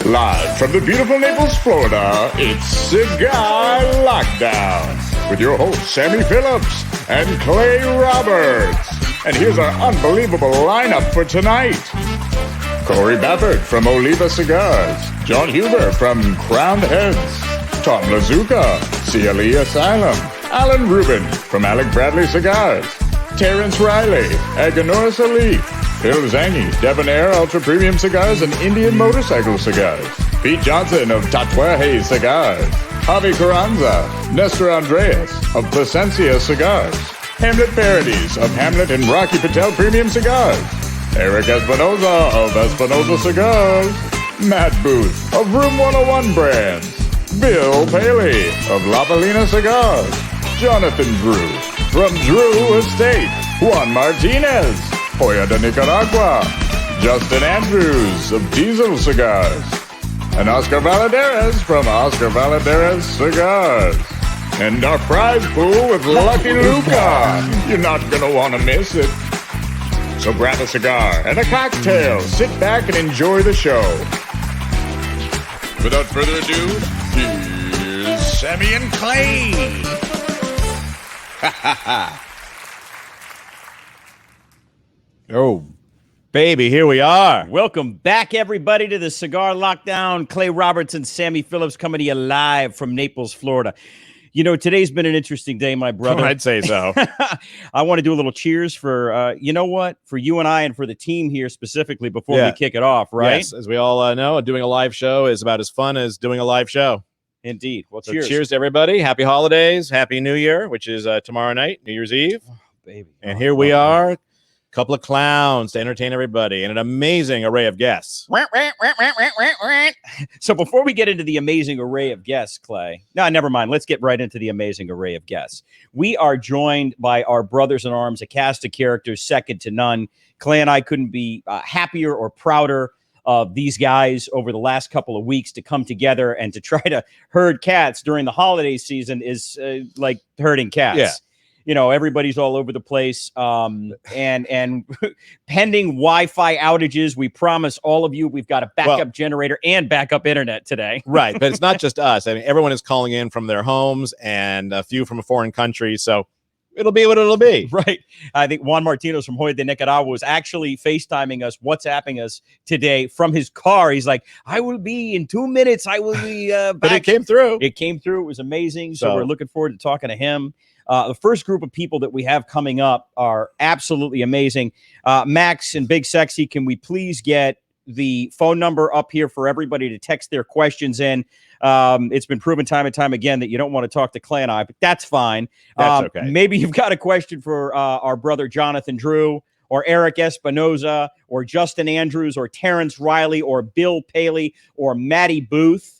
Live from the beautiful Naples, Florida, it's Cigar Lockdown with your hosts, Sammy Phillips and Clay Roberts. And here's our unbelievable lineup for tonight. Cory Bappert from Oliva Cigars, Jon Huber from Crowned Heads, Tom Lazuka, CLE Asylum, Alan Rubin from Alec Bradley Cigars, Terrence Riley, Aganora Salif, Phil Zanghi, Debonair Ultra Premium Cigars and Indian Motorcycle Cigars, Pete Johnson of Tatuaje Cigars, Javi Caranza, Nestor Andreas of Placencia Cigars, Hamlet Parades of Hamlet and Rocky Patel Premium Cigars, Erik Espinosa of Espinosa Cigars, Matt Booth of Room 101 Brands, Bill Paley of La Palina Cigars, Jonathan Drew from Drew Estate, Juan Martinez, Hoya de Nicaragua, Justin Andrews of Diesel Cigars, and Oscar Valadares from Oscar Valadares Cigars. And our prize pool with Lucky Luca. You're not going to want to miss it. So grab a cigar and a cocktail, sit back and enjoy the show. Without further ado, here's Sammy and Clay. Ha ha ha. Oh, baby, here we are. Welcome back, everybody, to the Cigar Lockdown. Clay Roberts and Sammy Phillips coming to you live from Naples, Florida. You know, today's been an interesting day, my brother. I'd say so. I want to do a little cheers for, you know what, for you and I and for the team here specifically before we kick it off, right? Yes, as we all know, doing a live show is about as fun as doing a live show. Indeed. Well, so cheers to everybody. Happy holidays. Happy New Year, which is tomorrow night, New Year's Eve. Oh, baby. And here we are. Couple of clowns to entertain everybody and an amazing array of guests. So before we get into the amazing array of guests, Clay, no, never mind. Let's get right into the amazing array of guests. We are joined by our brothers in arms, a cast of characters second to none. Clay and I couldn't be happier or prouder of these guys over the last couple of weeks to come together and to try to herd cats during the holiday season is like herding cats. Yeah. You know, everybody's all over the place. And pending Wi-Fi outages, we promise all of you we've got a backup generator and backup internet today. Right. But it's not just us. I mean, everyone is calling in from their homes and a few from a foreign country. So it'll be what it'll be. Right. I think Juan Martinez from Hoya de Nicaragua was actually FaceTiming us, WhatsApping us today from his car. He's like, I will be in 2 minutes. I will be back. But it came through. It came through. It was amazing. So we're looking forward to talking to him. The first group of people that we have coming up are absolutely amazing. Max and Big Sexy, can we please get the phone number up here for everybody to text their questions in? It's been proven time and time again that you don't want to talk to Clay and I, but that's fine. That's okay. Maybe you've got a question for our brother Jonathan Drew or Erik Espinosa or Justin Andrews or Terrence Riley or Bill Paley or Matty Booth.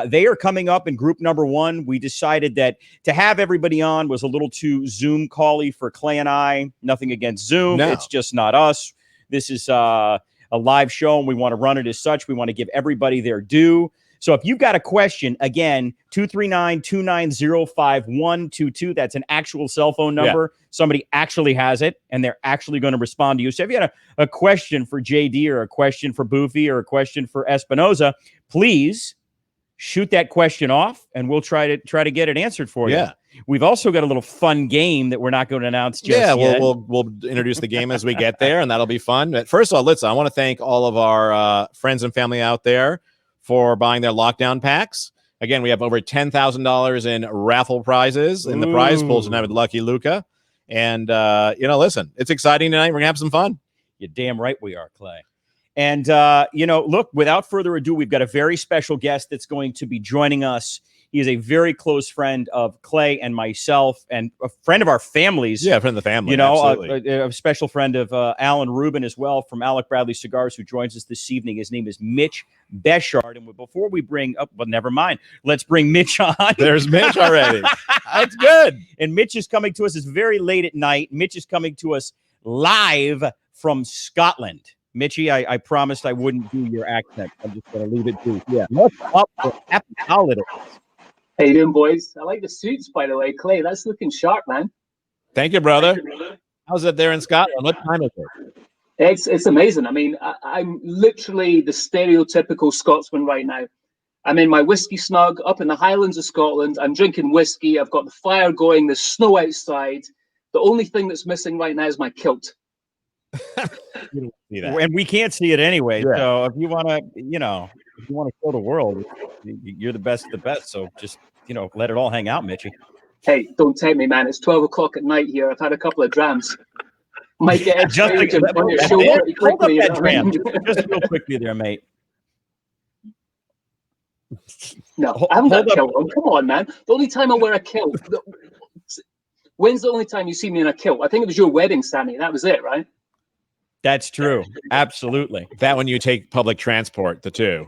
They are coming up in group number one. We decided that to have everybody on was a little too Zoom call-y for Clay and I. Nothing against Zoom. No. It's just not us. This is a live show, and we want to run it as such. We want to give everybody their due. So if you've got a question, again, 239-290-5122. That's an actual cell phone number. Yeah. Somebody actually has it, and they're actually going to respond to you. So if you got a question for JD or a question for Boofy or a question for Espinosa, please shoot that question off, and we'll try to get it answered for you. Yeah. We've also got a little fun game that we're not going to announce just yet. We'll introduce the game as we get there, and that'll be fun. But first of all, I want to thank all of our friends and family out there for buying their lockdown packs. Again, we have over $10,000 in raffle prizes in the prize pools tonight with Lucky Luca. And, listen, it's exciting tonight. We're going to have some fun. You're damn right we are, Clay. And, look, without further ado, we've got a very special guest that's going to be joining us. He is a very close friend of Clay and myself and a friend of our families. Yeah, friend of the family. You know, a special friend of Alan Rubin as well from Alec Bradley Cigars, who joins us this evening. His name is Mitch Beshard. And before we bring up, well, never mind. Let's bring Mitch on. There's Mitch already. That's good. And Mitch is coming to us. It's very late at night. Mitch is coming to us live from Scotland. Mitchie, I promised I wouldn't do your accent. I'm just going to leave it to yeah. What's up for happy holidays? How you doing, boys? I like the suits, by the way, Clay. That's looking sharp, man. Thank you, brother. How's it there in Scotland? What time is it? It's amazing. I mean, I'm literally the stereotypical Scotsman right now. I'm in my whiskey snug up in the Highlands of Scotland. I'm drinking whiskey. I've got the fire going. There's snow outside. The only thing that's missing right now is my kilt. And we can't see it anyway. Yeah. So if you want to, if you want to show the world, you're the best of the best. So just, let it all hang out, Mitchie. Hey, don't tempt me, man. It's 12 o'clock at night here. I've had a couple of drams. Might get Just on your show pretty hold up quickly. that dram. Just real quickly there, mate. No, I haven't got a kilt on. Come on, man. The only time I wear a kilt. When's the only time you see me in a kilt? I think it was your wedding, Sammy. That was it, right? That's true. Absolutely. That when you take public transport, the two.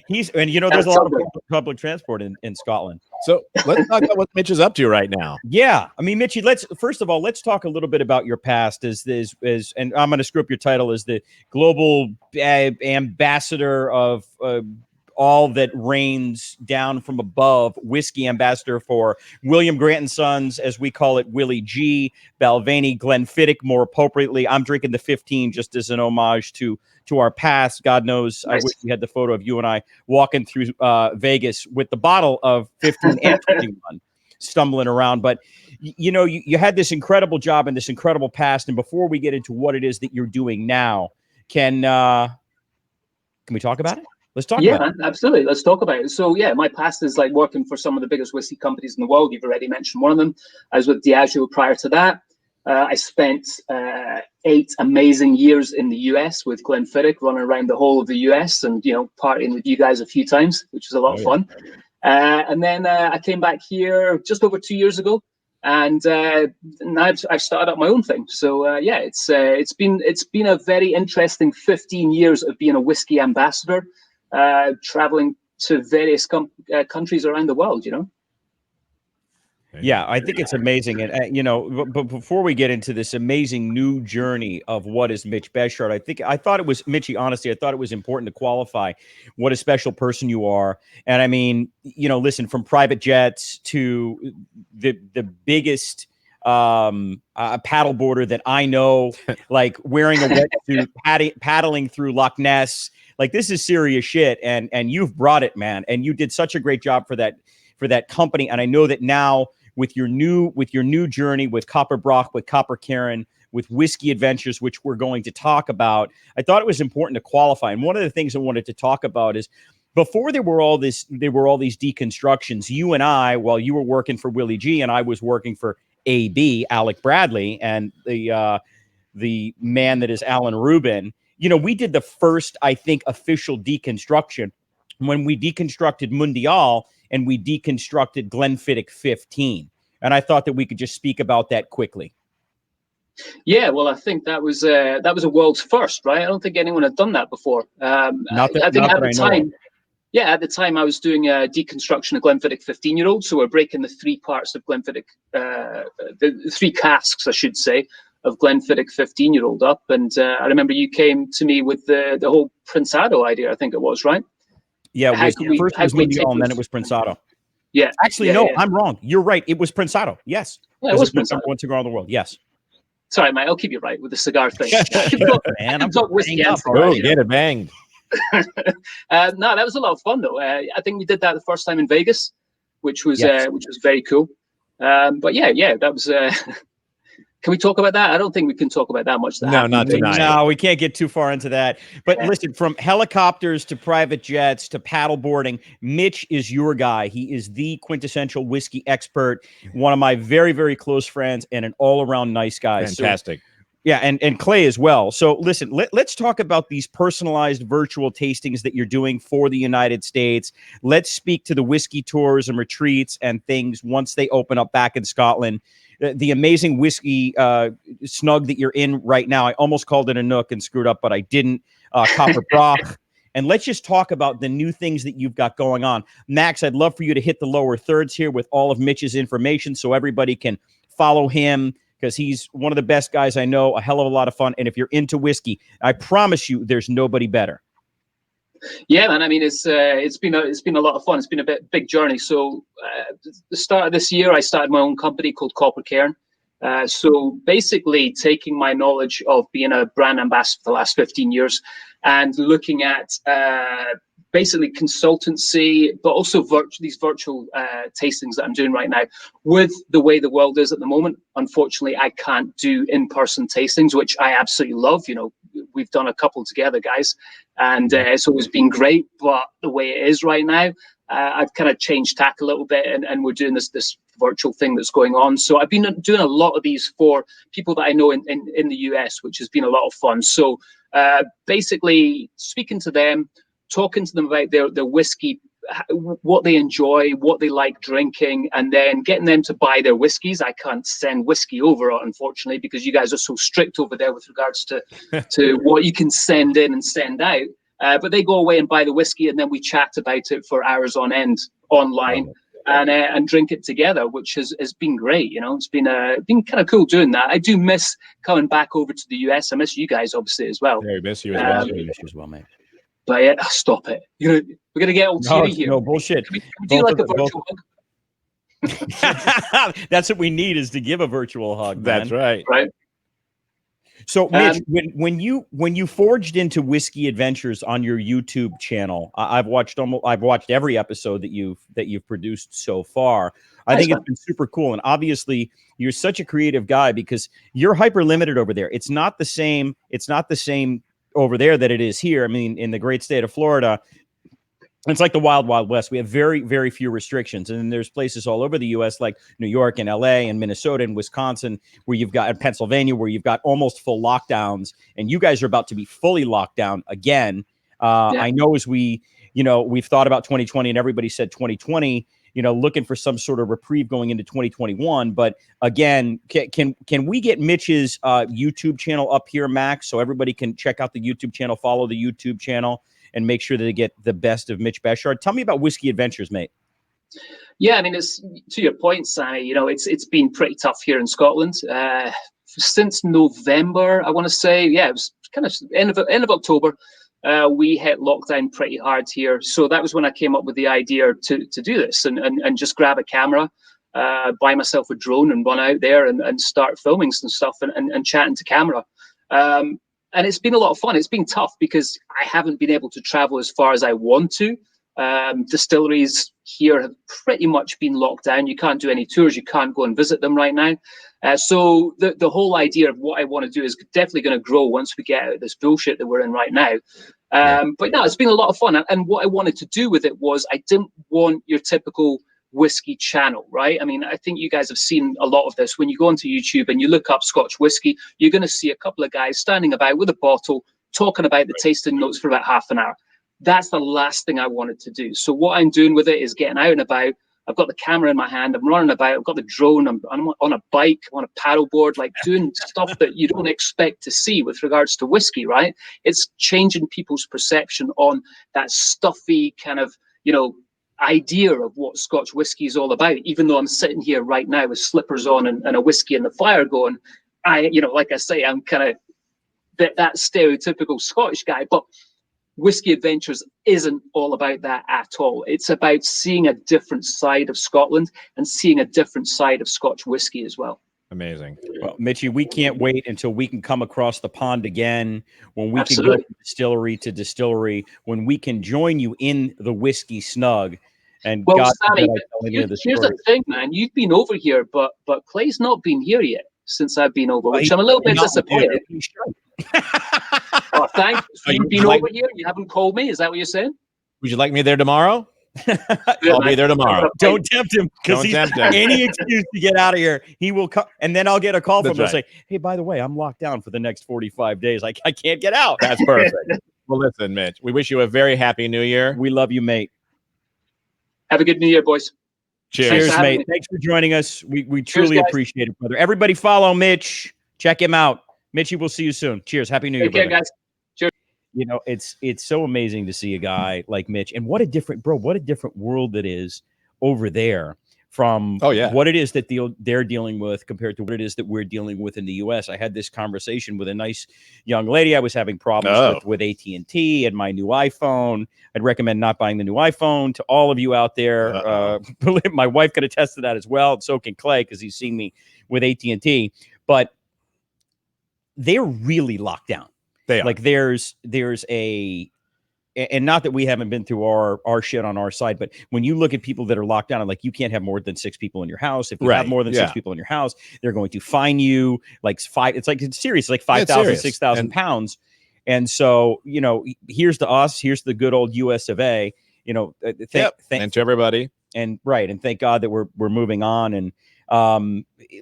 There's a lot of public transport in Scotland. So let's talk about what Mitch is up to right now. Yeah. I mean, Mitchie, let's talk a little bit about your past and I'm going to screw up your title as the global ambassador of all that rains down from above, whiskey ambassador for William Grant & Sons, as we call it, Willie G, Balvenie, Glenfiddich, more appropriately. I'm drinking the 15 just as an homage to our past. God knows, nice. I wish we had the photo of you and I walking through Vegas with the bottle of 15 and 21 stumbling around. But, you had this incredible job and this incredible past. And before we get into what it is that you're doing now, can we talk about it? Let's talk about it. Yeah, absolutely. Let's talk about it. So, my past is like working for some of the biggest whiskey companies in the world. You've already mentioned one of them. I was with Diageo prior to that. I spent 8 amazing years in the US with Glenfiddich, running around the whole of the US and, partying with you guys a few times, which was a lot of fun. And then I came back here just over 2 years ago. And now I've started up my own thing. So, it's been a very interesting 15 years of being a whiskey ambassador. Traveling to various countries around the world, Yeah, I think it's amazing. And, but before we get into this amazing new journey of what is Mitch Beshart, I thought it was, Mitchie, honestly, I thought it was important to qualify what a special person you are. And I mean, listen, from private jets to the biggest paddleboarder that I know, like wearing a wetsuit, paddling through Loch Ness. Like, this is serious shit, and you've brought it, man. And you did such a great job for that company. And I know that now with your new journey with Copper Brock, with Copper Karen, with Whiskey Adventures, which we're going to talk about, I thought it was important to qualify. And one of the things I wanted to talk about is before there were all these deconstructions, you and I, while you were working for Willie G and I was working for AB, Alec Bradley, and the man that is Alan Rubin, we did the first, I think, official deconstruction when we deconstructed Mundial and we deconstructed Glenfiddich 15. And I thought that we could just speak about that quickly. Yeah, well, I think that was a world's first, right? I don't think anyone had done that before. I think at the time I was doing a deconstruction of Glenfiddich 15-year-old. So we're breaking the 3 parts of Glenfiddich, the 3 casks, I should say, of Glenfiddich 15-year-old up. And I remember you came to me with the whole Prensado idea, I think it was, right? Yeah, first it was Mundial and then it was Prensado. Yeah. Actually, I'm wrong. You're right. It was Prensado. Yes. Yeah, it was Prensado. One cigar in the world. Yes. Sorry, mate. I'll keep you right with the cigar thing. I'm talking whiskey. Get it banged. No, that was a lot of fun though. I think we did that the first time in Vegas, which was very cool. But yeah, that was. Can we talk about that? I don't think we can talk about that much. No, not tonight. No, we can't get too far into that. But listen, from helicopters to private jets to paddle boarding, Mitch is your guy. He is the quintessential whiskey expert, one of my very, very close friends, and an all-around nice guy. Fantastic. So, yeah, and Clay as well. So listen, let's talk about these personalized virtual tastings that you're doing for the United States. Let's speak to the whiskey tours and retreats and things once they open up back in Scotland. The amazing whiskey snug that you're in right now. I almost called it a Nook and screwed up, but I didn't. Copper Brock. And let's just talk about the new things that you've got going on. Max, I'd love for you to hit the lower thirds here with all of Mitch's information so everybody can follow him, because he's one of the best guys I know, a hell of a lot of fun. And if you're into whiskey, I promise you there's nobody better. Yeah, man. I mean, it's been a lot of fun. It's been a big journey. So the start of this year, I started my own company called Copper Cairn. So basically taking my knowledge of being a brand ambassador for the last 15 years and looking at basically consultancy, but also these virtual tastings that I'm doing right now. With the way the world is at the moment, unfortunately, I can't do in-person tastings, which I absolutely love. You know, we've done a couple together, guys, and it's always been great. But the way it is right now, I've kind of changed tack a little bit, and we're doing this virtual thing that's going on. So I've been doing a lot of these for people that I know in the US, which has been a lot of fun. So basically speaking to them, talking to them about their whiskey, what they enjoy, what they like drinking, and then getting them to buy their whiskeys. I can't send whiskey over, unfortunately, because you guys are so strict over there with regards to what you can send in and send out. But they go away and buy the whiskey, and then we chat about it for hours on end online and drink it together, which has been great. You know, it's been kind of cool doing that. I do miss coming back over to the US. I miss you guys, obviously, as well. Yeah, we miss you as well. We miss you as well, mate. But stop it. We're going to get all teary here. No bullshit. Can we do like a virtual hug? That's what we need, is to give a virtual hug, man. That's right. Right. So, Mitch, when you forged into Whiskey Adventures on your YouTube channel, I've watched every episode that you've produced so far. I think it's been super cool, and obviously you're such a creative guy because you're hyper limited over there. It's not the same over there that it is here. I mean, in the great state of Florida, it's like the wild, wild west. We have very, very few restrictions. And then there's places all over the U.S. like New York and L.A. and Minnesota and Wisconsin, where you've got Pennsylvania, where you've got almost full lockdowns. And you guys are about to be fully locked down again. I know as we've thought about 2020 and everybody said 2020, looking for some sort of reprieve going into 2021. But again, can we get Mitch's YouTube channel up here, Max, so everybody can check out the YouTube channel, follow the YouTube channel, and make sure that they get the best of Mitch Beshard? Tell me about Whiskey Adventures, mate. Yeah, I mean, it's to your point, Sammy. It's been pretty tough here in Scotland since November. I want to say, it was kind of end of October. We hit lockdown pretty hard here, so that was when I came up with the idea to do this and just grab a camera, buy myself a drone, and run out there and start filming some stuff and chatting to camera. And it's been a lot of fun. It's been tough because I haven't been able to travel as far as I want to. Distilleries here have pretty much been locked down. You can't do any tours. You can't go and visit them right now. So the whole idea of what I want to do is definitely going to grow once we get out of this bullshit that we're in right now. But no, it's been a lot of fun. And what I wanted to do with it was I didn't want your typical whiskey channel, right? I mean, I think you guys have seen a lot of this. When you go onto YouTube and you look up Scotch whiskey, you're going to see a couple of guys standing about with a bottle talking about the tasting notes for about half an hour. That's the last thing I wanted to do. So what I'm doing with it is getting out and about. I've got the camera in my hand. I'm running about. I've got the drone. I'm on a bike, on a paddleboard, like doing stuff that you don't expect to see with regards to whiskey, right? It's changing people's perception on that stuffy kind of, idea of what Scotch whiskey is all about. Even though I'm sitting here right now with slippers on and a whiskey in the fire going, like I say, I'm kind of that stereotypical Scottish guy. But Whiskey Adventures isn't all about that at all. It's about seeing a different side of Scotland and seeing a different side of Scotch whiskey as well. Amazing. Well, Mitchie, we can't wait until we can come across the pond again, when we Absolutely. can go from distillery to distillery, when we can join you in the whiskey snug. And well, God, Sammy, here's the thing, man. You've been over here, but Clay's not been here yet since I've been over, which I'm a little bit disappointed. Oh, thanks. You've been over here. You haven't called me. Is that what you're saying? Would you like me there tomorrow? I'll be there tomorrow. Don't tempt him, because any excuse to get out of here, he will come, and then I'll get a call from him and say, "Hey, by the way, I'm locked down for the next 45 days. I can't get out." That's perfect. Well, listen, Mitch, we wish you a very happy New Year. We love you, mate. Have a good New Year, boys. Cheers, mate. Thanks for joining us. We truly appreciate it, brother. Everybody follow Mitch. Check him out. Mitchie, we'll see you soon. Cheers. Happy New Year, brother. Guys. Cheers. It's so amazing to see a guy like Mitch, and what a different world it is over there from Oh, yeah. what it is that they're dealing with compared to what it is that we're dealing with in the U.S. I had this conversation with a nice young lady I was having problems with AT&T and my new iPhone. I'd recommend not buying the new iPhone to all of you out there. My wife could attest to that as well. So can Clay, because he's seen me with AT&T. But they're really locked down. They are. Like there's a, and not that we haven't been through our shit on our side, but when you look at people that are locked down, and like you can't have more than 6 people in your house. If you have more than 6 people in your house, they're going to fine you like it's serious, like 5,000, 6,000 pounds. And so, you know, here's to us, here's the good old US of A, you know, and to everybody. And thank God that we're moving on. And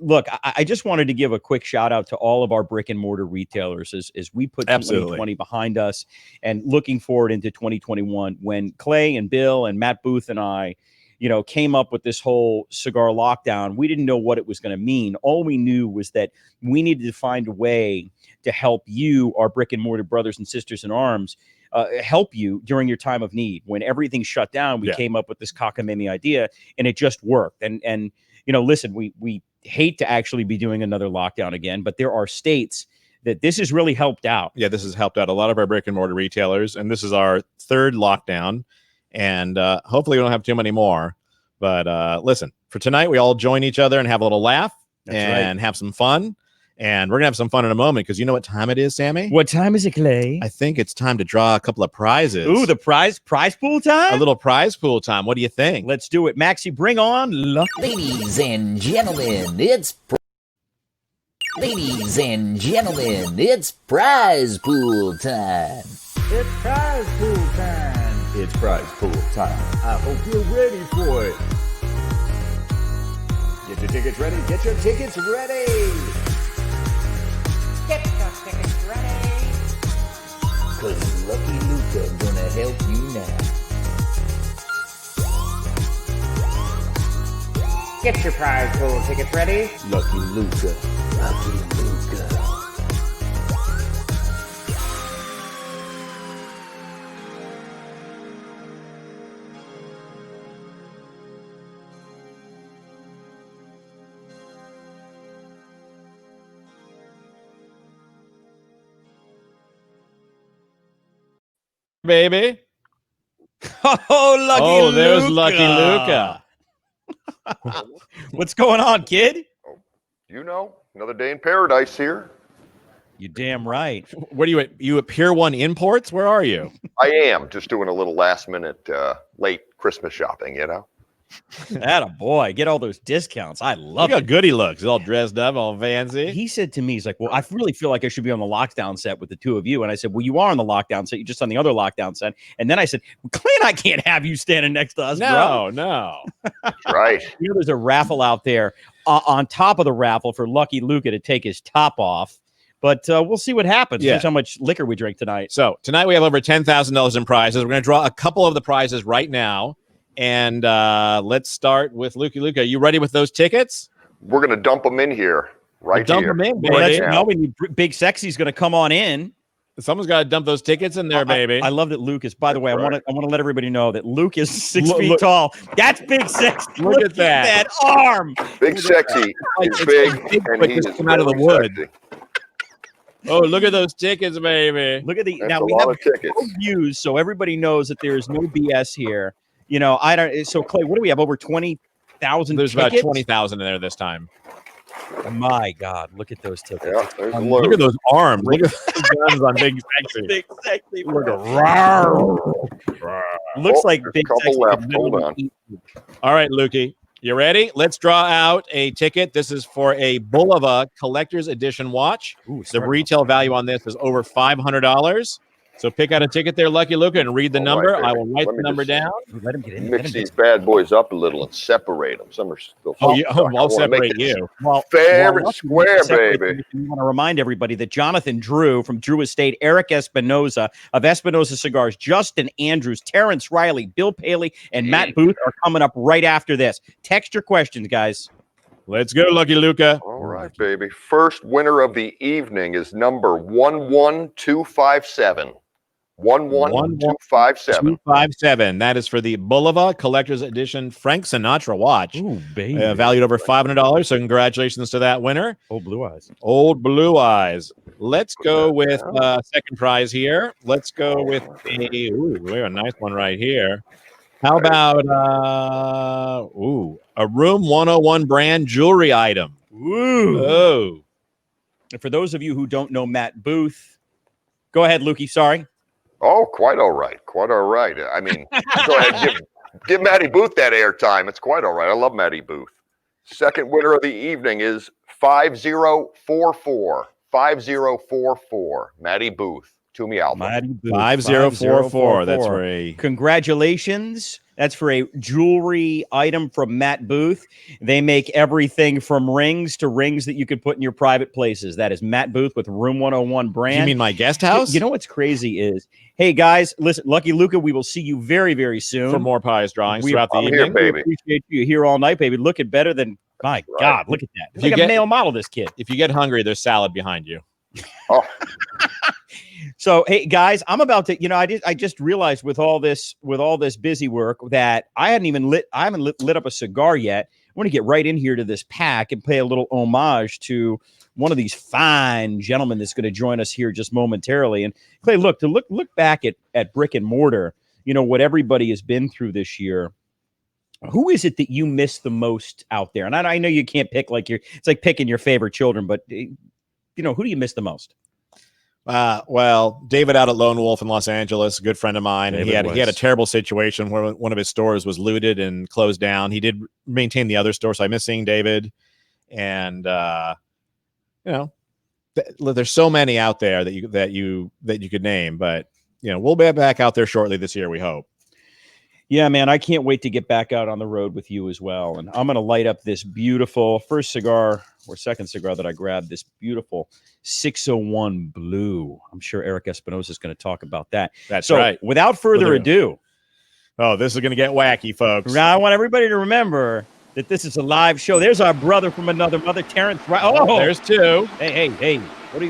look, I just wanted to give a quick shout out to all of our brick and mortar retailers as we put 2020 behind us and looking forward into 2021 when Clay and Bill and Matt Booth and I, you know, came up with this whole cigar lockdown. We didn't know what it was going to mean. All we knew was that we needed to find a way to help you, our brick and mortar brothers and sisters in arms, help you during your time of need. When everything shut down, we came up with this cockamamie idea, and it just worked. And you know, listen, we hate to actually be doing another lockdown again, but there are states that this has really helped out. Yeah, this has helped out a lot of our brick and mortar retailers, and this is our 3rd lockdown, and hopefully we don't have too many more. But listen, for tonight, we all join each other and have a little laugh and have some fun. And we're going to have some fun in a moment because you know what time it is, Sammy? What time is it, Clay? I think it's time to draw a couple of prizes. Ooh, the prize pool time? A little prize pool time. What do you think? Let's do it. Maxie, bring on luck. Ladies and gentlemen, it's prize pool time. It's prize pool time. It's prize pool time. I hope you're ready for it. Get your tickets ready. Get your tickets ready. Get your tickets ready. 'Cause Lucky Luca gonna help you now. Get your prize pool tickets ready. Lucky Luca. Lucky Luca. Baby. Oh, Lucky Luca. There's Lucky Luca. What's going on, kid? You know, another day in paradise here. You damn right. Where do you at Pier 1 Imports? Where are you? I am just doing a little last minute late Christmas shopping, you know. Atta boy, get all those discounts. I love Look it. how good he looks. He's all dressed up, all fancy. He said to me, he's like, well, I really feel like I should be on the lockdown set with the two of you. And I said, well, you are on the lockdown set. You're just on the other lockdown set. And then I said, well, Clay and I can't have you standing next to us, bro. No. That's right. You know, there's a raffle out there on top of the raffle for Lucky Luca to take his top off. But we'll see what happens. Yeah. Here's how much liquor we drink tonight. So tonight we have over $10,000 in prizes. We're going to draw a couple of the prizes right now. And let's start with Lucky Luca. Are you ready with those tickets? We're going to dump them in here right Dump here. them in, Well, baby. now we need Big Sexy's going to come on in. Someone's got to dump those tickets in there, baby. I love that Luke is. By the way, Right. I want to let everybody know that Luke is 6 Look- feet tall. That's Big Sexy. Look at that. arm. Big sexy. It's He's big, Bigfoot and he just is came out of the very wood. sexy. Oh, look at those tickets, baby. Look at the That's now a we lot have of tickets. no views, so everybody knows that there is no BS here. You know, I don't. So Clay, what do we have? Over 20,000. There's about 20,000 in there this time. My God, look at those tickets. Yeah, there's a Look at load. those arms. Look at those guns on Big Sexy. Big Sexy. Look at Looks Oh, like there's a Big couple Sexy. left. could Hold literally on. eat you. All right, Lukey. You ready? Let's draw out a ticket. This is for a Bulova Collector's Edition watch. Ooh, The retail value on this is over $500. So pick out a ticket there, Lucky Luca, and read the All number. right, I will write let the me number just- down. Let him get in. Let Mix him these get bad boys up a little and separate them. Some are still. Oh, stuck. I I'll wanna separate make it you. Well, fair and lucky square, to separate baby. them, we want to remind everybody that Jonathan Drew from Drew Estate, Erik Espinosa of Espinosa Cigars, Justin Andrews, Terrence Riley, Bill Paley, and Matt Booth are coming up right after this. Text your questions, guys. Let's go, Lucky Luca. All right, baby. First winner of the evening is number 11257. 11257. 257. That is for the Bulova Collector's Edition Frank Sinatra watch. Ooh, baby. Valued over $500. So congratulations to that winner. Old Blue Eyes. Old Blue Eyes. Let's go with second prize here. Let's go with we have a nice one right here. How about a Room 101 brand jewelry item? Ooh. Oh. And for those of you who don't know Matt Booth, go ahead, Lukey. Sorry. Oh, quite all right. Quite all right. I mean, go ahead, give Matty Booth that airtime. It's quite all right. I love Matty Booth. Second winner of the evening is 5044. 5044. Matty Booth. Toomey Alpha. Matty Booth. 5044. That's for a... Congratulations. That's for a jewelry item from Matt Booth. They make everything from rings to rings that you could put in your private places. That is Matt Booth with Room 101 brand. You mean my guest house? You know what's crazy is, hey, guys, listen, Lucky Luca, we will see you very, very soon. For more prize drawings throughout the evening. Here, baby. We appreciate you here all night, baby. Looking better than, my God, look at that. It's like a male model, this kid. If you get hungry, there's salad behind you. Oh. So, hey guys, I'm about to, I just realized with all this busy work that I haven't lit up a cigar yet. I want to get right in here to this pack and pay a little homage to one of these fine gentlemen that's going to join us here just momentarily. And Clay, look back at Brick and Mortar, what everybody has been through this year. Who is it that you miss the most out there? And I know you can't pick it's like picking your favorite children, but who do you miss the most? Well, David out at Lone Wolf in Los Angeles, a good friend of mine. And he had a terrible situation where one of his stores was looted and closed down. He did maintain the other store, so I miss seeing David. And there's so many out there that you could name, but we'll be back out there shortly this year, we hope. Yeah, man, I can't wait to get back out on the road with you as well. And I'm going to light up this beautiful second cigar that I grabbed, this beautiful 601 Blue. I'm sure Erik Espinosa is going to talk about that. That's right. Without further ado. Oh, this is going to get wacky, folks. Now, I want everybody to remember that this is a live show. There's our brother from another mother, Terrence. Oh, there's two. Hey. What are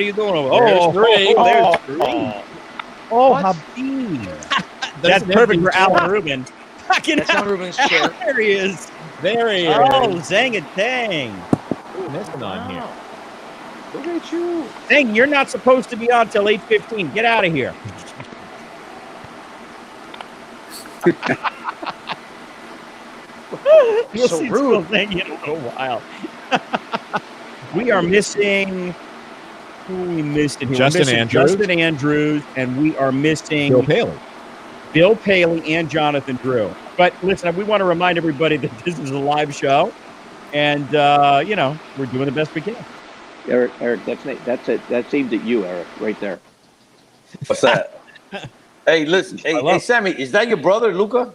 you doing over there? There's three. There's three. Oh, Habib. That's perfect for Alan Rubin. That's Alan Rubin's chair. There he is. There he is. Oh, Zang and Tang. Ooh, nothing on here. Look at you. Tang, you're not supposed to be on till 8:15. Get out of here. You'll so see rude. Thing in a little while. We are missing. Who we missed in here? Justin Andrews, and we are missing Bill Paley. Bill Paley and Jonathan Drew. But listen, we want to remind everybody that this is a live show, and we're doing the best we can. Erik, that's aimed at you, Erik, right there. What's that? Hey, listen. Hey, Sammy, is that your brother, Luca?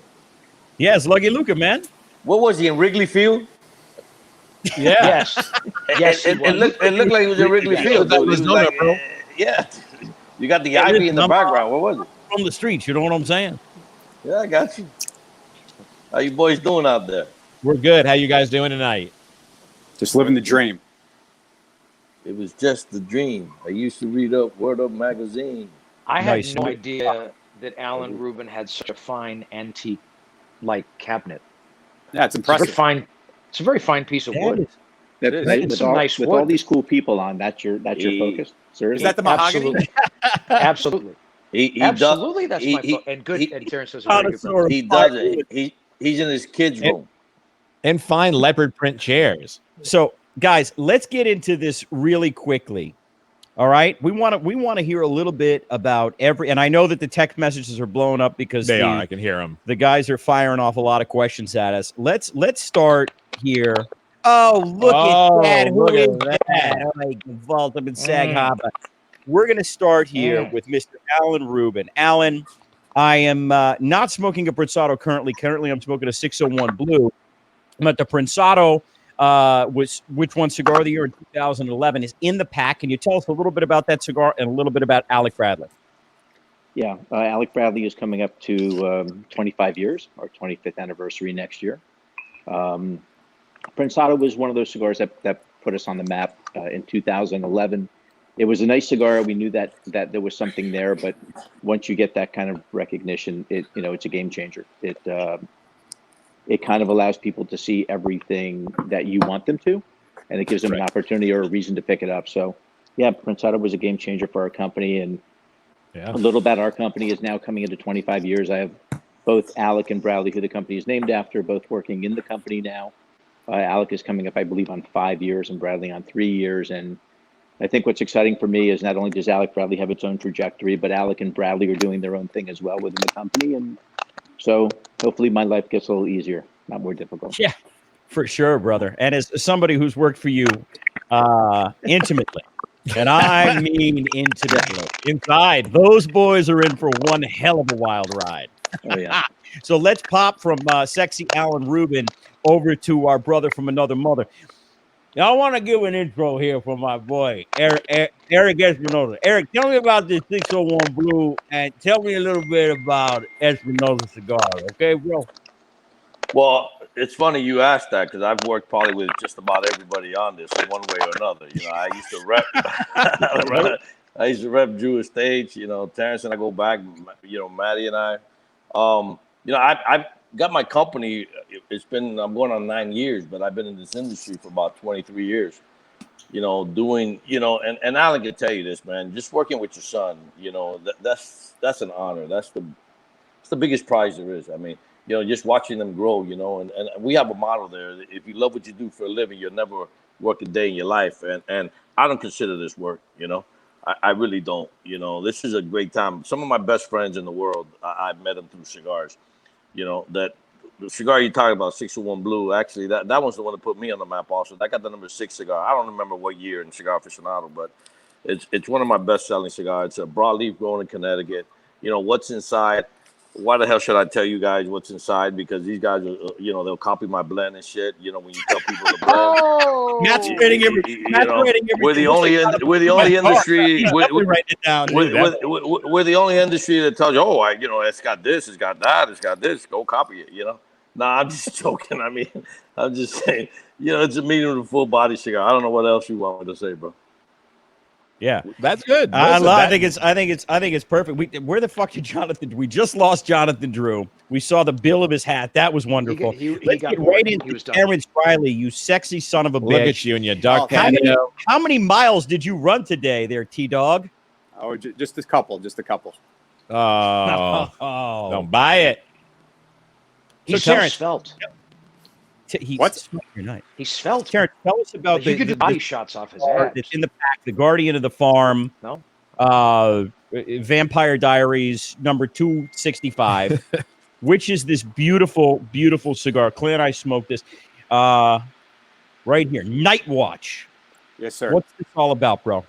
Yes, Lucky Luca, man. What was he in Wrigley Field? Yeah. Yes. It looked like he was in Wrigley Field. That was yeah. You got the ivy in the background. What was it? From the streets, you know what I'm saying? Yeah, I got you. How you boys doing out there? We're good. How you guys doing tonight? Just living the dream. It was just the dream. I used to read Word Up magazine. I had no idea that Alan Rubin had such a fine antique cabinet. Yeah, it's impressive. It's a very fine piece of wood. With all these cool people on, that's your focus. Seriously? Is that the mahogany? Absolutely. Absolutely, that's my focus. And good. And Terrence says he does it. He's in his kids' room. And fine leopard print chairs. So, guys, let's get into this really quickly. All right, we want to hear a little bit about and I know that the text messages are blowing up because I can hear them. The guys are firing off a lot of questions at us. Let's start here. Oh, look at that! Who is that? Oh, my Vault up in Sag Harbor. We're going to start here with Mr. Alan Rubin. Alan, I am not smoking a Prensado currently. Currently, I'm smoking a 601 Blue. But the Prensado, which won Cigar of the Year in 2011, is in the pack. Can you tell us a little bit about that cigar and a little bit about Alec Bradley? Yeah, Alec Bradley is coming up to 25 years, our 25th anniversary next year. Prensado was one of those cigars that put us on the map in 2011. it was a nice cigar. We knew that there was something there, but once you get that kind of recognition, it's a game changer. It kind of allows people to see everything that you want them to, and it gives them an opportunity or a reason to pick it up. So, yeah, Prensado was a game changer for our company, and a little about our company is now coming into 25 years. I have both Alec and Bradley, who the company is named after, both working in the company now. Alec is coming up, I believe, on 5 years, and Bradley on 3 years. And I think what's exciting for me is not only does Alec Bradley have its own trajectory, but Alec and Bradley are doing their own thing as well within the company. And so hopefully my life gets a little easier, not more difficult. Yeah, for sure, brother. And as somebody who's worked for you intimately, and I mean intimately, inside, those boys are in for one hell of a wild ride. Oh, yeah. So let's pop from sexy Alan Rubin over to our brother from another mother. Now, I want to give an intro here for my boy, Erik Espinosa. Erik, tell me about this 601 Blue, and tell me a little bit about Espinosa Cigar, okay, bro? Well, it's funny you asked that because I've worked probably with just about everybody on this in one way or another. I used to rep. I used to rep Drew Estates. Terrence and I go back. Maddie and I. I've got my company. I'm going on 9 years, but I've been in this industry for about 23 years. Doing, and Alan can tell you this, man. Just working with your son, that's an honor. That's the biggest prize there is. I mean, just watching them grow, and we have a motto there. If you love what you do for a living, you'll never work a day in your life. And I don't consider this work, I really don't. This is a great time. Some of my best friends in the world, I've met them through cigars. That the cigar you talk about, 601 Blue, actually, that was the one that put me on the map also. That got the number 6 cigar. I don't remember what year in Cigar Aficionado, but it's one of my best-selling cigars. It's a broadleaf grown in Connecticut. What's inside? Why the hell should I tell you guys what's inside? Because these guys, they'll copy my blend and shit. When you tell people to blend, Matt's rating everything. We're the only industry. We're the only industry that tells you, it's got this, it's got that, it's got this. Go copy it. Nah, I'm just joking. I mean, I'm just saying. It's a medium to full body cigar. I don't know what else you want me to say, bro. Yeah, that's good. I think it's perfect. Where the fuck did Jonathan? We just lost Jonathan Drew. We saw the bill of his hat. That was wonderful. Let's get right into Terrence Riley, you sexy son of a bitch. Look at you and your dark patio. How many miles did you run today, there, T-Dog? Oh, just a couple. Oh, don't buy it. He's so svelte. What? He's svelte. Terrence, tell us about you could do body shots off his abs. It's in the pack, the Guardian of the Farm. No. Vampire Diaries number 265, which is this beautiful, beautiful cigar. Clay and I smoked this right here. Night Watch. Yes, sir. What's this all about, bro?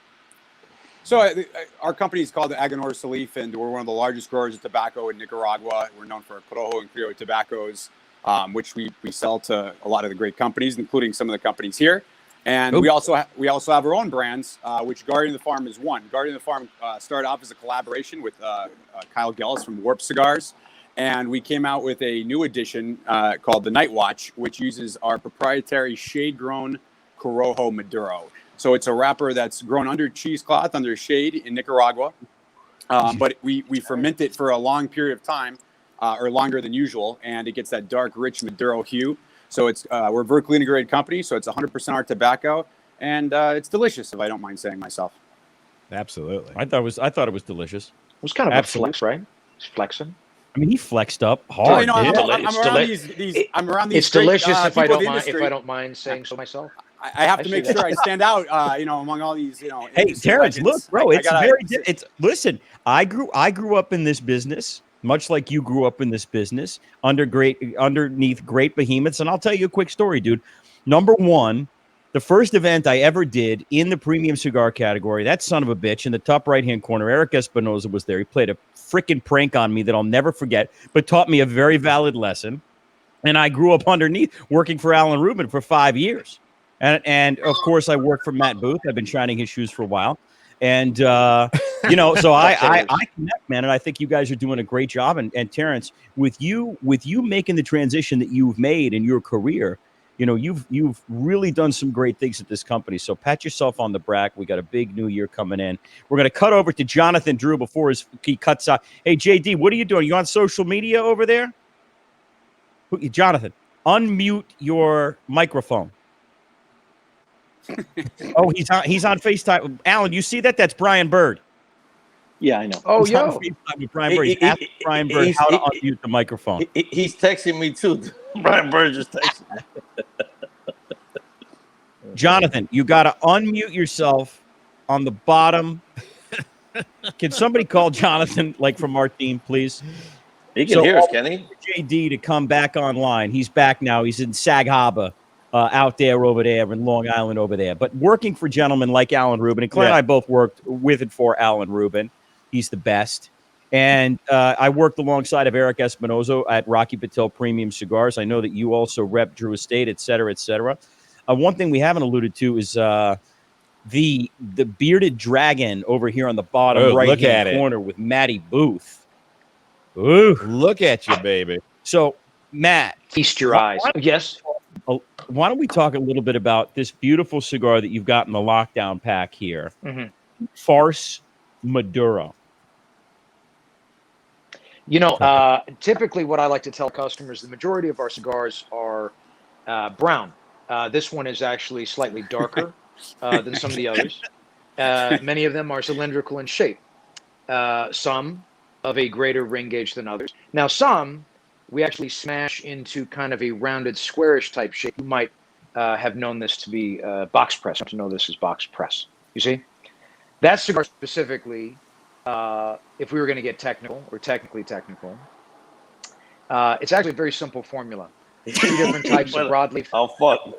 So our company is called Aganor Salif, and we're one of the largest growers of tobacco in Nicaragua. We're known for Corojo and Criollo tobaccos, which we sell to a lot of the great companies, including some of the companies here. And we also have our own brands, which Guardian of the Farm is one. Guardian of the Farm started off as a collaboration with Kyle Gellis from Warp Cigars, and we came out with a new edition called the Night Watch, which uses our proprietary shade-grown Corojo Maduro. So it's a wrapper that's grown under cheesecloth, under shade in Nicaragua, but we ferment it for a long period of time, or longer than usual, and it gets that dark, rich Maduro hue. So it's we're a vertically integrated company, so it's 100% our tobacco, and it's delicious, if I don't mind saying myself. Absolutely. I thought it was delicious. It was kind of a flex, right? He's flexing. I mean, he flexed up hard. I'm around these. It's delicious if I don't mind saying so myself. I have to make sure I stand out, among all these, Hey, Terrence, look, bro, listen, I grew up in this business, much like you grew up in this business, underneath great behemoths. And I'll tell you a quick story, dude. Number one, the first event I ever did in the premium cigar category, that son of a bitch in the top right-hand corner, Erik Espinosa was there. He played a freaking prank on me that I'll never forget, but taught me a very valid lesson. And I grew up underneath working for Alan Rubin for 5 years. And of course, I work for Matt Booth. I've been shining his shoes for a while. And, so I connect, man. And I think you guys are doing a great job. And Terrence, with you making the transition that you've made in your career, You know, you've really done some great things at this company. So pat yourself on the back. We got a big new year coming in. We're going to cut over to Jonathan Drew before he cuts out. Hey, JD, what are you doing? You on social media over there? Jonathan, unmute your microphone. Oh, he's on FaceTime. Alan, you see that? That's Brian Bird. Yeah, I know. Oh, He's on yo. FaceTime with Brian Bird. He's asking Brian Bird how to unmute the microphone. He's texting me too. Brian Bird just texted me. Jonathan, you got to unmute yourself on the bottom. Can somebody call Jonathan, like from our team, please? He can hear us, can he? JD to come back online. He's back now. He's in Sag Harbor, out there over there in Long Island over there. But working for gentlemen like Alan Rubin. And Clay and I both worked with and for Alan Rubin. He's the best. And I worked alongside of Erik Espinosa at Rocky Patel Premium Cigars. I know that you also rep Drew Estate, et cetera, et cetera. One thing we haven't alluded to is the bearded dragon over here on the bottom right-hand corner with Matty Booth. Ooh. Look at you, baby. So, Matt. Feast your eyes. Yes. Why don't we talk a little bit about this beautiful cigar that you've got in the lockdown pack here? Mm-hmm. Farce Maduro. You know, typically what I like to tell customers, the majority of our cigars are brown. This one is actually slightly darker than some of the others. Many of them are cylindrical in shape. Some of a greater ring gauge than others. Now, some we actually smash into kind of a rounded, squarish type shape. You might have known this to be box press. You have to know this is box press. You see? That cigar specifically, if we were going to get technical or technically technical, it's actually a very simple formula. 2 different types of broadleaf. Oh, fuck.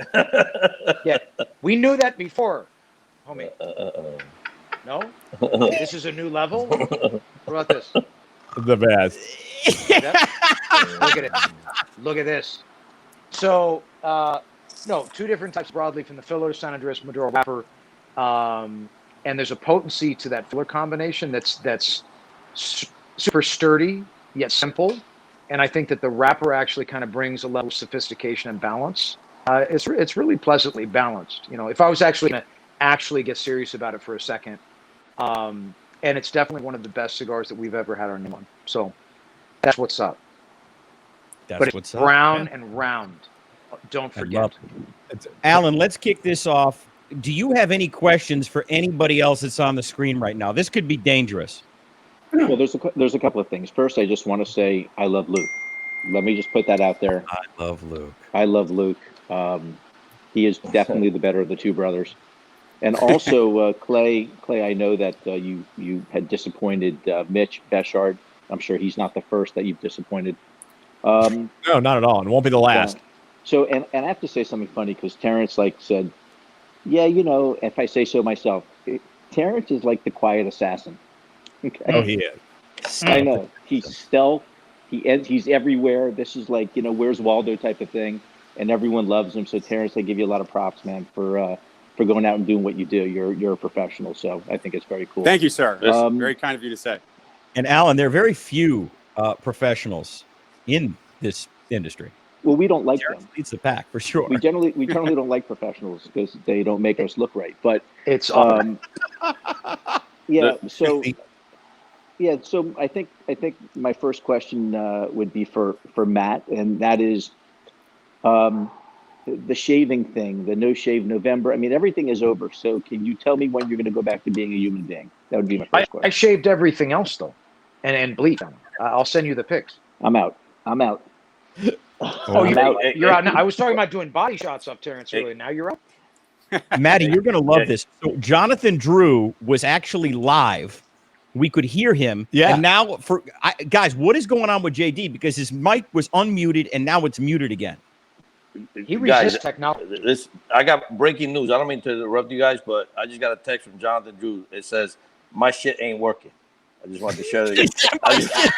Yeah, we knew that before, homie. No? This is a new level? What about this? The best. Look at it. Look at this. So, no, 2 different types of broadleaf in the filler, San Andres Maduro wrapper. And there's a potency to that filler combination that's super sturdy, yet simple. And I think that the wrapper actually kind of brings a level of sophistication and balance. It's really pleasantly balanced. You know, if I was actually going to actually get serious about it for a second, and it's definitely one of the best cigars that we've ever had our name on. So that's what's up. But it's brown and round. Don't forget. Alan, let's kick this off. Do you have any questions for anybody else that's on the screen right now? This could be dangerous. Well, there's a couple of things. First, I just want to say I love Luke. Let me just put that out there. I love Luke. I love Luke. He is definitely the better of the 2 brothers. And also, Clay, I know that you had disappointed Mitch Beshard. I'm sure he's not the first that you've disappointed. No, not at all. And won't be the last. So, and I have to say something funny because Terrence said, yeah, you know, if I say so myself, Terrence is like the quiet assassin. Okay? Oh, he is. I know. He's stealth. He's everywhere. This is like, you know, where's Waldo type of thing. And everyone loves him. So, Terrence, I give you a lot of props, man, for going out and doing what you do. You're a professional. So I think it's very cool. Thank you, sir. That's very kind of you to say. And Alan, there are very few professionals in this industry. Well, we don't like Terrence them. leads the pack for sure. We generally don't like professionals because they don't make us look right. But it's yeah. So yeah. So I think my first question would be for Matt, and that is the shaving thing, the no shave November. I mean, everything is over. So can you tell me when you're going to go back to being a human being? That would be my first question. I shaved everything else though, and bleached them. I'll send you the pics. I'm out. Oh, you're out now. I was talking about doing body shots up Terrence earlier. Now you're up. Maddie, you're going to love this. So Jonathan Drew was actually live. We could hear him. Yeah. And now, guys, what is going on with JD? Because his mic was unmuted and now it's muted again. He resists technology. I got breaking news. I don't mean to interrupt you guys, but I just got a text from Jonathan Drew. It says, my shit ain't working. I just wanted to share that.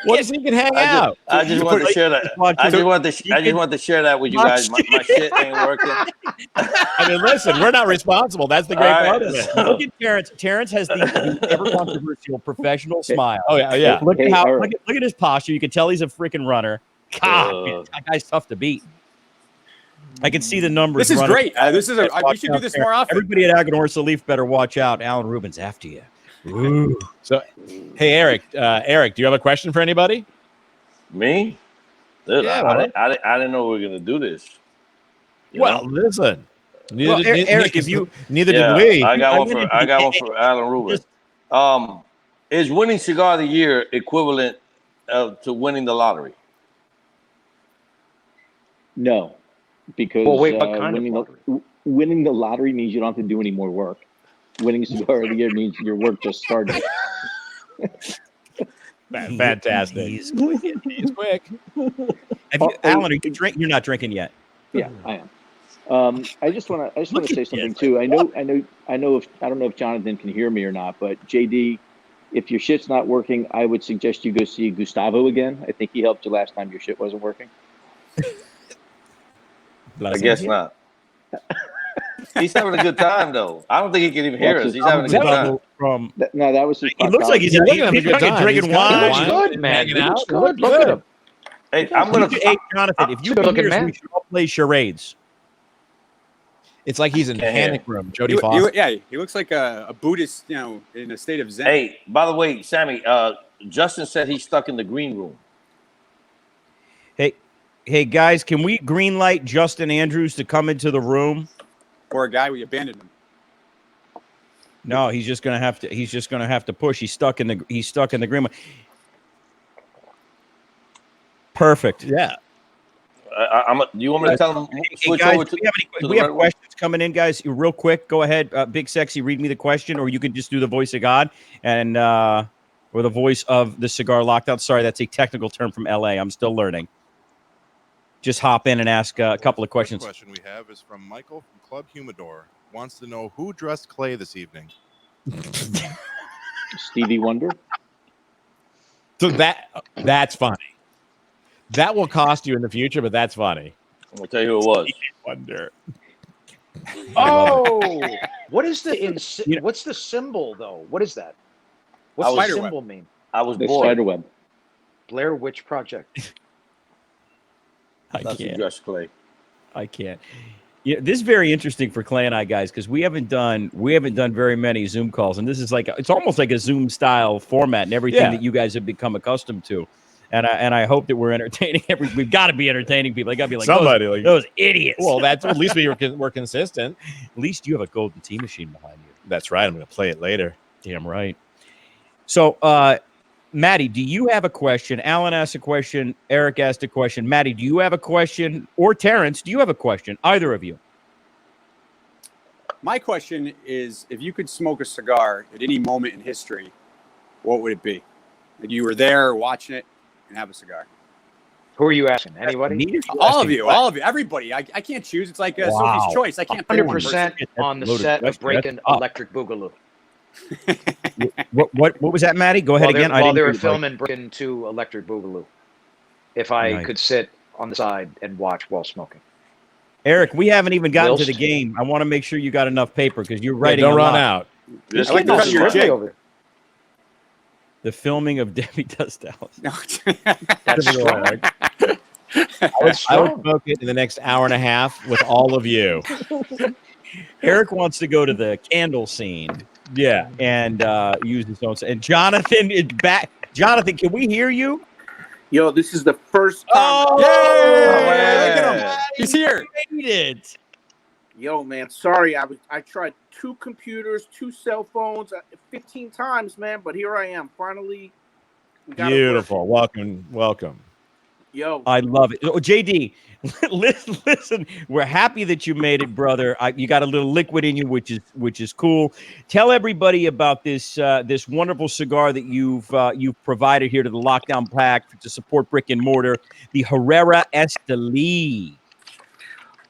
What so you can hang out? I just wanted to share that. I just wanted to share that with you guys. My shit ain't working. I mean, listen, we're not responsible. That's the great part of it. Look at Terrence. Terrence has the ever controversial professional smile. Oh yeah. Look at his posture. You can tell he's a freaking runner. God, that guy's tough to beat. I can see the numbers. This is running. great. We should do this more often. Everybody at Agador Salif better watch out. Alan Rubin's after you. Ooh. So, hey, Eric. Eric, do you have a question for anybody? Me? Dude, Yeah, I didn't know we were gonna do this. Well, listen. Eric, if you neither did we. I got one for Alan Rubin. Is winning Cigar of the Year equivalent to winning the lottery? No, because what kind of lottery? Winning the lottery means you don't have to do any more work. Winning Cigar of the Year means your work just started. Fantastic. He's quick. Alan, are you drink? You're not drinking yet. Yeah, I am. I just want to say something too. I don't know if Jonathan can hear me or not, but JD, if your shit's not working, I would suggest you go see Gustavo again. I think he helped you last time your shit wasn't working. I guess not. He's having a good time though. I don't think he can even hear us. He's having a good time. No, that was his. He looks like he's having a good time. Drinking wine. He looks good, man. He looks good. Look at him. Hey, Jonathan, if you can hear us, we should all play charades. It's like he's in Panic Room. Jodie Foster. He looks like a Buddhist, in a state of Zen. Hey, by the way, Sammy, Justin said he's stuck in the green room. Hey guys, can we green light Justin Andrews to come into the room? Or a guy, we abandoned him. No, he's just gonna have to push. He's stuck in the green room. Perfect. Yeah. Do you want me to tell him? Hey guys, we have questions coming in, guys. Real quick, go ahead. Big Sexy, read me the question, or you can just do the voice of God and or the voice of the Cigar Lockdown. Sorry, that's a technical term from LA. I'm still learning. Just hop in and ask a couple of questions. The question we have is from Michael from Club Humidor. Wants to know who dressed Clay this evening. Stevie Wonder. So that's funny. That will cost you in the future, but that's funny. I'll tell you who it was. Stevie Wonder. Oh, what's the symbol though? What is that? What's the symbol mean? I was the bored. Spiderweb. Blair Witch Project. That's who dressed Clay. I can't. Yeah, this is very interesting for Clay and I, guys, because we haven't done very many Zoom calls, and this is it's almost like a Zoom style format and everything that you guys have become accustomed to. And I hope that we're entertaining. We've got to be entertaining people. They got to be like somebody those idiots. Well, that's at least we're consistent. At least you have a golden tea machine behind you. That's right. I'm going to play it later. Damn right. So, Maddie, do you have a question? Alan asked a question. Eric asked a question. Maddie, do you have a question? Or Terrence, do you have a question? Either of you. My question is, if you could smoke a cigar at any moment in history, what would it be? Like you were there watching it and have a cigar. Who are you asking? Anybody? All of you, everybody. I can't choose. It's like Sophie's Choice. I can't. 100% on the set of Breaking Electric Boogaloo. What was that, Maddie? Go ahead again. While they were filming Breaking 2 Electric Boogaloo, if I could sit on the side and watch while smoking. Eric, we haven't even gotten to the game. I want to make sure you got enough paper because you're writing. Don't run out. I like to cut your jig over. The filming of Debbie Does Dallas. That's strong. I would smoke it in the next hour and a half with all of you. Eric wants to go to the candle scene. Yeah, and use his own. And Jonathan is back. Jonathan, can we hear you? Yo, this is the first time. Oh, look at him. He's here. Made it. Yo, man, sorry. I tried 2 computers, 2 cell phones, 15 times, man. But here I am. Finally. Beautiful. Welcome. Yo, I love it. Oh, JD, listen. We're happy that you made it, brother. You got a little liquid in you, which is cool. Tell everybody about this wonderful cigar that you've provided here to the Lockdown Pack to support brick and mortar, the Herrera Esteli.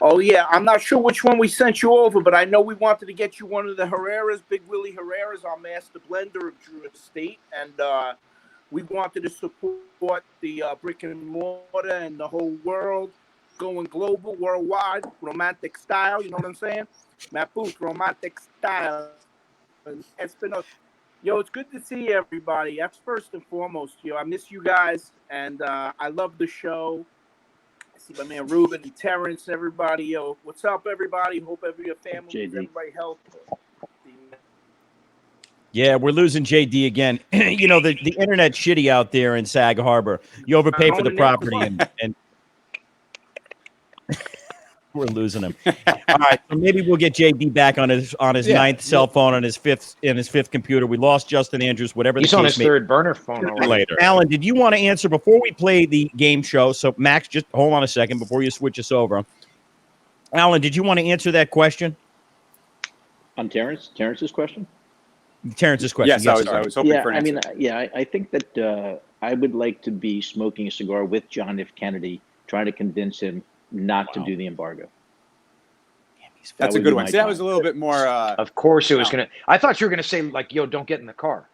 Oh, yeah. I'm not sure which one we sent you over, but I know we wanted to get you one of the Herreras, Big Willie Herrera's, our master blender of Drew Estate. And we wanted to support the brick and mortar and the whole world, going global, worldwide, romantic style. You know what I'm saying? Matt Booth, romantic style. Espinosa. Yo, it's good to see everybody. That's first and foremost. Yo, I miss you guys, and I love the show. see my man Rubin and Terrence, everybody. Yo, what's up, everybody? Hope your family, JD. everybody healthy. Yeah, we're losing JD again. You know, the internet's shitty out there in Sag Harbor. You overpay for the property and we're losing him. All right, so maybe we'll get JD back on his ninth cell phone, on his fifth computer. We lost Justin Andrews, whatever He's the on case his third burner phone already. Later. Alan, did you want to answer before we play the game show? So Max, just hold on a second before you switch us over. Alan, did you want to answer that question? On Terrence's question? Terrence's question. Yes, I was hoping for an answer. I think that I would like to be smoking a cigar with John F. Kennedy, trying to convince him not to do the embargo. That's a good one. See, that was a little bit more. Of course, it was gonna. I thought you were gonna say like, "Yo, don't get in the car."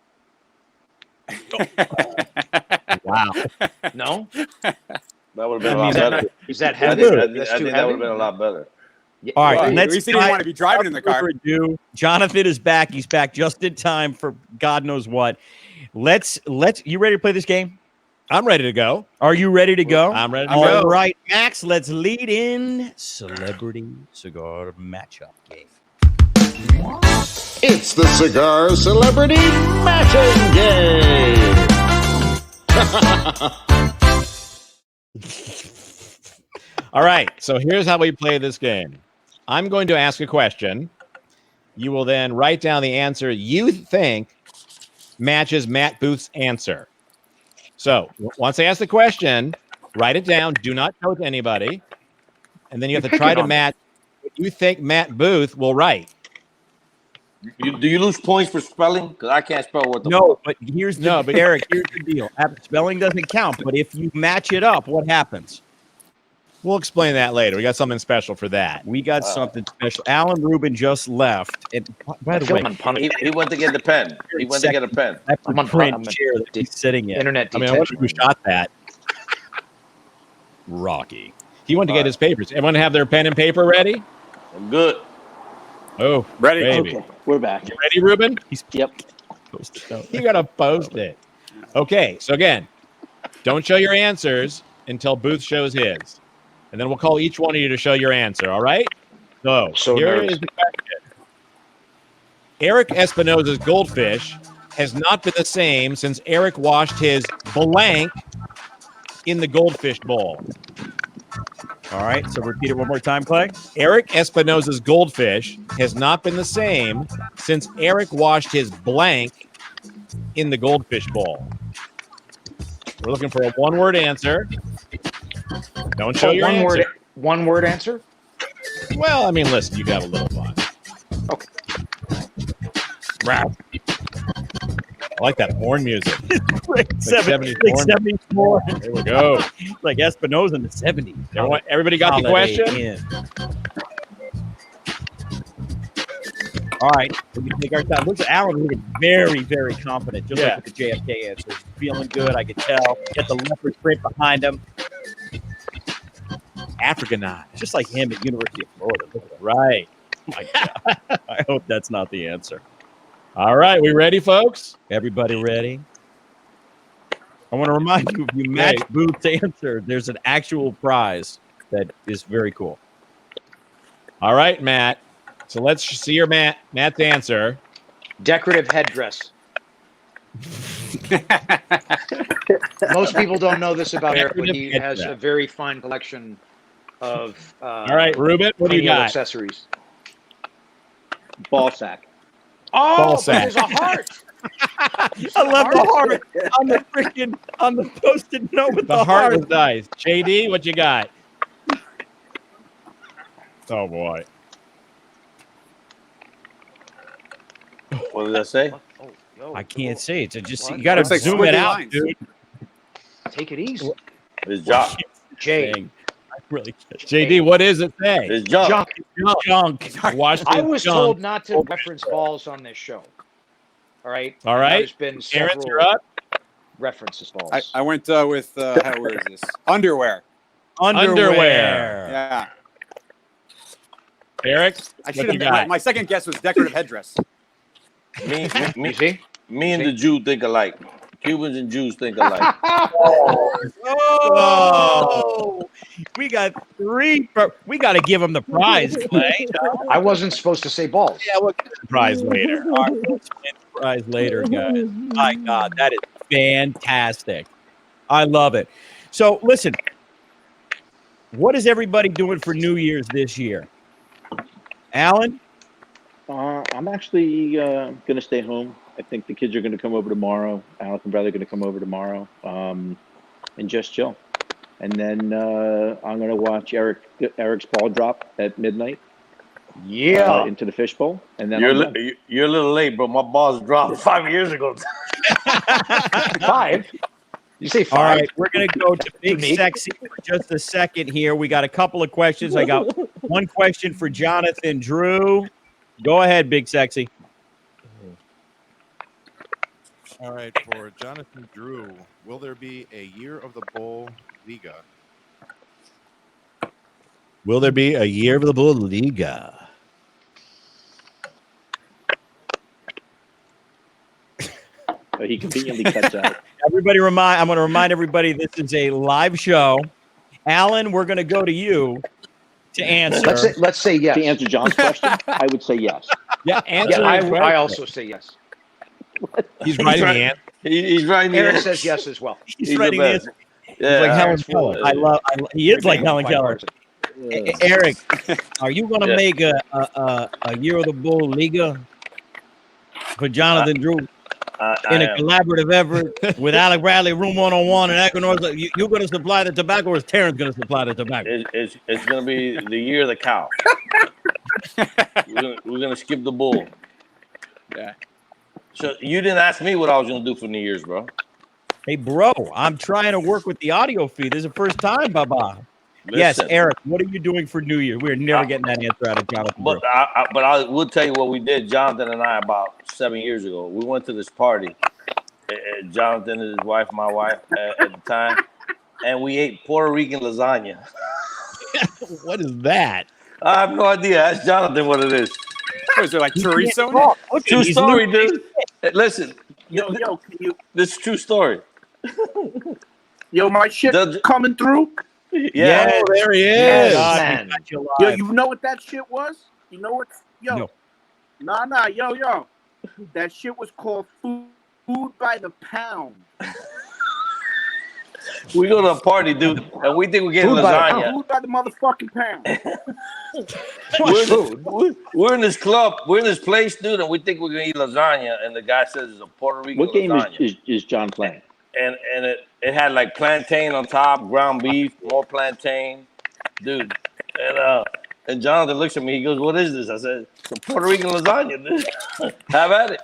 Wow. No. That would have been a lot better. Is that I heavy? think That's that too would heavy? have been a lot better. All right, Well, let's at least he didn't want to be driving in the car. Jonathan is back. He's back just in time for God knows what. Let's. You ready to play this game? I'm ready to go. Are you ready to go? I'm ready to All go. All right, Max, let's lead in Celebrity Cigar Matchup Game. It's the Cigar Celebrity Matching Game. All right, so here's how we play this game. I'm going to ask a question. You will then write down the answer you think matches Matt Booth's answer. So once I ask the question, write it down. Do not tell it to anybody. And then you have to try to match what you think Matt Booth will write. Do you lose points for spelling? Because I can't spell what the No, but Eric, here's the deal. Spelling doesn't count, but if you match it up, what happens? We'll explain that later. We got something special for that. We got something special. Alan Rubin just left. And by the way, he went to get the pen. He went to get a pen. That's a print chair that he's sitting in. Internet I mean, I wonder who shot that. Rocky. He went to get his papers. Everyone have their pen and paper ready? I'm good. Oh, ready. Baby. Okay, we're back. You ready, Ruben? Yep. You got to post it. Okay, so again, don't show your answers until Booth shows his. And then we'll call each one of you to show your answer, all right? So here nervous. is the question. Erik Espinosa's goldfish has not been the same since Erik washed his blank in the goldfish bowl. All right, so repeat it one more time, Clay. Erik Espinosa's goldfish has not been the same since Erik washed his blank in the goldfish bowl. We're looking for a one-word answer. Don't show your answer. One word answer? Well, I mean, listen, you got a little fun. Okay. Wow. I like that horn music. like 70s horn. 70s more. There we go. Like Espinosa in the 70s. Everybody got the question? In. All right, we can take our time. Look at Alan looking very, very confident, just like with the JFK answer. Feeling good, I could tell. Get the leopard print behind him. Africanized. Just like him at University of Florida. Look at him. Right. My God. I hope that's not the answer. All right, we ready, folks? Everybody ready? I want to remind you, if you match Booth's answer, there's an actual prize that is very cool. All right, Matt. So let's see your Matt's answer. Decorative headdress. Most people don't know this about Eric, but he has a very fine collection of all right, Rubin, what do you got? Accessories. Ball sack. Oh, Ball sack. there's a heart. I love the heart on the post-it note with the heart was nice. JD, what you got? Oh boy. What did I say? I can't say it. Just you got to like zoom it squiggly out, lines. dude. Take it easy. It's junk. Jay. I really can't. JD, what does it say? It's junk. Junk. Watch I this was junk. told not to reference balls on this show. All right. All right. There's been Terrence, you're several up. references balls. I went with where is this? Underwear. Underwear. Yeah. Eric, I what should you have. got? My second guess was decorative headdress. Me You see? and the Jew think alike. Cubans and Jews think alike. Oh, we got 3. We got to give him the prize, Clay. I wasn't supposed to say balls. Yeah, we'll get the prize later. All right, we'll explain the prize later, guys. My God, that is fantastic. I love it. So, listen, what is everybody doing for New Year's this year? Alan? I'm actually going to stay home. I think the kids are going to come over tomorrow. Alec and Brother are going to come over tomorrow and just chill. And then I'm going to watch Eric's ball drop at midnight. Yeah. Into the fishbowl. And then you're a little late, bro. My balls dropped 5 years ago. 5? You say 5? All right, we're going to go to Big Sexy for just a second here. We got a couple of questions. I got one question for Jonathan Drew. Go ahead, Big Sexy. All right, for Jonathan Drew, will there be a Year of the Bull Liga? Will there be a Year of the Bull Liga? He conveniently cuts out. Everybody, I'm going to remind everybody this is a live show. Alan, we're going to go to you to answer. Let's say yes. To answer John's question, I would say yes. Yeah, answer. Yeah, I also say yes. He's writing the answer. He's writing the Eric answer. says yes as well. He's writing the answer. Yeah, He's like Helen Keller. He is like Helen Keller. Eric, are you going to make a Year of the Bull Liga for Jonathan Drew in a collaborative effort with Alec Bradley, Room 101, and Equinor? You're going to supply the tobacco, or is Terrence going to supply the tobacco? It's going to be the year of the cow. We're gonna skip the bull. Yeah. So you didn't ask me what I was gonna do for New Year's, bro. Hey, bro, I'm trying to work with the audio feed. This is the first time, Baba. Yes, Listen. Eric, what are you doing for New Year? We're never getting that answer out of Jonathan. But I will tell you what we did, Jonathan and I, about 7 years ago. We went to this party. Jonathan and his wife, my wife at the time, and we ate Puerto Rican lasagna. What is that? I have no idea. Ask Jonathan what it is. Was it like chorizo? True story, dude. Listen, Yo, can you? this is true story. Yo, my shit coming through. Yeah, Oh, there he is. Yes, man. Yo, you know what that shit was? You know what? Yo, No. nah, yo. That shit was called food by the pound. we go to a party, dude, and we think we're getting lasagna. Food by the motherfucking pound. We're in this club, we're in this place, dude, and we think we're gonna eat lasagna, and the guy says it's a Puerto Rican What game lasagna. is John playing? And it had like plantain on top, ground beef, more plantain, dude. And Jonathan looks at me, he goes, "What is this?" I said, "It's a Puerto Rican lasagna, dude. Have at it."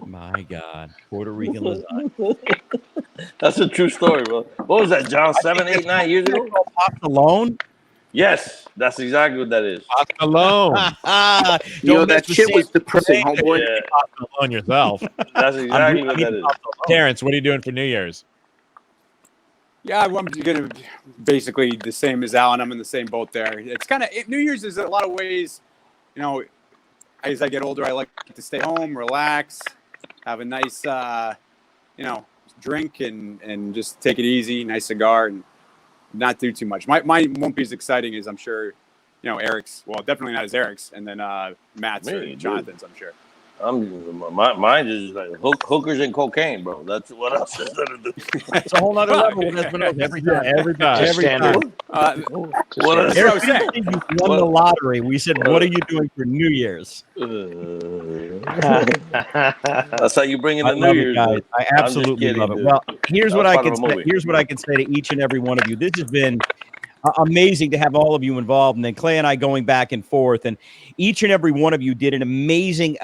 My God, Puerto Rican lasagna. That's a true story, bro. What was that, John? 7, 8, 9 years ago? Alone? Yes, that's exactly what that is. Alone. Yo, that shit was depressing, homeboy. Yeah, Alone yourself. that's exactly what that is. Terrence, what are you doing for New Year's? Yeah, I'm gonna basically the same as Alan. I'm in the same boat there. It's kind of New Year's is a lot of ways. You know, as I get older, I like to stay home, relax, have a nice, drink and just take it easy. Nice cigar and not do too much. Mine won't be as exciting as I'm sure, Eric's. Well, definitely not as Eric's, and then Matt's or Jonathan's, I'm sure. Mine is like hookers and cocaine, bro. That's what else is gonna do. It's a whole other level. That's been every time. What else? Eric, you won the lottery. We said, "What are you doing for New Year's?" That's how you bring in the New Year's, guys. I absolutely love it. Well, here's what I can say. Here's what I can say to each and every one of you. This has been amazing to have all of you involved, and then Clay and I going back and forth, and each and every one of you did an amazing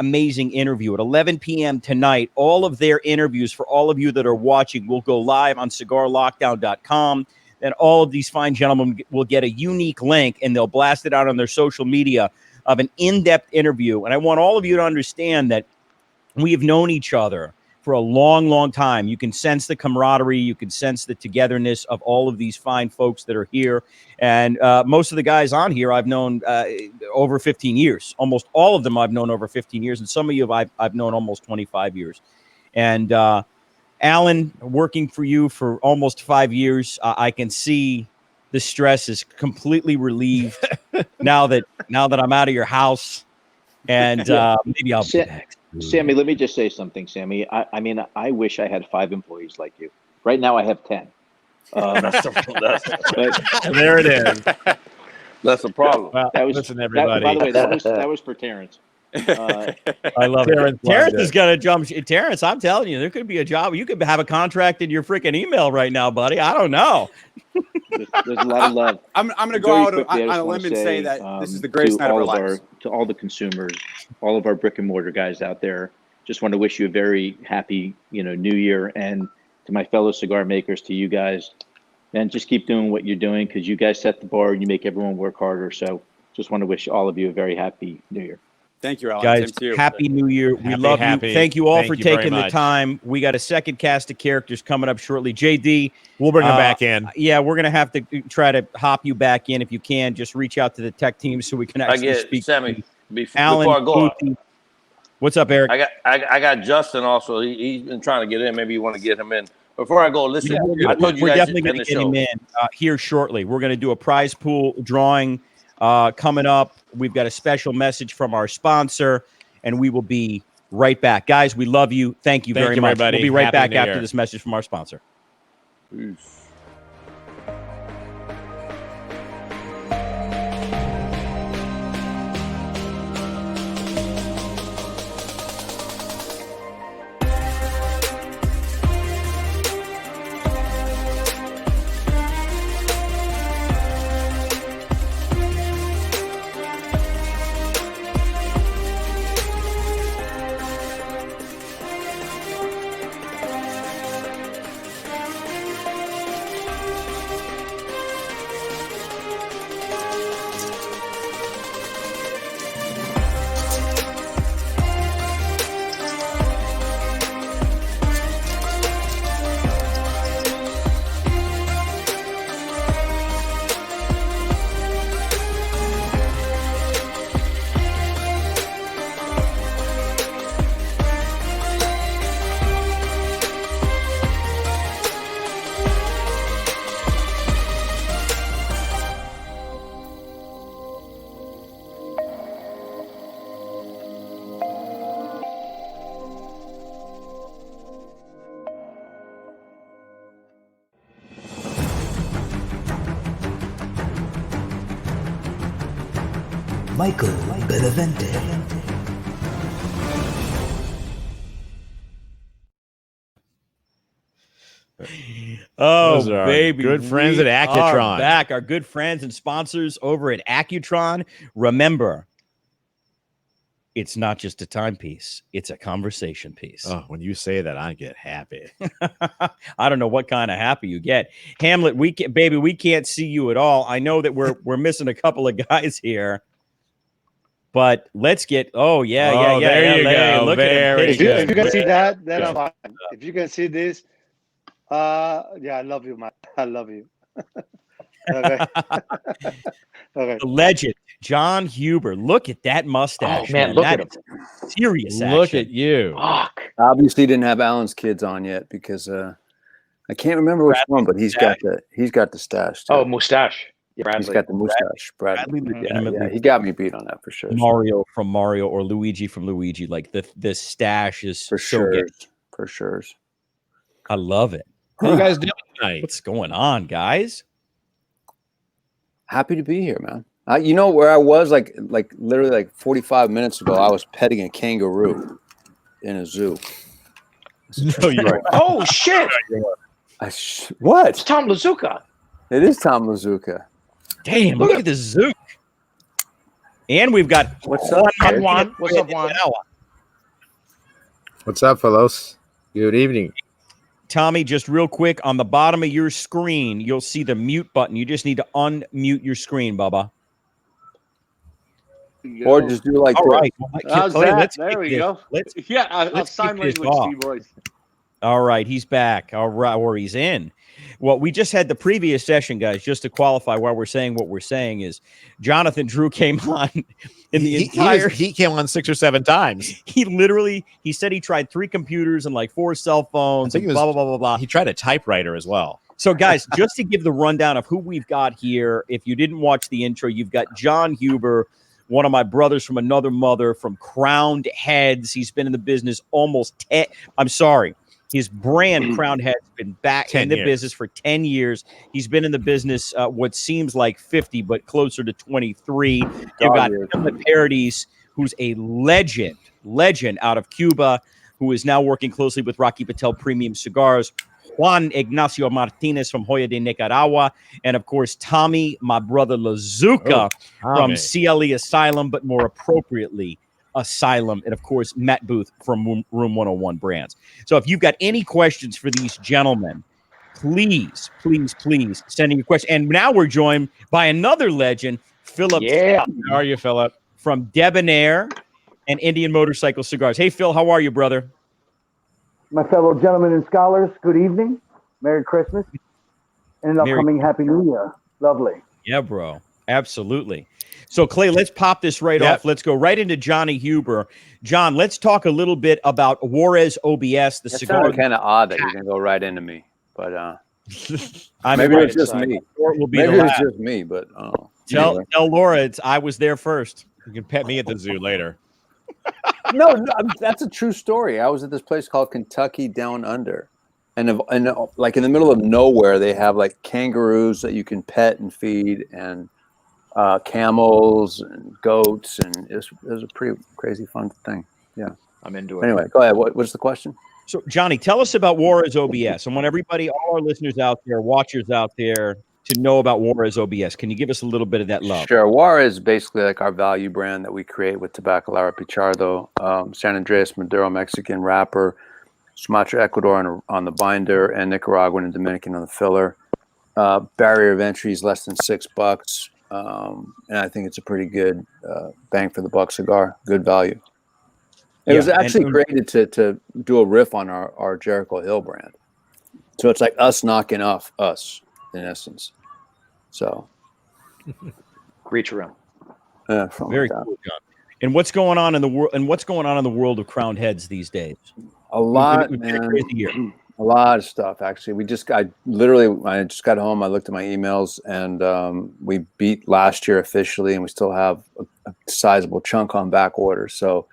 interview at 11 p.m. tonight. All of their interviews for all of you that are watching will go live on cigarlockdown.com, and all of these fine gentlemen will get a unique link, and they'll blast it out on their social media of an in-depth interview. And I want all of you to understand that we have known each other for a long time. You can sense the camaraderie. You can sense the togetherness of all of these fine folks that are here. And most of the guys on here I've known over 15 years. Almost all of them I've known over 15 years. And some of you I've known almost 25 years. And Alan, working for you for almost 5 years, I can see the stress is completely relieved now that I'm out of your house, and maybe I'll be back. Sammy, let me just say something, Sammy. I mean, I wish I had 5 employees like you. Right now, I have 10. There it is. That's a problem. Well, That was listen, everybody. by the way, that was for Terrence. I love it. Terrence is going to jump. Terrence, I'm telling you, there could be a job. You could have a contract in your freaking email right now, buddy. I don't know. There's a lot of love. I'm going to go out on a limb and say that this is the greatest night of our lives. To all the consumers, all of our brick and mortar guys out there, just want to wish you a very happy, New Year. And to my fellow cigar makers, to you guys, man, just keep doing what you're doing because you guys set the bar and you make everyone work harder. So just want to wish all of you a very happy New Year. Thank you, Alan. Guys, happy New Year. We love you. Thank you all for taking the time. We got a second cast of characters coming up shortly. JD. We'll bring them back in. Yeah, we're going to have to try to hop you back in if you can. Just reach out to the tech team so we can actually speak. Sammy, Alan, before I go, what's up, Eric? I got Justin also. He's been trying to get in. Maybe you want to get him in. Before I go, listen. I told you we're guys definitely going to get him in here shortly. We're going to do a prize pool drawing coming up. We've got a special message from our sponsor, and we will be right back. Guys, we love you. Thank you very much. Everybody. We'll be right Happy back New after Year. this message from our sponsor. Peace. Michael Benevente. Oh, Those are our baby. good friends we at Accutron. are back. Our good friends and sponsors over at Accutron. Remember, it's not just a timepiece. It's a conversation piece. Oh, when you say that, I get happy. I don't know what kind of happy you get. Hamlet, we can't see you at all. I know that we're missing a couple of guys here. But let's get. Oh yeah. There you go. Look Very at If you can see that, then I'm fine. If you can see this, I love you, man. I love you. Okay. Okay. The legend, Jon Huber. Look at that mustache. Oh, man, look at him. Serious action. Look at you. Fuck. Obviously, didn't have Alan's kids on yet because I can't remember which one, but he's got the stash. Too. Oh, mustache. Yeah, he's got the mustache. Bradley. Yeah, he got me beat on that for sure. Mario from Mario or Luigi from Luigi. Like the stash is for so sure. good. For sure. I love it. How you guys doing tonight? What's going on, guys? Happy to be here, man. You know where I was like literally like 45 minutes ago. I was petting a kangaroo in a zoo. No, you are. Oh shit! What? It's Tom Lazuka. It is Tom Lazuka. Damn! Look at the zoo. And we've got what's up, Juan? What's up, Juan? What's up, fellows? Good evening. Tommy, just real quick, on the bottom of your screen, you'll see the mute button. You just need to unmute your screen, Bubba. Or just do like all right. How's that? Let's there we this. go. Let's I'll sign kick this language to off. you boys. All right, he's back. All right, or he's in. Well, we just had the previous session, guys, just to qualify why we're saying what we're saying is Jonathan Drew came on in the entire... He came on 6 or 7 times. He said he tried 3 computers and like 4 cell phones and blah, blah, blah, blah, blah. He tried a typewriter as well. So, guys, just to give the rundown of who we've got here, if you didn't watch the intro, you've got Jon Huber, one of my brothers from another mother, from Crowned Heads. He's been in the business almost 10... I'm sorry. His brand, Crowned Heads, been back in the business for 10 years. He's been in the business what seems like 50, but closer to 23. You've got Hamlet Parades, who's a legend out of Cuba, who is now working closely with Rocky Patel Premium Cigars. Juan Ignacio Martinez from Joya de Nicaragua. And, of course, Tommy, my brother Lazuka from CLE Asylum, but more appropriately, Asylum, and of course Matt Booth from Room 101 Brands. So if you've got any questions for these gentlemen, please send in your question. And now we're joined by another legend, Philip. How are you, Philip? From Debonair and Indian Motorcycle Cigars. Hey, Phil, how are you, brother? My fellow gentlemen and scholars, good evening, Merry Christmas, and an upcoming Happy New Year. Lovely. Yeah, bro. Absolutely. So, Clay, let's pop this right off. Let's go right into Johnny Huber. John, let's talk a little bit about Juarez OBS, the cigar. It's kind of odd that you can go right into me, but maybe it's just me. Maybe it's just me, but tell Laura I was there first. You can pet me at the zoo later. No, that's a true story. I was at this place called Kentucky Down Under, and like in the middle of nowhere, they have like kangaroos that you can pet and feed, and camels and goats, and it was a pretty crazy fun thing. Yeah, I'm into it. Anyway, go ahead. What's the question? So, Johnny, tell us about Juarez OBS. I want everybody, all our listeners out there, watchers out there, to know about Juarez OBS. Can you give us a little bit of that love? Sure. Juarez is basically like our value brand that we create with Tabacalera Pichardo, San Andreas Maduro Mexican wrapper, Sumatra Ecuador on the binder, and Nicaraguan and Dominican on the filler. Barrier of entry is less than $6. And I think it's a pretty good bang for the buck cigar. Good value. It was actually created to do a riff on our Jericho Hill brand. So it's like us knocking off us, in essence. So. Reach around. Very cool, John. And what's going on in the world? And what's going on in the world of Crowned Heads these days? A lot, man. A lot of stuff, actually. I just got home. I looked at my emails, and we beat last year officially, and we still have a sizable chunk on back order. So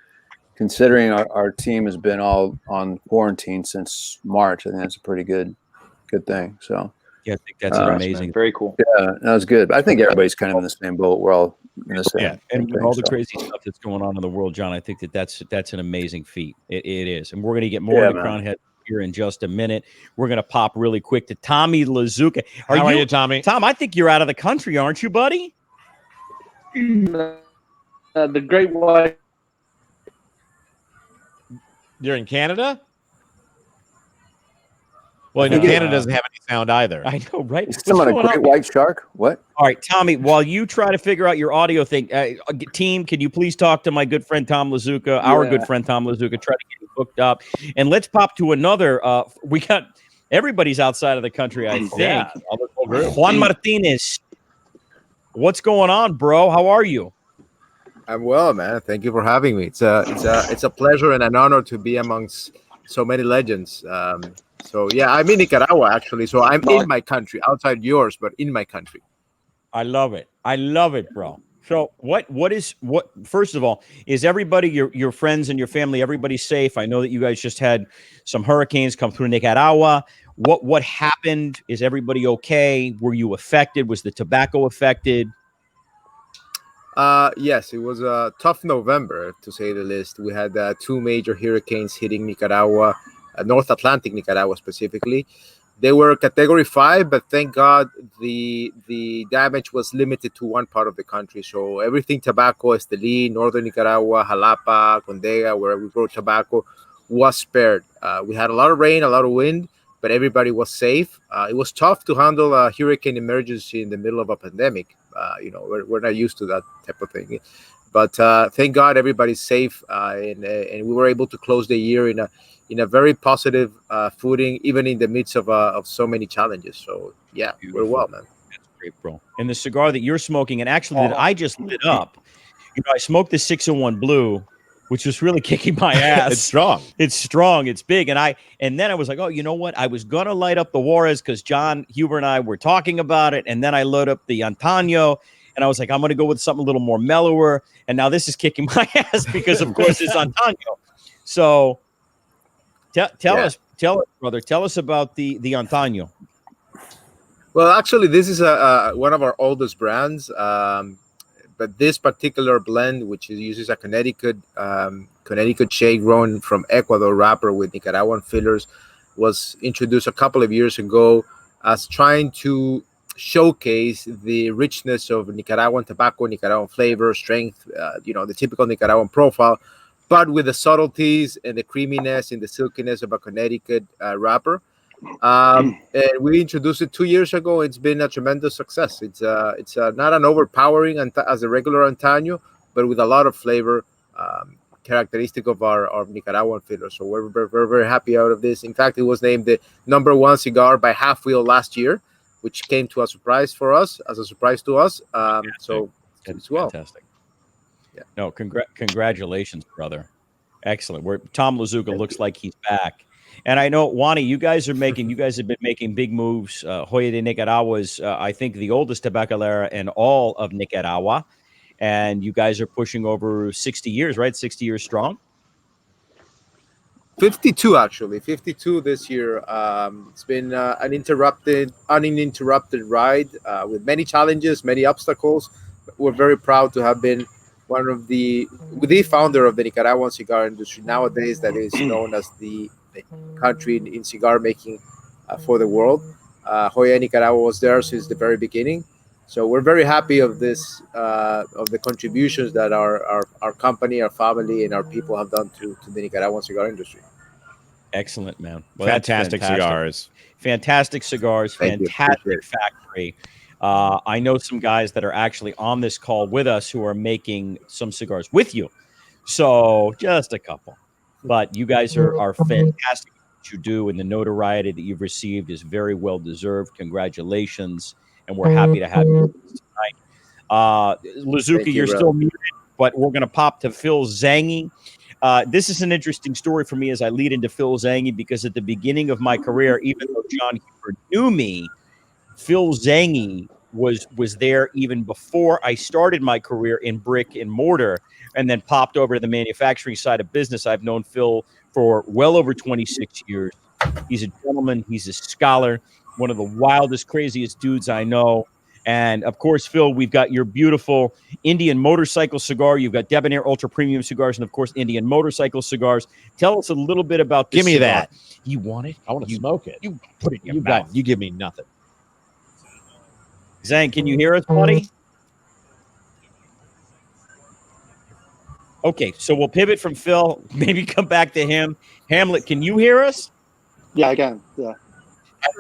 considering our team has been all on quarantine since March, I think that's a pretty good thing. So yeah, I think that's amazing. Very cool. Yeah, that was good. But I think everybody's kind of in the same boat. We're all in the same. Yeah, and with all the crazy stuff that's going on in the world, John, I think that's an amazing feat. It is, and we're going to get more into Crowned Heads here in just a minute. We're going to pop really quick to Tommy Lazuka. How are you, Tommy? Tom, I think you're out of the country, aren't you, buddy? The Great White. You're in Canada? Well, Canada doesn't have any sound either. I know, right? Is someone a great white shark? What? All right, Tommy, while you try to figure out your audio thing, team, can you please talk to my good friend Tom Lazuka, our good friend Tom Lazuka, try to get him hooked up. And let's pop to another. We got everybody's outside of the country, I think. Juan Martinez. What's going on, bro? How are you? I'm well, man. Thank you for having me. It's a pleasure and an honor to be amongst so many legends. So yeah, I'm in Nicaragua actually. So I'm in my country, outside yours, but in my country. I love it. I love it, bro. So what first of all, is everybody, your friends and your family, everybody safe? I know that you guys just had some hurricanes come through Nicaragua. What happened? Is everybody okay? Were you affected? Was the tobacco affected? Yes, it was a tough November, to say the least. We had 2 major hurricanes hitting Nicaragua, North Atlantic Nicaragua specifically. They were Category 5, but thank God the damage was limited to one part of the country. So everything tobacco, Estelí, Northern Nicaragua, Jalapa, Condega, where we grow tobacco, was spared. We had a lot of rain, a lot of wind, but everybody was safe. It was tough to handle a hurricane emergency in the middle of a pandemic. We're not used to that type of thing. But thank God everybody's safe, and we were able to close the year in a very positive footing, even in the midst of so many challenges. So yeah, we're well, man. That's great, bro. And the cigar that you're smoking, and actually that I just lit up, I smoked the 601 Blue, which was really kicking my ass. It's strong. It's strong. It's big. And then I was like, oh, you know what? I was gonna light up the Juarez because Jon Huber and I were talking about it, and then I load up the Antaño, and I was like, I'm gonna go with something a little more mellower. And now this is kicking my ass because, of course, it's Antaño. So tell us, brother, tell us about the Antaño. Well, actually, this is one of our oldest brands. But this particular blend, which uses a Connecticut shade grown from Ecuador wrapper with Nicaraguan fillers, was introduced a couple of years ago as trying to showcase the richness of Nicaraguan tobacco, Nicaraguan flavor, strength, the typical Nicaraguan profile, but with the subtleties and the creaminess and the silkiness of a Connecticut wrapper. And we introduced it 2 years ago. It's been a tremendous success. It's not an overpowering as a regular Antaño, but with a lot of flavor, characteristic of our Nicaraguan filler. So we're very happy out of this. In fact, it was named the #1 cigar by Half Wheel last year, which came to a surprise to us. So it's well. Fantastic. Yeah. No, congratulations, brother. Excellent. Tom Lazuka looks like he's back. And I know, Juani, you guys have been making big moves. Joya de Nicaragua is, I think, the oldest tabacalera in all of Nicaragua. And you guys are pushing over 60 years, right? 60 years strong? 52, actually. 52 this year. It's been an uninterrupted ride with many challenges, many obstacles. We're very proud to have been one of the founder of the Nicaraguan cigar industry nowadays, that is known as the country in cigar making for the world. Joya Nicaragua was there since the very beginning. So we're very happy of this, of the contributions that our company, our family, and our people have done to the Nicaraguan cigar industry. Excellent, man. Well, fantastic cigars. Fantastic cigars. Fantastic factory. I know some guys that are actually on this call with us who are making some cigars with you. So just a couple. But you guys are fantastic at what you do, and the notoriety that you've received is very well deserved. Congratulations, and we're happy to have you with us tonight. Lazuka, you're still muted, but we're going to pop to Phil Zanghi. This is an interesting story for me as I lead into Phil Zanghi, because at the beginning of my career, even though Jon Huber knew me, Phil Zanghi was there even before I started my career in brick and mortar, and then popped over to the manufacturing side of business. I've known Phil for well over 26 years. He's a gentleman. He's a scholar, one of the wildest, craziest dudes I know. And of course, Phil, we've got your beautiful Indian motorcycle cigar. You've got Debonair Ultra Premium cigars, and of course, Indian motorcycle cigars. Tell us a little bit about this. Give me cigar. that. You want it? I want to smoke it. You put it in your mouth. You give me nothing. Zang, can you hear us, buddy? Okay, so we'll pivot from Phil, maybe come back to him. Hamlet, can you hear us? Yeah, I can. Yeah.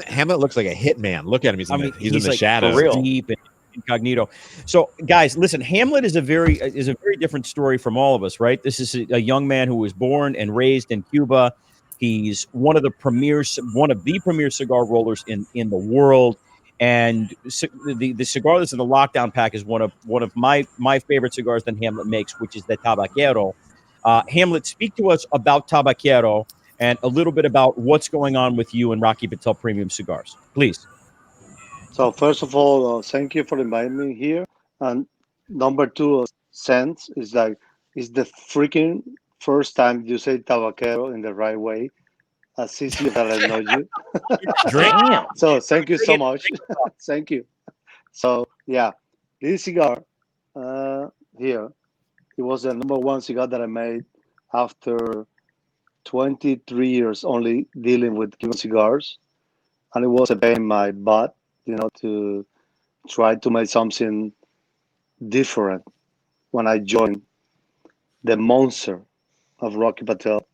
Hamlet looks like a hitman. Look at him. He's in the like shadows. For real. Deep and incognito. So, guys, listen, Hamlet is a very different story from all of us, right? This is a young man who was born and raised in Cuba. He's one of the premier cigar rollers in the world. And the cigar that's in the lockdown pack is one of my favorite cigars that Hamlet makes, which is the Tabaquero. Hamlet, speak to us about Tabaquero and a little bit about what's going on with you and Rocky Patel Premium Cigars, please. So first of all, thank you for inviting me here. And number two, sense is the freaking first time you say Tabaquero in the right way. As easy that I know you. So thank you so much. Thank you. So yeah, this cigar here, it was the #1 cigar that I made after 23 years only dealing with Cuban cigars, and it was a pain in my butt, to try to make something different when I joined the monster of Rocky Patel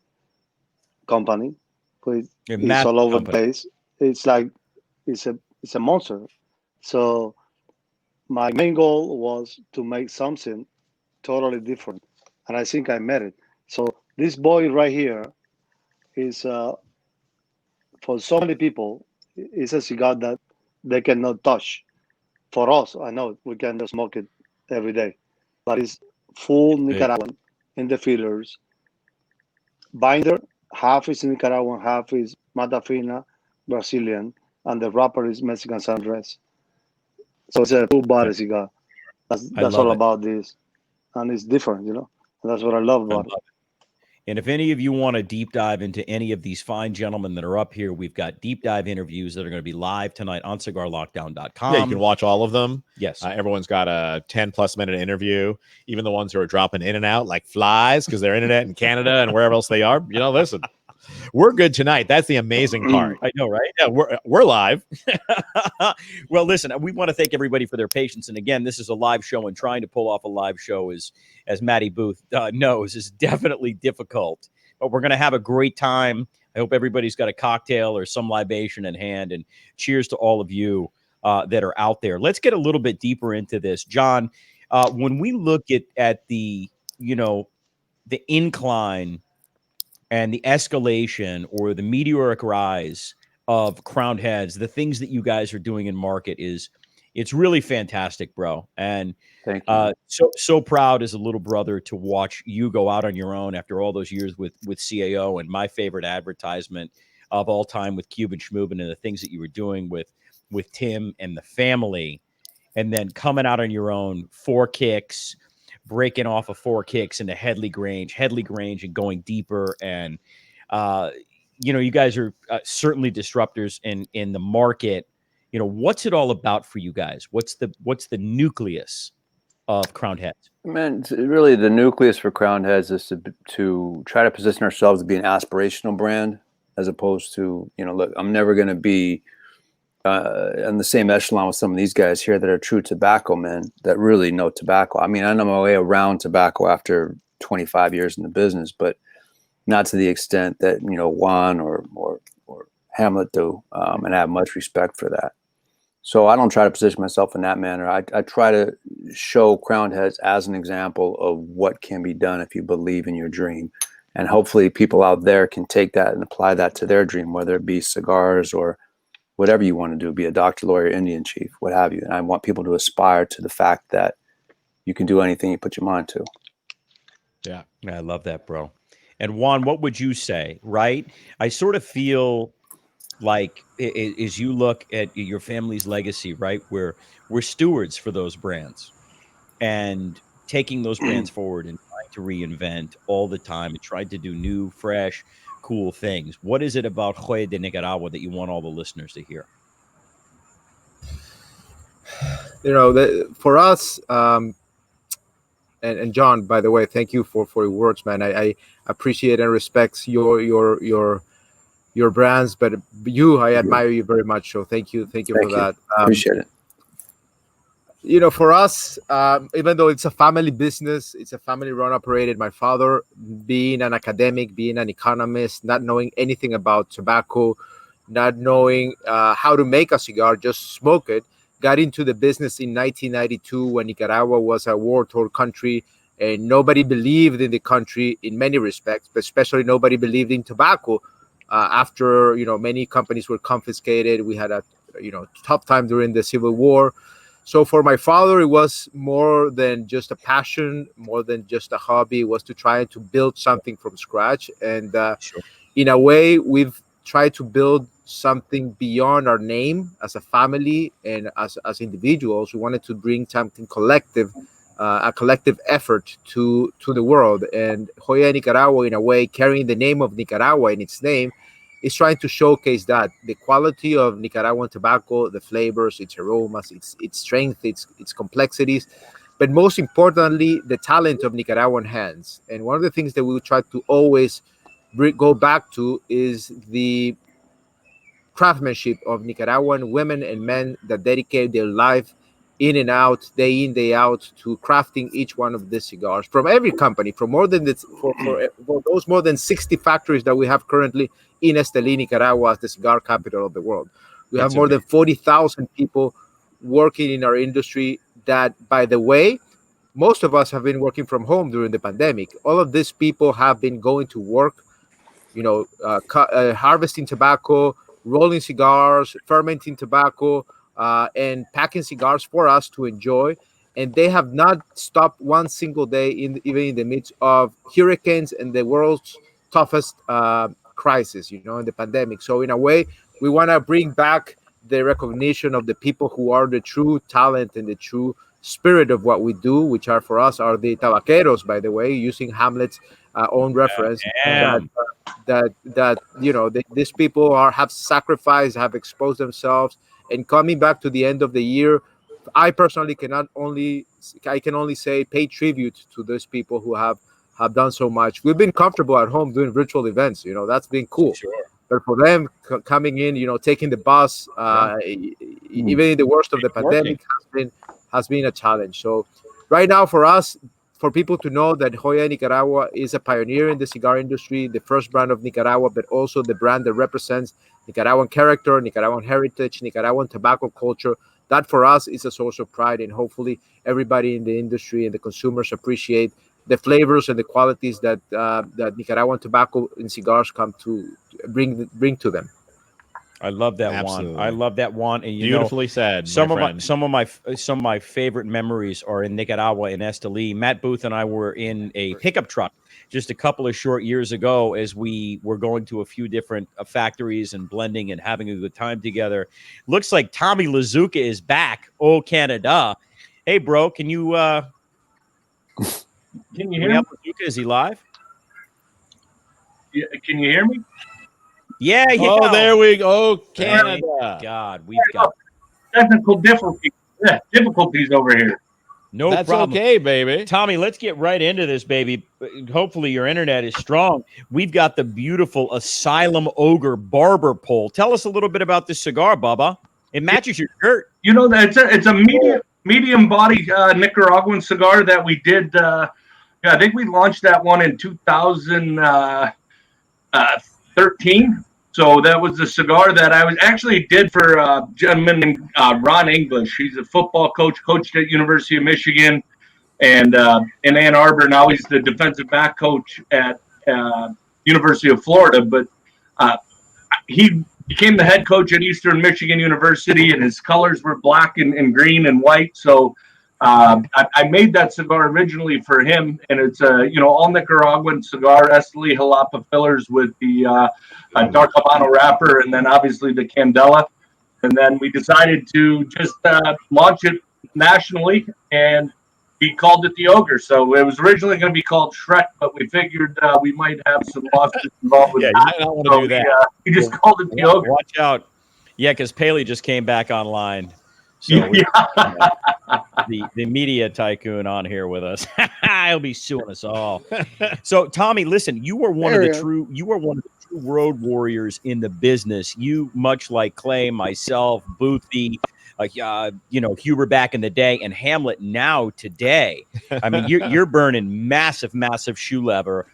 company. It's all over the place. It's like it's a monster. So my main goal was to make something totally different. And I think I met it. So this boy right here is, for so many people, is a cigar that they cannot touch. For us, I know we can just smoke it every day, but it's full Nicaraguan in the fillers. Binder, half is Nicaraguan, half is Matafina, Brazilian, and the wrapper is Mexican Sundress. So it's a full body cigar. That's all about this. And it's different, And that's what I love about it. And if any of you want to deep dive into any of these fine gentlemen that are up here, we've got deep dive interviews that are going to be live tonight on cigarlockdown.com. Yeah, you can watch all of them. Yes. Everyone's got a 10+ minute interview, even the ones who are dropping in and out like flies because they're internet in Canada and wherever else they are. Listen, we're good tonight. That's the amazing part. I know, right? Yeah, we're live. Well, listen, we want to thank everybody for their patience. And again, this is a live show, and trying to pull off a live show is, as Matty Booth knows, is definitely difficult. But we're going to have a great time. I hope everybody's got a cocktail or some libation in hand. And cheers to all of you that are out there. Let's get a little bit deeper into this. John, when we look at the, the incline and the escalation or the meteoric rise of crowned heads, the things that you guys are doing in market it's really fantastic, bro. And thank you. So proud as a little brother to watch you go out on your own after all those years with CAO, and my favorite advertisement of all time with Cuban Schmoobin, and the things that you were doing with Tim and the family, and then coming out on your own, 4 kicks, breaking off of 4 kicks into Headley Grange, and going deeper. And, you guys are certainly disruptors in the market. What's it all about for you guys? What's the nucleus of Crowned Heads? Man, really the nucleus for Crowned Heads is to try to position ourselves to be an aspirational brand, as opposed to, look, I'm never going to be on the same echelon with some of these guys here that are true tobacco men that really know tobacco. I mean, I know my way around tobacco after 25 years in the business, but not to the extent that, Juan or Hamlet do. And I have much respect for that. So I don't try to position myself in that manner. I try to show Crowned Heads as an example of what can be done if you believe in your dream. And hopefully people out there can take that and apply that to their dream, whether it be cigars or whatever you want to do, be a doctor, lawyer, Indian chief, what have you. And I want people to aspire to the fact that you can do anything you put your mind to. Yeah, I love that, bro. And Juan, what would you say, right? I sort of feel like as you look at your family's legacy, right, we're stewards for those brands and taking those brands forward and trying to reinvent all the time and trying to do new, fresh, cool things. What is it about Joya de Nicaragua that you want all the listeners to hear? For us, and John, by the way, thank you for your words, man. I appreciate and respect your brands, but I admire you very much. So thank you for that. Appreciate it. For us, even though it's a family business, it's a family-run operated. My father, being an academic, being an economist, not knowing anything about tobacco, not knowing how to make a cigar, just smoke it, got into the business in 1992 when Nicaragua was a war-torn country, and nobody believed in the country in many respects, but especially nobody believed in tobacco. After many companies were confiscated, we had a tough time during the Civil War. So for my father, it was more than just a passion, more than just a hobby. It was to try to build something from scratch. And in a way, we've tried to build something beyond our name as a family and as individuals. We wanted to bring something collective, a collective effort to the world. And Joya Nicaragua, in a way, carrying the name of Nicaragua in its name, is trying to showcase that the quality of Nicaraguan tobacco, the flavors, its aromas, its strength, its complexities, but most importantly, the talent of Nicaraguan hands. And one of the things that we try to always go back to is the craftsmanship of Nicaraguan women and men that dedicate their life in and out, day in, day out, to crafting each one of these cigars from every company, from more than for those more than 60 factories that we have currently in Estelí, Nicaragua, as the cigar capital of the world. We have more than 40,000 people working in our industry that, by the way, most of us have been working from home during the pandemic. All of these people have been going to work, harvesting tobacco, rolling cigars, fermenting tobacco, and packing cigars for us to enjoy. And they have not stopped one single day, even in the midst of hurricanes and the world's toughest crisis, in the pandemic. So in a way, we want to bring back the recognition of the people who are the true talent and the true spirit of what we do, which are for us are the tabaqueros, by the way, using Hamlet's own reference. These people have sacrificed, have exposed themselves, and coming back to the end of the year, I personally can only say pay tribute to those people who have done so much. We've been comfortable at home doing virtual events, that's been cool. Sure. But for them coming in, taking the bus, even in the worst of the pandemic, has been a challenge. So right now for us, for people to know that Joya Nicaragua is a pioneer in the cigar industry, the first brand of Nicaragua, but also the brand that represents Nicaraguan character, Nicaraguan heritage, Nicaraguan tobacco culture, that for us is a source of pride. And hopefully everybody in the industry and the consumers appreciate the flavors and the qualities that Nicaraguan tobacco and cigars come to bring to them. I love that one. I love that one. And beautifully said. Some of my favorite memories are in Nicaragua in Esteli. Matt Booth and I were in a pickup truck just a couple of short years ago as we were going to a few different factories and blending and having a good time together. Looks like Tommy Lazuka is back. Oh, Canada. Hey, bro, can you hear me? Lazuka? Is he live? Yeah, can you hear me? Yeah. Oh, there we go. Canada. Thank God, we've got technical difficulties over here. No That's problem. Okay, baby. Tommy, let's get right into this, baby. Hopefully your internet is strong. We've got the beautiful Asylum Ogre Barber Pole. Tell us a little bit about this cigar, Bubba. It matches your shirt. It's a medium body Nicaraguan cigar that we did. I think we launched that one in 2013. So that was the cigar that I did for a gentleman named Ron English. He's a football coach, coached at University of Michigan and in Ann Arbor. Now he's the defensive back coach at University of Florida. But he became the head coach at Eastern Michigan University, and his colors were black and green and white. So I made that cigar originally for him, and it's a all Nicaraguan cigar, Esteli Jalapa fillers with the dark Habano wrapper, and then obviously the Candela. And then we decided to just launch it nationally, and we called it the Ogre. So it was originally going to be called Shrek, but we figured we might have some losses involved with You that. might not want to do that. We just called it the Ogre. Watch out. Yeah, because Paley just came back online. So the media tycoon on here with us. He'll be suing us all. So Tommy, listen, you were one of the true road warriors in the business. You, much like Clay, myself, Boothie, Huber back in the day, and Hamlet now today. I mean, you're burning massive shoe leather.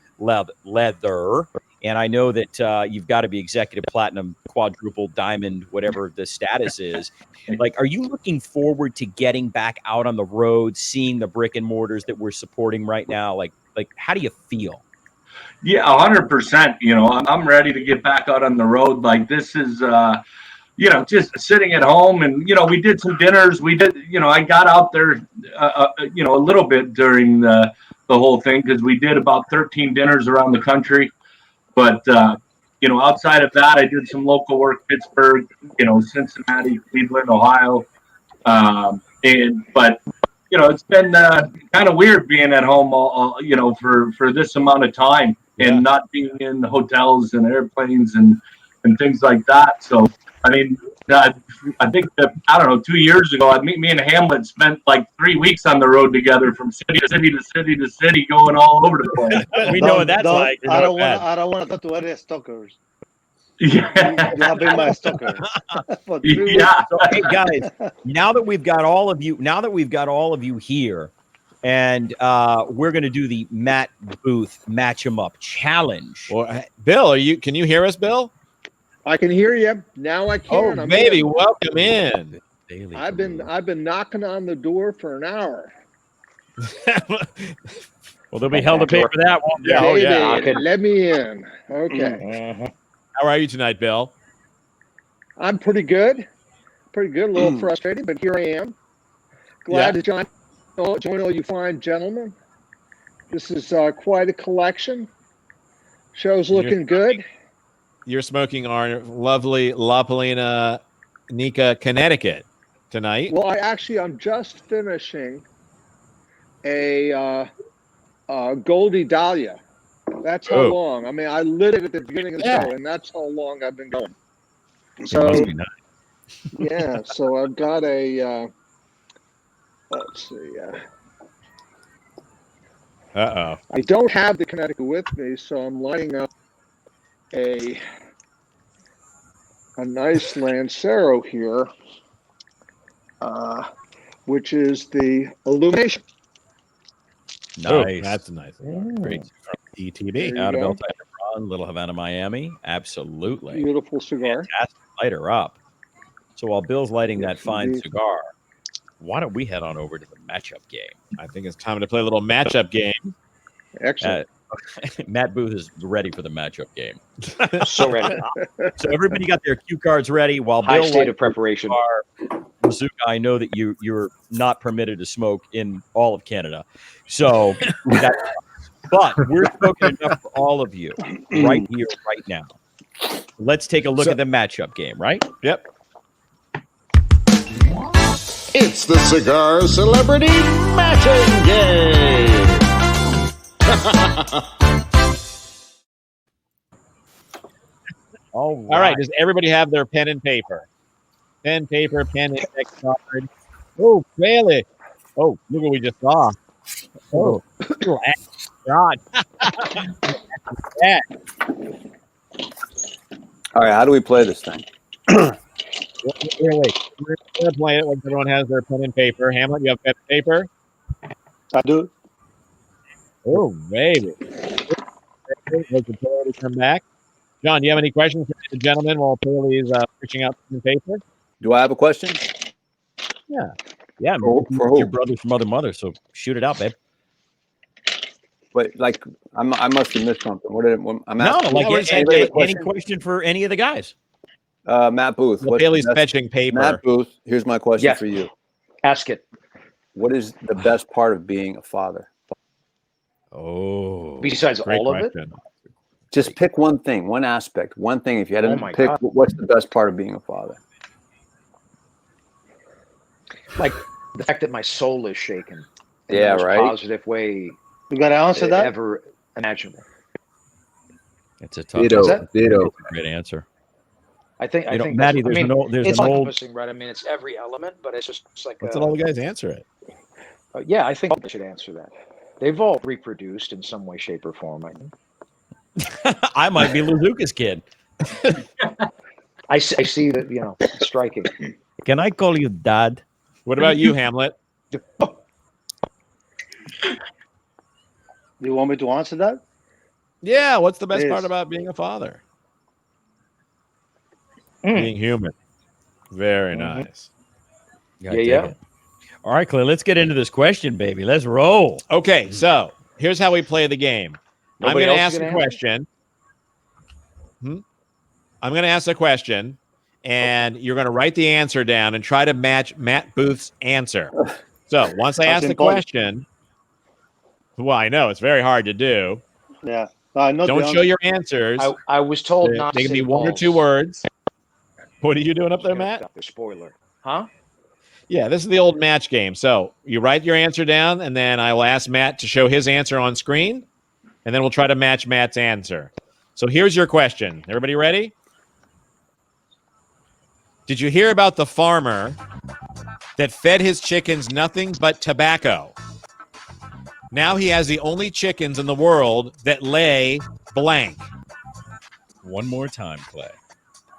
And I know that you've got to be executive platinum, quadruple diamond, whatever the status is. Like, are you looking forward to getting back out on the road, seeing the brick and mortars that we're supporting right now? Like how do you feel? Yeah, 100%. I'm ready to get back out on the road. Like, this is, just sitting at home, and we did some dinners. We did, I got out there, a little bit during the whole thing, because we did about 13 dinners around the country. But outside of that, I did some local work, Pittsburgh, Cincinnati, Cleveland, Ohio, but it's been kind of weird being at home, for this amount of time and not being in hotels and airplanes and things like that. So, I mean, I think that, 2 years ago, me and Hamlet spent like 3 weeks on the road together, from city to city to city to city, going all over the place. We know what that's like. I don't want to talk to any stalkers. Yeah. You have been my stalker. Yeah. So, hey guys, now that we've got all of you here, and we're going to do the Matt Booth Match 'em Up Challenge. Well, Bill, can you hear us, Bill? I can hear you now. I can. Oh, baby, welcome in. I've been knocking on the door for an hour. Well, they'll be held to pay for that one. Yeah. Oh, yeah. Baby, let me in. Okay. How are you tonight, Bill? I'm pretty good. Pretty good. A little frustrated, but here I am. Glad to join all you fine gentlemen. This is quite a collection. Show's looking good. You're smoking our lovely La Polina Nica, Connecticut tonight. Well, I'm just finishing a Goldie Dahlia. That's how long. I mean, I lit it at the beginning of the show, and that's how long I've been going. So, must be nice. Yeah, so I've got a, let's see. Uh-oh. I don't have the Connecticut with me, so I'm lighting up a nice Lancero here, which is the Illumination. Nice. Oh, that's a nice. Great. ETB. Out of El Tejabron, Little Havana, Miami. Absolutely. Beautiful cigar. Fantastic. Light her up. So while Bill's lighting that fine cigar, why don't we head on over to the matchup game? I think it's time to play a little matchup game. Excellent. Matt Booth is ready for the matchup game. So ready. So everybody got their cue cards ready while High Bill state of preparation. Lazuka, I know that you're not permitted to smoke in all of Canada. So but we're smoking enough for all of you right here, right now. Let's take a look at the matchup game, right? Yep. It's the Cigar Celebrity Matching Game. All right. Does everybody have their pen and paper? Pen, paper, pen, index card. Oh, Paley. Oh, look what we just saw. Oh, God. All right, how do we play this thing? Wait. We're going to play it once everyone has their pen and paper. Hamlet, you have pen and paper? I do. Oh, baby. Let the Paley come back. John, do you have any questions for the gentleman while Paley is pushing out pen and paper? Do I have a question? Yeah. Yeah. For who? Your brother's from other mother, so shoot it out, babe. Wait, like I must have missed something. I'm asking? Any question for any of the guys? Matt Booth. Well, Paley's fetching paper. Matt Booth, here's my question for you. Ask it. What is the best part of being a father? Oh. Besides all of it? Just pick one thing, one aspect, one thing. If you had to pick, what's the best part of being a father? Like the fact that my soul is shaken in Yeah, the most right. positive way You got to answer that? ever imaginable. It's a tough Ditto. Great answer. I think Maddie, that's- there's an old it's encompassing, right? I mean, it's every element, but it's just like Let's let all the guys answer it. yeah, I think I should answer that. They've all reproduced in some way, shape, or form. I think. I might be Lazuka's kid. I see that, striking. Can I call you Dad? What about you, Hamlet? You want me to answer that? Yeah, what's the best Yes. part about being a father? Being human. Very nice. Yeah. All right, Clay, let's get into this question, baby. Let's roll. Okay, so here's how we play the game. Nobody I'm going to else ask is a gonna question. I'm going to ask a question, and you're going to write the answer down and try to match Matt Booth's answer. So once I ask the question, well, I know it's very hard to do. Yeah. I know Don't show your answers. I was told not They to can be say one or balls. two words. What are you doing up there, Matt? The spoiler, huh? Yeah, this is the old match game. So you write your answer down, and then I will ask Matt to show his answer on screen, and then we'll try to match Matt's answer. So here's your question. Everybody ready? Did you hear about the farmer that fed his chickens nothing but tobacco? Now he has the only chickens in the world that lay blank. One more time, Clay.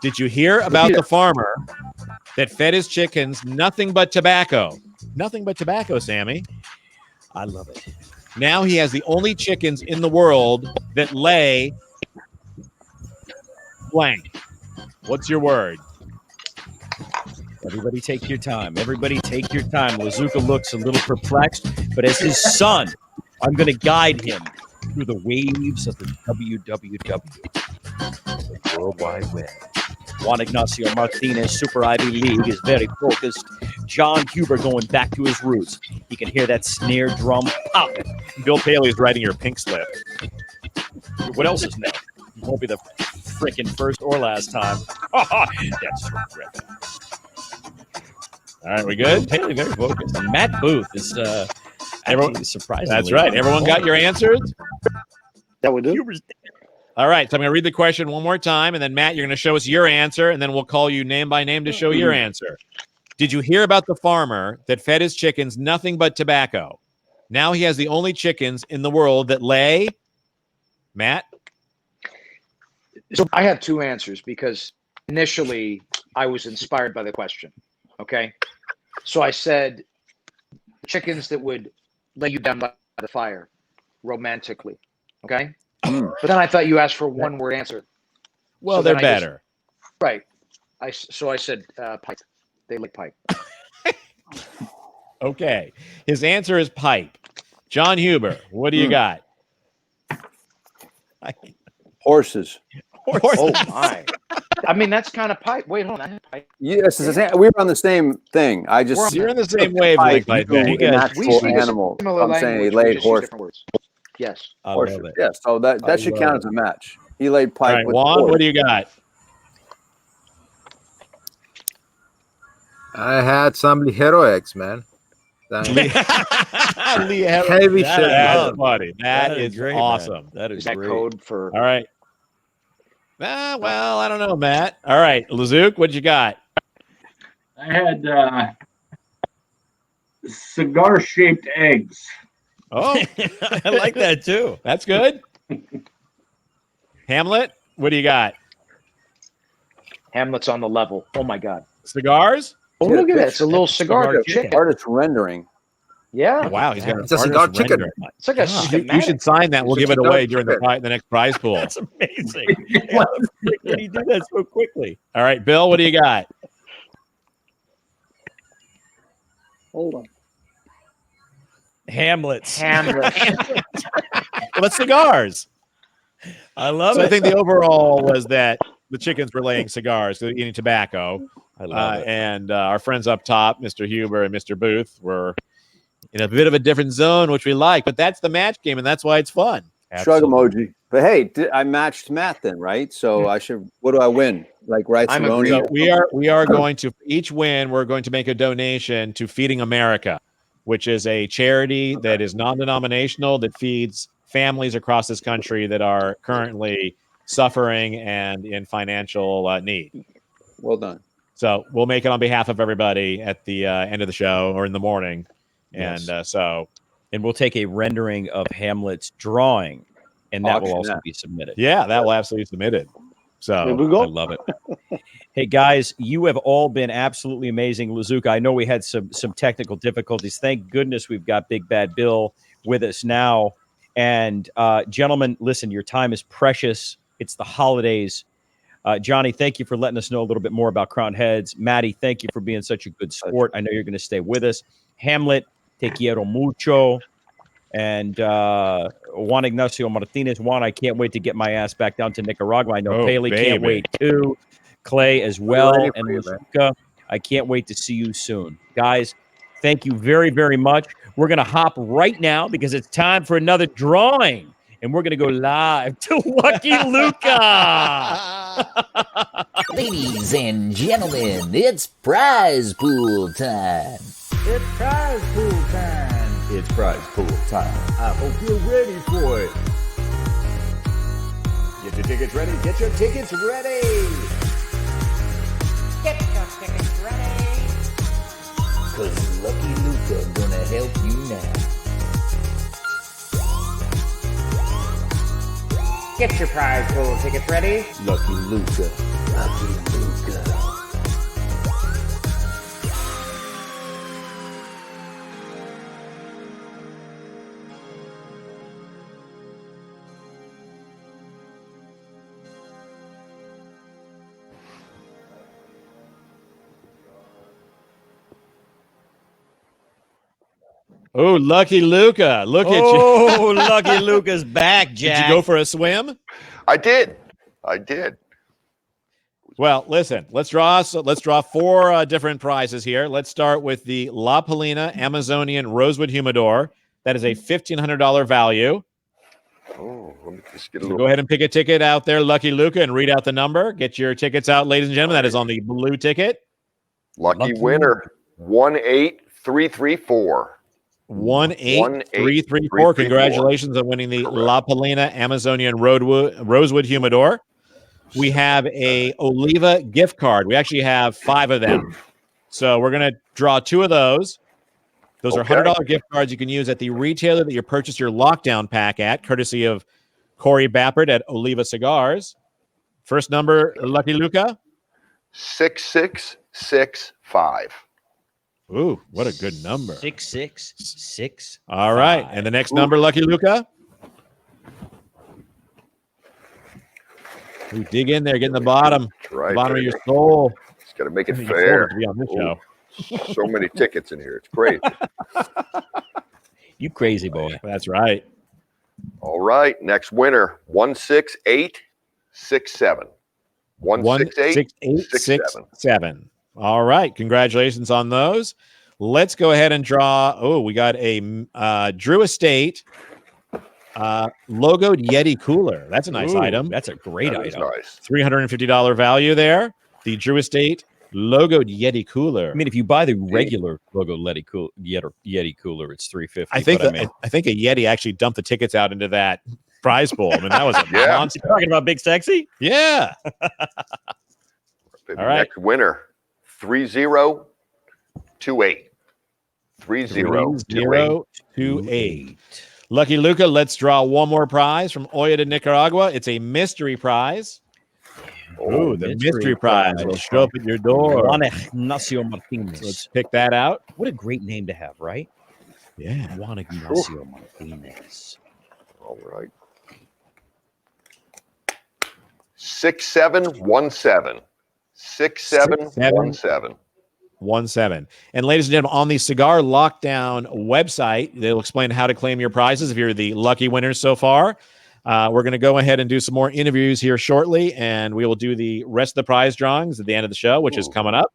Did you hear about the farmer that fed his chickens nothing but tobacco? Nothing but tobacco, Sammy. I love it. Now he has the only chickens in the world that lay blank. What's your word? Everybody take your time. Everybody take your time. Lazuka looks a little perplexed. but as his son, I'm going to guide him through the waves of the WWW, the World Wide Web. Juan Ignacio Martinez, Super Ivy League, is very focused. Jon Huber going back to his roots. You can hear that snare drum popping. Bill Paley is writing your pink slip. What else is new? It won't be the freaking first or last time. That's terrific. All right, we good? Paley very focused. And Matt Booth is actually surprisingly. That's right. Everyone got your answers? That we do. All right, so I'm going to read the question one more time, and then, Matt, you're going to show us your answer, and then we'll call you name by name to show your answer. Did you hear about the farmer that fed his chickens nothing but tobacco? Now he has the only chickens in the world that lay... Matt? So I have two answers because initially I was inspired by the question. Okay. So I said chickens that would lay you down by the fire romantically. Okay. But then I thought you asked for a one-word answer. Well, So they're then I just- better. right. So I said pipe. They lick pipe. Okay. His answer is pipe. Jon Huber, what do you got? Horses. Oh my! I mean, that's kind of pipe. Wait, hold on. I have pipe. Yes, we were on the same thing. I just You're in the same wavelength, I think. An We actual speak a animal. similar I'm saying he language, we laid just use horse. different words. Yes. I Horses. love it. Yes, so that should count as a match. He laid pipe. All right, with Juan, horse. what do you got? I had some ligero eggs, man. Heavy Heavy shit. shit. That's funny. That is is great, man. awesome. That is Is that great. code for? All right. Well, I don't know, Matt. All right, Lazuka, what you got? I had cigar-shaped eggs. Oh, I like that too. That's good. Hamlet, what do you got? Hamlet's on the level. Oh my God! Cigars? Oh, look at that! It's a little cigar chicken. Artist rendering. Yeah. Wow, he's got It's a cigar chicken. It's like a You schematic. should sign that. We'll It's a give it cigar away during the chicken. next prize pool. That's amazing. How the frick did he do that so quickly? All right, Bill, what do you got? Hold on. Hamlet's. Hamlet. Well, that's cigars. I love So it. I think the overall was that the chickens were laying cigars, so eating tobacco. I love it. And our friends up top, Mr. Huber and Mr. Booth, were in a bit of a different zone, which we like. But that's the match game, and that's why it's fun. Shrug emoji. But hey, I matched Matt then, right? So I should. What do I win? Like right? I'm Cerrone? So we are going to each win. We're going to make a donation to Feeding America, which is a charity that is non-denominational that feeds families across this country that are currently suffering and in financial need. Well done. So we'll make it on behalf of everybody at the end of the show or in the morning, and Yes. and we'll take a rendering of Hamlet's drawing, and that will Auction also that. be submitted. yeah, that will absolutely be submitted. So There we go. I love it. Hey guys, you have all been absolutely amazing. Lazuka, I know we had some technical difficulties. Thank goodness we've got Big Bad Bill with us now. And gentlemen, listen, your time is precious. It's the holidays. Johnny, thank you for letting us know a little bit more about Crown Heads. Maddie, thank you for being such a good sport. I know you're going to stay with us. Hamlet, te quiero mucho. And Juan Ignacio Martinez. Juan, I can't wait to get my ass back down to Nicaragua. I know Oh, Paley can't baby. wait too. Clay as well. ready And for you, man. Lazuka, I can't wait to see you soon. Guys, thank you very, very much. We're going to hop right now because it's time for another drawing. And we're going to go live to Lucky Luca. Ladies and gentlemen, it's prize pool time. It's prize pool time. It's prize pool time. I hope you're ready for it. Get your tickets ready. Get your tickets ready. Get your tickets ready. Cause Lucky Luca gonna help you now. Get your prize pool tickets ready. Lucky Luca. Lucky Luca. Oh, Lucky Luca. Look at you. Oh, Lucky Luca's back, Jack. Did you go for a swim? I did. Well, listen, let's draw 4 different prizes here. Let's start with the La Palina Amazonian Rosewood Humidor. That is a $1,500 value. Oh, let me just get a So little. go ahead and pick a ticket out there, Lucky Luca, and read out the number. Get your tickets out, ladies and gentlemen. That is on the blue ticket. Lucky winner 18334. 18334. Congratulations on winning the La Palina Amazonian Rosewood Humidor. We have a Oliva gift card. We actually have 5 of them. So we're going to draw 2 of those. Those are $100 gift cards you can use at the retailer that you purchased your lockdown pack at, courtesy of Cory Bappert at Oliva Cigars. First number, Lucky Luca. 6665. Ooh, what a good number. 666. All right. And the next number, Lucky Luca. Ooh, dig in there, get in the bottom. Right, the bottom of your soul. Just got to make it You fair. to be on this show. So many tickets in here. It's great. You crazy boy. That's right. All right. Next winner 16867. 16867. All right. Congratulations on those. Let's go ahead and draw. Oh, we got a Drew Estate logoed Yeti cooler. That's a nice item. That's a great item. Nice. $350 value there. The Drew Estate logoed Yeti cooler. I mean, if you buy the regular logo Yeti cooler, it's $350. I think I think a Yeti actually dumped the tickets out into that prize pool. I mean, that was a monster. You're talking about Big Sexy? Yeah. All right. Next winner 3028. 3028. Lucky Luca, let's draw one more prize from Olla de Nicaragua. It's a mystery prize. Oh, the mystery prize will show up at your door. Juan Ignacio Martinez. Let's pick that out. What a great name to have, right? Yeah. Juan Ignacio Martinez. All right. 6717. 6717. 17. And ladies and gentlemen, on the Cigar Lockdown website, they'll explain how to claim your prizes if you're the lucky winners so far. We're going to go ahead and do some more interviews here shortly, and we will do the rest of the prize drawings at the end of the show, which is coming up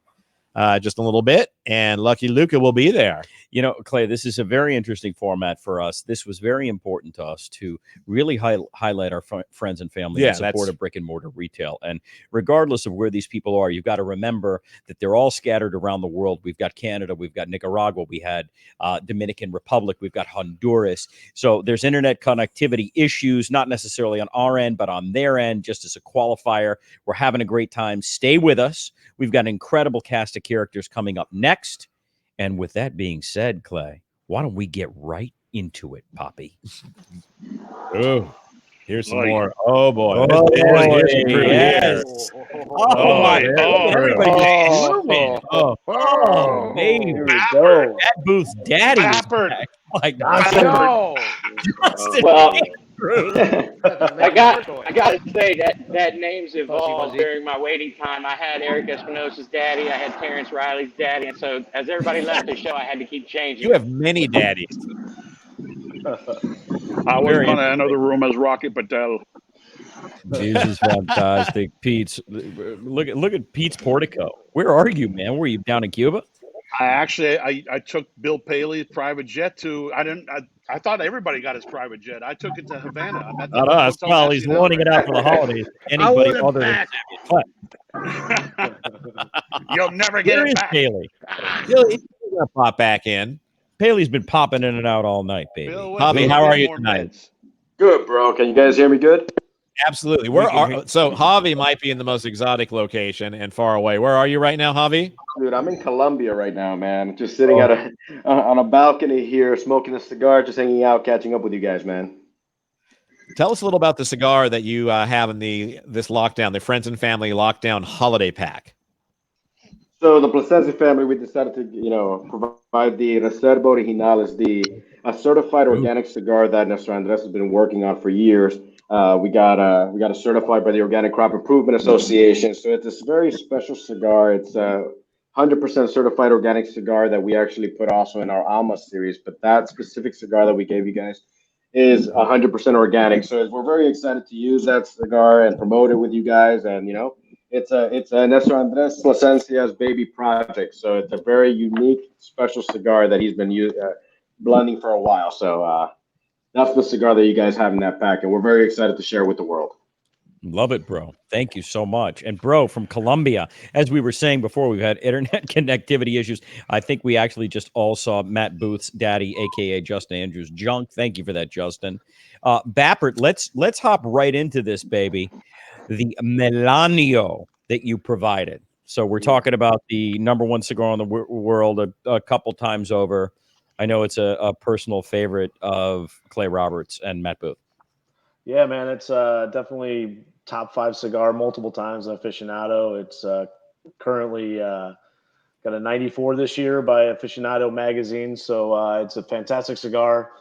just a little bit. And Lucky Luca will be there. You know, Clay, this is a very interesting format for us. This was very important to us to really highlight our friends and family and support of brick and mortar retail. And regardless of where these people are, you've got to remember that they're all scattered around the world. We've got Canada, we've got Nicaragua, we had Dominican Republic, we've got Honduras. So there's internet connectivity issues, not necessarily on our end, but on their end, just as a qualifier. We're having a great time. Stay with us. We've got an incredible cast of characters coming up next. And with that being said, Clay, why don't we get right into it, Poppy? Oh, here's some more. Oh, boy. Oh, here's yes. Oh, my God. Oh, baby. That Booth's daddy. Like, no. Well, I got to say that name's evolved during my waiting time. I had Erik Espinosa's daddy, I had Terrence Riley's daddy, and so as everybody left the show, I had to keep changing. You have many daddies. I was going to enter the room as Rocky Patel. This is fantastic, Pete's. Look at Pete's portico. Where are you, man? Were you down in Cuba? I took Bill Paley's private jet to. I thought everybody got his private jet. I took it to Havana. Well, he's loaning it out for the holidays. Anybody other than you'll never get it back. Paley? He's gonna pop back in. Paley's been popping in and out all night, baby. Javi, how are you tonight? Good, bro. Can you guys hear me good? Absolutely. So Javi might be in the most exotic location and far away. Where are you right now, Javi? Dude, I'm in Colombia right now, man. Just sitting on a balcony here, smoking a cigar, just hanging out, catching up with you guys, man. Tell us a little about the cigar that you have in this lockdown, the Friends and Family Lockdown Holiday Pack. So the Plasencia family, we decided to, provide the Reserva Original, is a certified organic cigar that Nestor Andres has been working on for years. We got it certified by the Organic Crop Improvement Association. So it's this very special cigar. It's 100% 100% certified organic cigar that we actually put also in our Alma series. But that specific cigar that we gave you guys is 100% organic. So we're very excited to use that cigar and promote it with you guys. And, it's a Nestor Andres Plasencia's baby project. So it's a very unique, special cigar that he's been blending for a while. So that's the cigar that you guys have in that pack. And we're very excited to share with the world. Love it, bro. Thank you so much. And bro, from Colombia, as we were saying before, we've had internet connectivity issues. I think we actually just all saw Matt Booth's daddy, aka Justin Andrews' junk. Thank you for that, Justin. Bappert, let's hop right into this, baby. The Melanio that you provided. So we're talking about the #1 cigar in the world a couple times over. I know it's a personal favorite of Clay Roberts and Matt Booth. Yeah, man, it's definitely top 5 cigar multiple times on Aficionado. It's currently got a 94 this year by Aficionado magazine, so it's a fantastic cigar.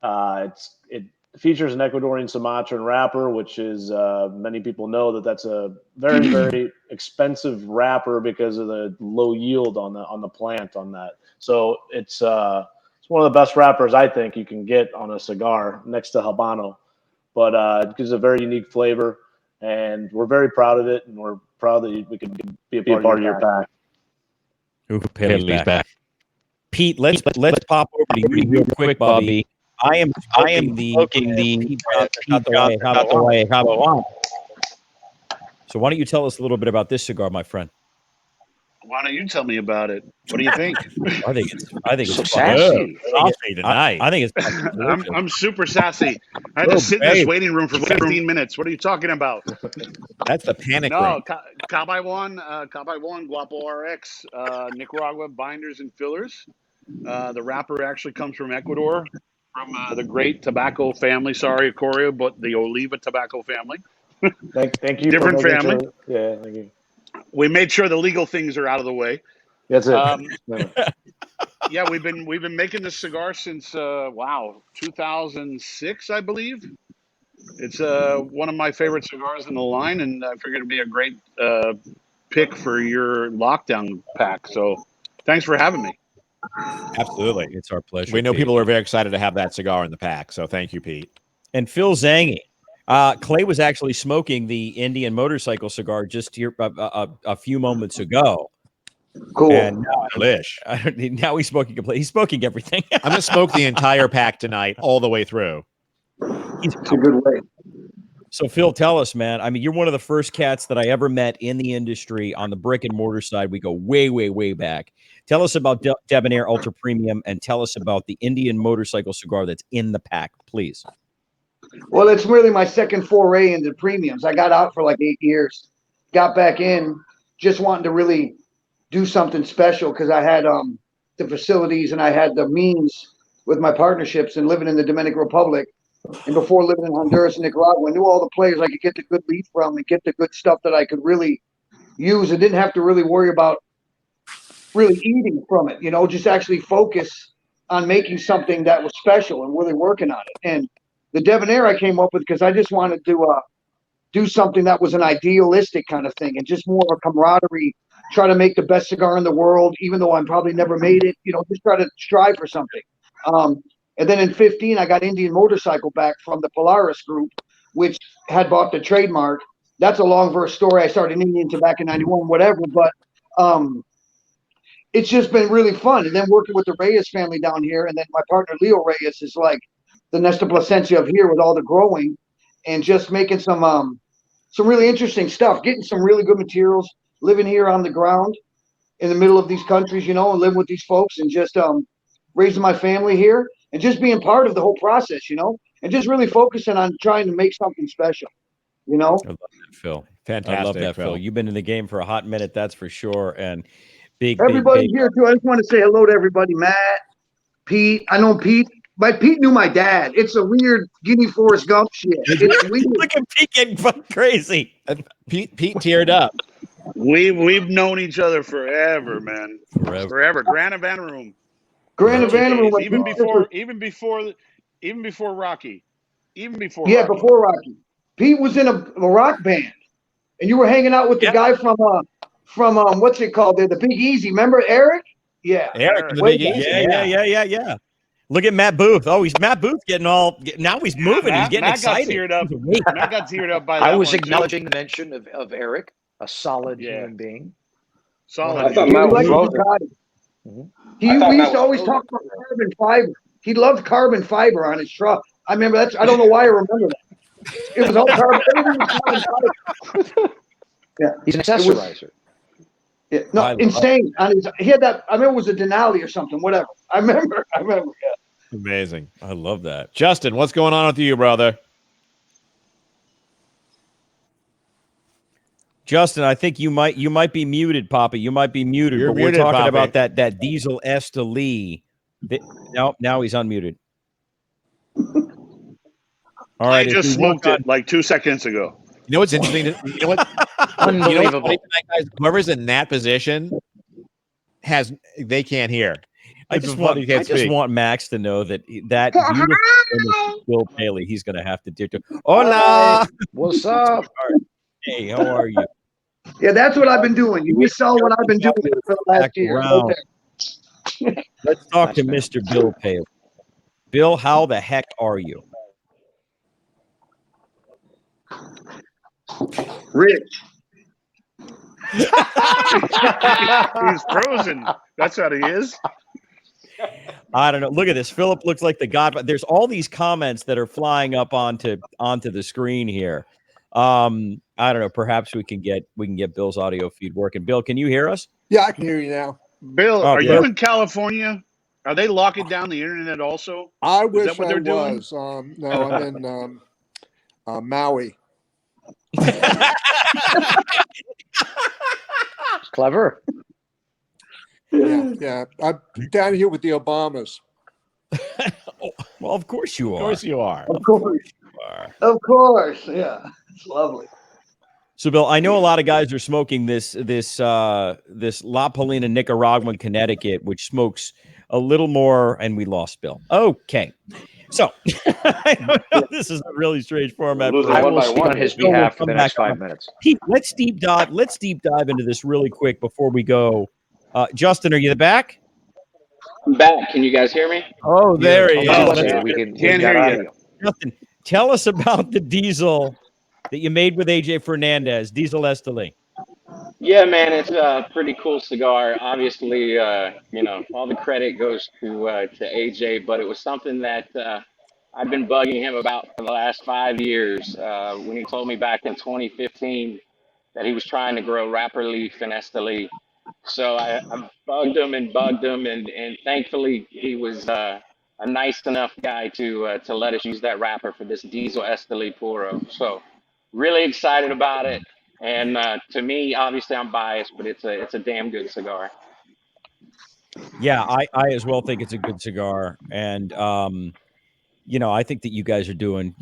It features an Ecuadorian Sumatran wrapper, which is many people know that's a very, very expensive wrapper because of the low yield on the plant on that. So it's one of the best wrappers I think you can get on a cigar next to Habano. But it gives a very unique flavor, and we're very proud of it, and we're proud that we can be a part of your pack. Ooh, Paley's back. Pete, let's pop over to you real quick, Bobby. I am smoking the So why don't you tell us a little bit about this cigar, my friend? Why don't you tell me about it? What do you think? I think it's so sassy tonight. I think it's I'm super sassy. I had to sit in this waiting room for 15 minutes. What are you talking about? That's the panic No, ring. Cabay One, Guapo RX, Nicaragua binders and fillers. The wrapper actually comes from Ecuador, from the great tobacco family. Sorry, Cory, but the Oliva tobacco family. Thank you. Different for family. Yeah, thank you. We made sure the legal things are out of the way. That's it. Yeah, we've been making this cigar since 2006, I believe. It's one of my favorite cigars in the line, and I figured it'd be a great pick for your lockdown pack. So, thanks for having me. Absolutely, it's our pleasure. We know Pete. people are very excited to have that cigar in the pack, so thank you, Pete. And Phil Zanghi. Clay was actually smoking the Indian motorcycle cigar just here a few moments ago. Cool. And now he's smoking complete. He's smoking everything. I'm going to smoke the entire pack tonight, all the way through. It's a good way. So, Phil, tell us, man. I mean, you're one of the first cats that I ever met in the industry on the brick and mortar side. We go way, way, way back. Tell us about Debonair Ultra Premium, and tell us about the Indian motorcycle cigar that's in the pack, please. Well, it's really my second foray into premiums. I got out for like 8 years, got back in, just wanting to really do something special because I had the facilities and I had the means with my partnerships and living in the Dominican Republic. And before living in Honduras and Nicaragua, I knew all the players I could get the good lead from and get the good stuff that I could really use and didn't have to really worry about really eating from it, just actually focus on making something that was special and really working on it. And the Debonair I came up with because I just wanted to do something that was an idealistic kind of thing and just more of a camaraderie, try to make the best cigar in the world, even though I'm probably never made it, just try to strive for something. And then in 2015, I got Indian Motorcycle back from the Polaris Group, which had bought the trademark. That's a long verse story. I started Indian back in 91, whatever, but it's just been really fun. And then working with the Reyes family down here, and then my partner Leo Reyes is like the Nestor Plasencia of here with all the growing and just making some really interesting stuff, getting some really good materials, living here on the ground in the middle of these countries, and living with these folks and just raising my family here and just being part of the whole process, and just really focusing on trying to make something special, I love that, Phil. Fantastic, I love that, Phil. You've been in the game for a hot minute, that's for sure. And everybody here too. I just want to say hello to everybody. Matt, Pete. I know Pete. Pete knew my dad. It's a weird Guinea Forrest Gump shit. It's weird. Look at Pete getting crazy. Pete teared up. We've known each other forever, man. Forever. Grana Van Room. Grana Van Room. Even before Rocky. Before Rocky. Pete was in a rock band, and you were hanging out with the guy from from what's it called there? The Big Easy. Remember Erik? Yeah. Eric from the Way Big back. Easy. Yeah. Look at Matt Booth. Oh, Matt Booth getting all now. He's moving. He's getting Matt got excited. teared up. Matt got teared up by that. I was one, acknowledging too. the mention of Erik, a solid human being. Solid. I thought Matt was we used to always talk about carbon fiber. He loved carbon fiber on his truck. I remember that. I don't know why I remember that. It was all carbon. Everything was carbon fiber. Yeah, He's an accessorizer. Yeah, no, insane. He had that. I remember it was a Denali or something. Whatever. I remember. Yeah. Amazing. I love that. Justin, what's going on with you, brother? Justin, I think you might be muted, Papa. You might be muted. You're but muted, we're talking Poppy. about that diesel Esteli. Now he's unmuted. All right. I just smoked it like 2 seconds ago. You know what's interesting? You know what? Unbelievable. Guys, whoever's in that position they can't hear. I just want Max to know that beautiful Bill Paley, he's going to have to do. Hola. What's up? Hey, how are you? Yeah, that's what I've been doing. You saw what I've been doing for the last year. Okay. Let's talk to Mr. Bill Paley. Bill, how the heck are you? Rich. He's frozen. That's what he is. I don't know. Look at this. Philip looks like the god. There's all these comments that are flying up onto the screen here. I don't know. Perhaps we can get Bill's audio feed working. Bill, can you hear us? Yeah, I can hear you now. Bill, are you in California? Are they locking down the internet also? I Is wish that what I they're doing? was. No, I'm in Maui. Clever. Yeah. I'm down here with the Obamas. Well, of course you are. Of course you are. Of course. Of course. Yeah. It's lovely. So, Bill, I know a lot of guys are smoking this La Polina Nicaraguan Connecticut, which smokes a little more, and we lost Bill. Okay. So, this is a really strange format. I will speak on his behalf for the next 5 minutes. Pete, let's deep dive into this really quick before we go. Justin, are you back? I'm back. Can you guys hear me? Oh, there he is. Can't hear you. Justin, tell us about the diesel that you made with AJ Fernandez, Diesel Esteli. Yeah, man, it's a pretty cool cigar. Obviously, all the credit goes to AJ, but it was something that I've been bugging him about for the last 5 years. When he told me back in 2015 that he was trying to grow wrapper leaf in Esteli. So I bugged him, and thankfully he was a nice enough guy to let us use that wrapper for this Diesel Esteli Puro. So really excited about it. And to me, obviously I'm biased, but it's a damn good cigar. Yeah, I as well think it's a good cigar, and I think that you guys are doing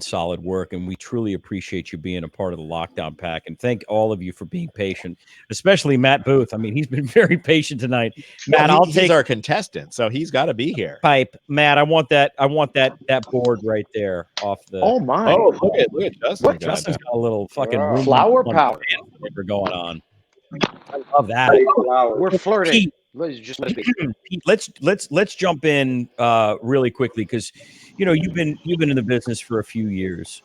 solid work, and we truly appreciate you being a part of the Lockdown Pack. And thank all of you for being patient, especially Matt Booth. I mean, he's been very patient tonight. Matt, he's our contestant, so he's got to be here. Pipe, Matt. I want that board right there off the. Oh my! Oh, look at Justin. What? Justin's got a little fucking flower power going on. I love that. We're flirting. Pete, Just let it be. Pete, let's jump in really quickly, because you've been in the business for a few years.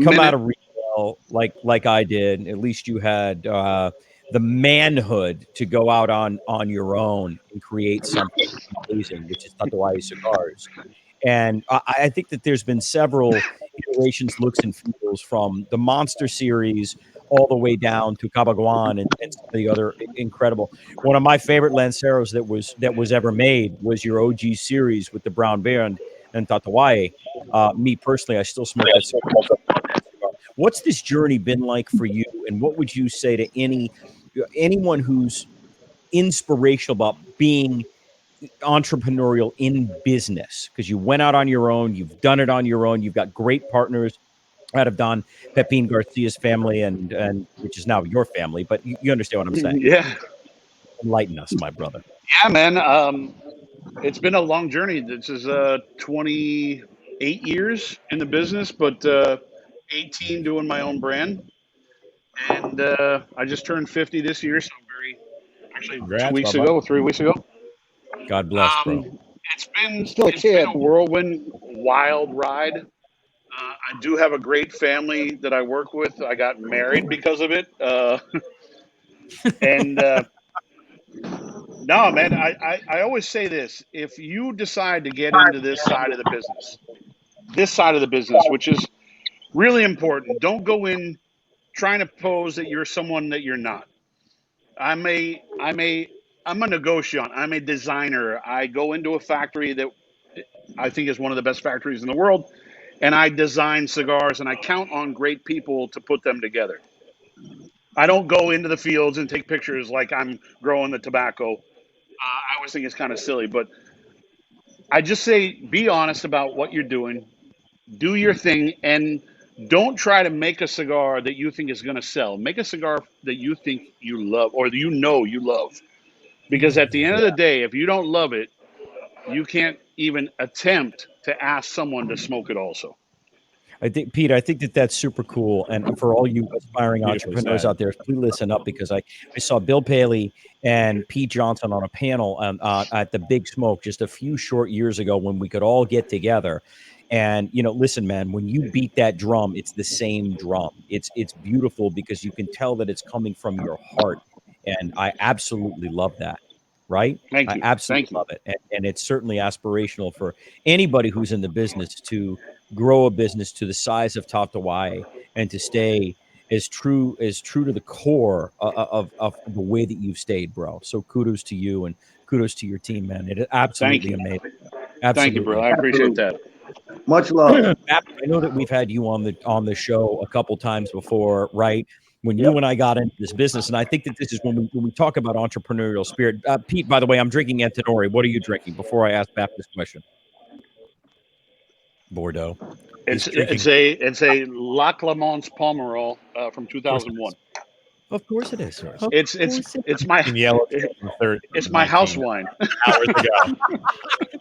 Come out of retail like I did. At least you had the manhood to go out on your own and create something amazing, which is Tatuaje Cigars. And I think that there's been several iterations, looks, and feels from the Monster series all the way down to Cabaguan and some of the other incredible. One of my favorite Lanceros that was ever made was your OG series with the Brown Bear and Tatuaje. Me personally, I still smoke that cigar. What's this journey been like for you, and what would you say to anyone who's inspirational about being entrepreneurial in business? Because you went out on your own, you've done it on your own, you've got great partners out of Don Pepin Garcia's family, and which is now your family, but you understand what I'm saying. Yeah. Enlighten us, my brother. Yeah, man. It's been a long journey. This is 28 years in the business, but 18 doing my own brand. And I just turned 50 this year, so actually Congrats, 2 weeks Bubba. ago, 3 weeks ago. God bless, bro. It's been a whirlwind, wild ride. I do have a great family that I work with. I got married because of it. And no, man, I always say this. If you decide to get into this side of the business, which is really important, don't go in trying to pose that you're someone that you're not. I'm a negotiant. I'm a designer. I go into a factory that I think is one of the best factories in the world, and I design cigars, and I count on great people to put them together. I don't go into the fields and take pictures like I'm growing the tobacco. I always think it's kind of silly, but I just say be honest about what you're doing, do your thing, and don't try to make a cigar that you think is going to sell. Make a cigar that you think you love or that you know you love. Because at the end of the day, if you don't love it, you can't even attempt to ask someone to smoke it also. I think, Pete, I think that that's super cool. And for all you aspiring Beautifully entrepreneurs said. out there, please listen up, because I saw Bill Paley and Pete Johnson on a panel at the Big Smoke just a few short years ago when we could all get together. And, you know, listen, man, when you beat that drum, it's the same drum. It's beautiful because you can tell that it's coming from your heart. And I absolutely love that. Right? Thank I you. absolutely Thank you. love it. And it's certainly aspirational for anybody who's in the business to grow a business to the size of Top Hawaii and to stay as true to the core of the way that you've stayed, bro. So kudos to you and kudos to your team, man. It is Thank absolutely you. amazing. Thank you, bro. I appreciate that. Much love. I know that we've had you on the show a couple times before, right? When Yep. you and I got into this business, and I think that this is when we talk about entrepreneurial spirit. Pete, by the way, I'm drinking Antinori. What are you drinking? Before I ask Bap this question, Bordeaux. It's a La Clemence Pomerol from 2001. Of course it is, sir. It's my Yellowtail from the third. it's my house wine. Hours ago.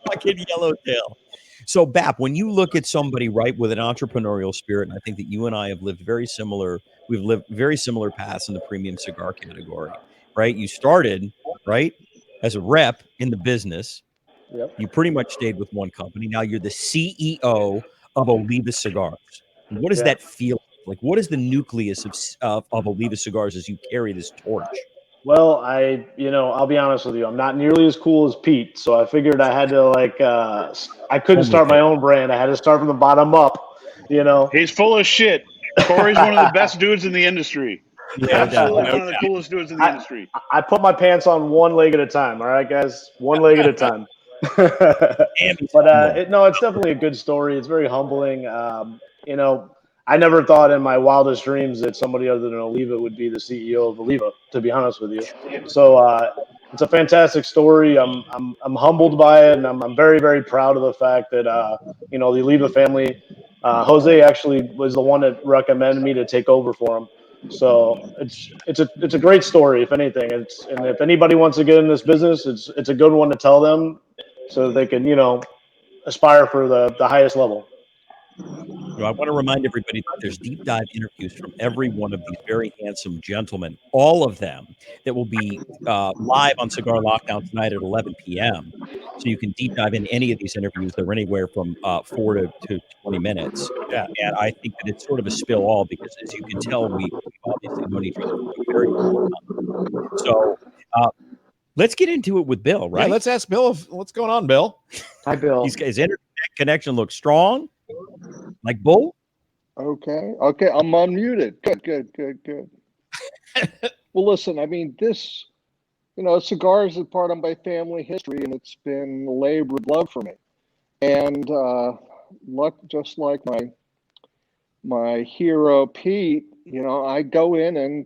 Fucking Yellowtail. So, Bap, when you look at somebody, right, with an entrepreneurial spirit, and I think that you and I have lived we've lived very similar paths in the premium cigar category, right? You started, right, as a rep in the business. Yep. You pretty much stayed with one company. Now you're the CEO of Oliva Cigars. What does that feel like? What is the nucleus of Oliva Cigars as you carry this torch? Well, I'll be honest with you. I'm not nearly as cool as Pete, so I figured I had to I couldn't start my own brand. I had to start from the bottom up. He's full of shit. Corey's one of the best dudes in the industry. Absolutely one of the coolest dudes in the industry. I put my pants on one leg at a time. All right, guys, one leg at a time. But it's definitely a good story. It's very humbling. I never thought in my wildest dreams that somebody other than Oliva would be the CEO of Oliva, to be honest with you. So it's a fantastic story. I'm humbled by it, and I'm very, very proud of the fact that the Oliva family. Jose actually was the one that recommended me to take over for him. So it's a great story, if anything. And if anybody wants to get in this business, it's a good one to tell them, so they can aspire for the highest level. So I want to remind everybody that there's deep dive interviews from every one of these very handsome gentlemen, all of them that will be live on Cigar Lockdown tonight at 11 p.m. So you can deep dive in any of these interviews. They're anywhere from 4 to 20 minutes. Yeah. And I think that it's sort of a spill all because, as you can tell, we've obviously known each other for a very long time. So let's get into it with Bill, right? Yeah, let's ask Bill what's going on, Bill. Hi, Bill. His internet connection looks strong. Like Bull? Okay, I'm unmuted. Good. Well, listen, I mean, this, cigars is part of my family history, and it's been labor of love for me. And just like my hero Pete, I go in and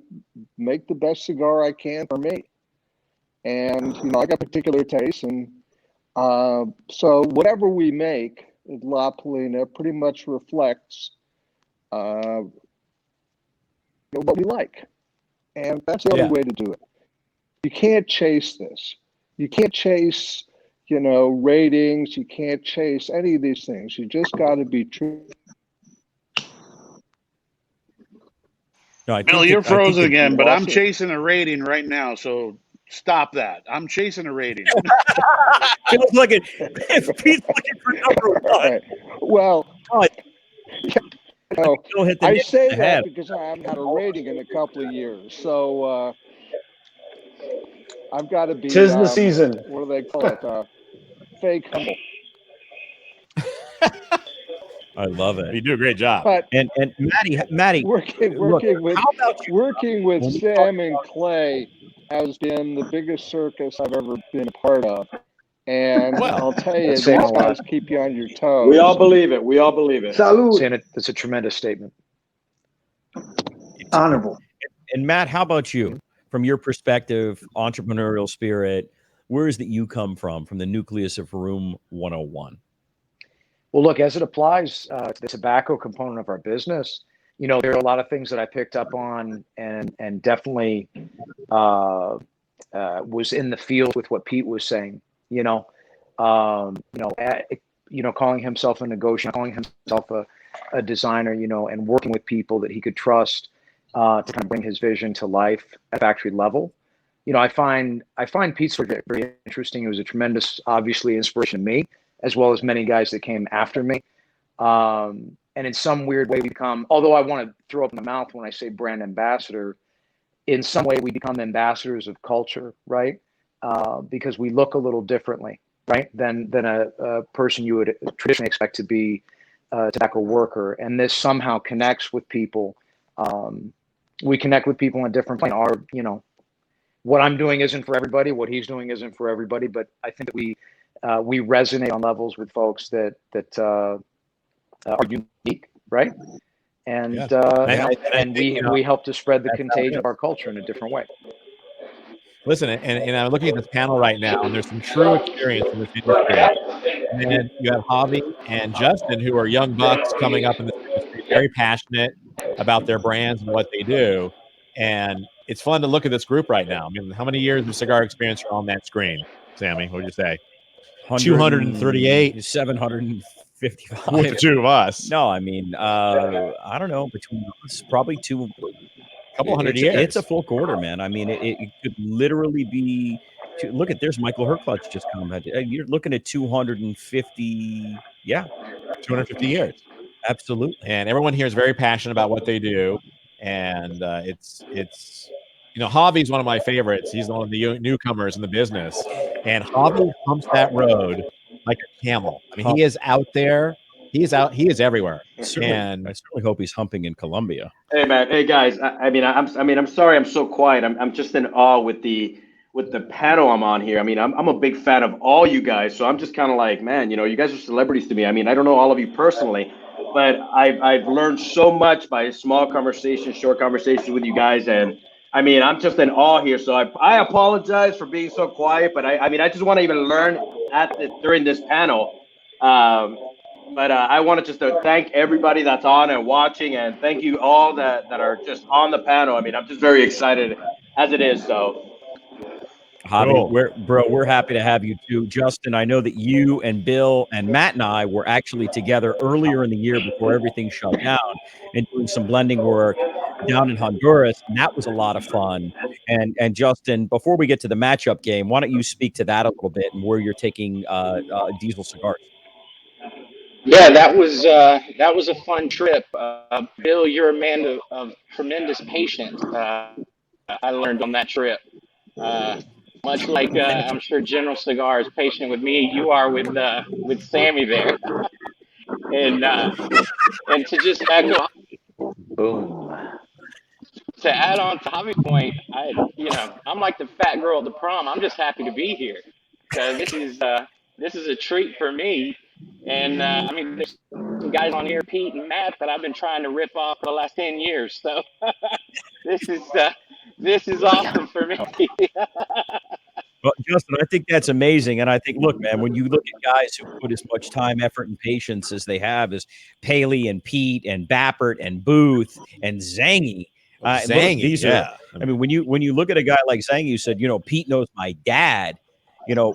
make the best cigar I can for me. And I got particular tastes, and so whatever we make at La Polina pretty much reflects what we like. And that's the only way to do it. You can't chase this. You can't chase, ratings. You can't chase any of these things. You just got to be true. No, I Bill, think you're that, I think frozen that again, you but I'm also- chasing a rating right now, so stop that. I'm chasing a rating. Feels like it. He's looking for number one. Well, God, you know, Bill hit the I nail on say the that head. because I haven't had a rating in a couple of years. So I've got to be. Tis the season. What do they call it? Fake humble. I love it. You do a great job. But And Maddie, working look, with how about you? working with When we Sam and Clay has been the biggest circus I've ever been a part of. And I'll tell you, That's these saying a lot. guys keep you on your toes. We all believe it. We all believe it. Salud. Saying it, that's a tremendous statement. Honorable. And Matt, how about you? From your perspective, entrepreneurial spirit, where is that you come from the nucleus of Room 101? Well, look, as it applies to the tobacco component of our business, you know, there are a lot of things that I picked up on and definitely was in the field with what Pete was saying. Calling himself a negotiator, calling himself a designer, and working with people that he could trust to kind of bring his vision to life at factory level. I find Pete's story very interesting. It was a tremendous, obviously, inspiration to me, as well as many guys that came after me. And in some weird way, we become, although I want to throw up my mouth when I say brand ambassador, in some way we become ambassadors of culture, right? Because we look a little differently, right, than a person you would traditionally expect to be a tobacco worker. And this somehow connects with people. We connect with people on a different plane. What I'm doing isn't for everybody. What he's doing isn't for everybody. But I think that we resonate on levels with folks that are unique, right? And we help to spread the contagion of our culture in a different way. Listen, and I'm looking at this panel right now, and there's some true experience in this industry. And then you have Javi and Justin, who are young bucks coming up in this industry, very passionate about their brands and what they do. And it's fun to look at this group right now. I mean, how many years of cigar experience are on that screen, Sammy? What would you say? 238. 755. With the two of us. No, I mean, I don't know, between us, probably couple hundred years. It's a full quarter, man. I mean, it could literally be. Look at, there's Michael Herklutz just commented. You're looking at 250. Yeah, 250 years. Absolutely. And everyone here is very passionate about what they do, and it's Javi's one of my favorites. He's one of the newcomers in the business, and Javi humps that road like a camel. I mean, he is out there. He is everywhere. And I certainly hope he's humping in Colombia. Hey man, hey guys. I'm sorry I'm so quiet. I'm just in awe with the panel I'm on here. I mean, I'm a big fan of all you guys, so I'm just kind of like, man, you guys are celebrities to me. I mean, I don't know all of you personally, but I've learned so much by small conversations, short conversations with you guys, and I mean, I'm just in awe here. So I apologize for being so quiet, but I just want to even learn during this panel. But I want to thank everybody that's on and watching, and thank you all that are just on the panel. I mean, I'm just very excited as it is. So, Javi, we're happy to have you too. Justin, I know that you and Bill and Matt and I were actually together earlier in the year before everything shut down and doing some blending work down in Honduras, and that was a lot of fun. And Justin, before we get to the matchup game, why don't you speak to that a little bit and where you're taking Diesel Cigars? Yeah, that was a fun trip. Bill, you're a man of tremendous patience. I learned on that trip. Much like I'm sure General Cigar is patient with me, you are with Sammy there. and to just echo, boom. To add on to Javi's point, I'm like the fat girl at the prom. I'm just happy to be here because this is a treat for me. And I mean, there's some guys on here, Pete and Matt, that I've been trying to rip off for the last 10 years. So this is awesome for me. Well, Justin, I think that's amazing. And I think, look, man, when you look at guys who put as much time, effort, and patience as they have, as Paley and Pete and Bappert and Booth and Zanghi. I mean, when you look at a guy like Zanghi, you said, Pete knows my dad.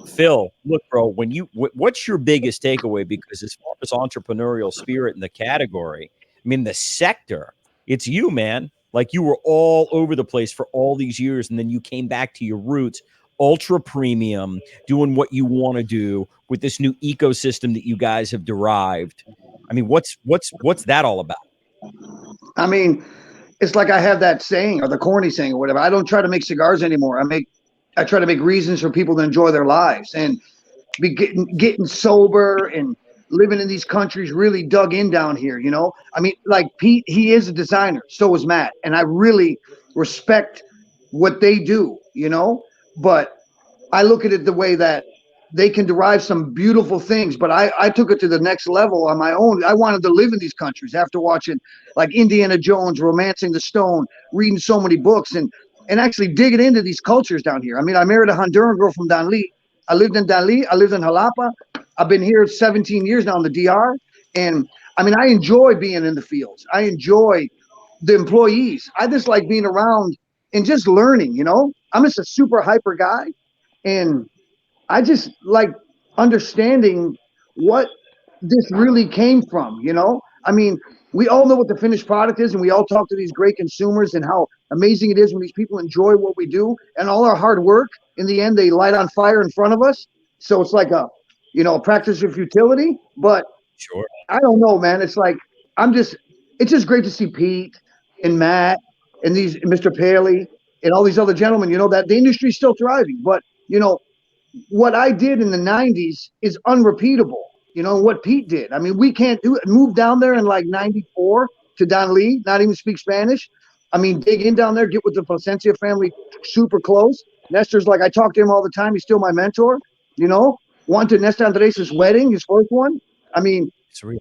Phil, look, bro, what's your biggest takeaway? Because as far as entrepreneurial spirit in the category, I mean, the sector, it's you, man. Like you were all over the place for all these years, and then you came back to your roots, ultra premium, doing what you want to do with this new ecosystem that you guys have derived. I mean, what's that all about? I mean, it's like I have that saying or the corny saying or whatever. I don't try to make cigars anymore. I try to make reasons for people to enjoy their lives and be getting sober and living in these countries really dug in down here, you know? I mean, like Pete, he is a designer, so is Matt, and I really respect what they do, you know? But I look at it the way that they can derive some beautiful things, but I took it to the next level on my own. I wanted to live in these countries after watching like Indiana Jones, Romancing the Stone, reading so many books and actually digging into these cultures down here. I mean, I married a Honduran girl from Danlí. I lived in Danlí. I lived in Jalapa. I've been here 17 years now in the DR. And I mean, I enjoy being in the fields. I enjoy the employees. I just like being around and just learning, you know? I'm just a super hyper guy. And I just like understanding what this really came from, you know? I mean, we all know what the finished product is, and we all talk to these great consumers and how amazing it is when these people enjoy what we do and all our hard work. In the end, they light on fire in front of us. So it's like a practice of futility. But sure, I don't know, man. It's like it's just great to see Pete and Matt and Mr. Paley and all these other gentlemen. You know that the industry's still thriving, but you know what I did in the '90s is unrepeatable. You know what Pete did. I mean, we can't move down there in like '94 to Danlí, not even speak Spanish. I mean, dig in down there, get with the Plasencia family super close. Nestor's like, I talk to him all the time. He's still my mentor. You know, went to Nestor Andres' wedding, his first one. I mean,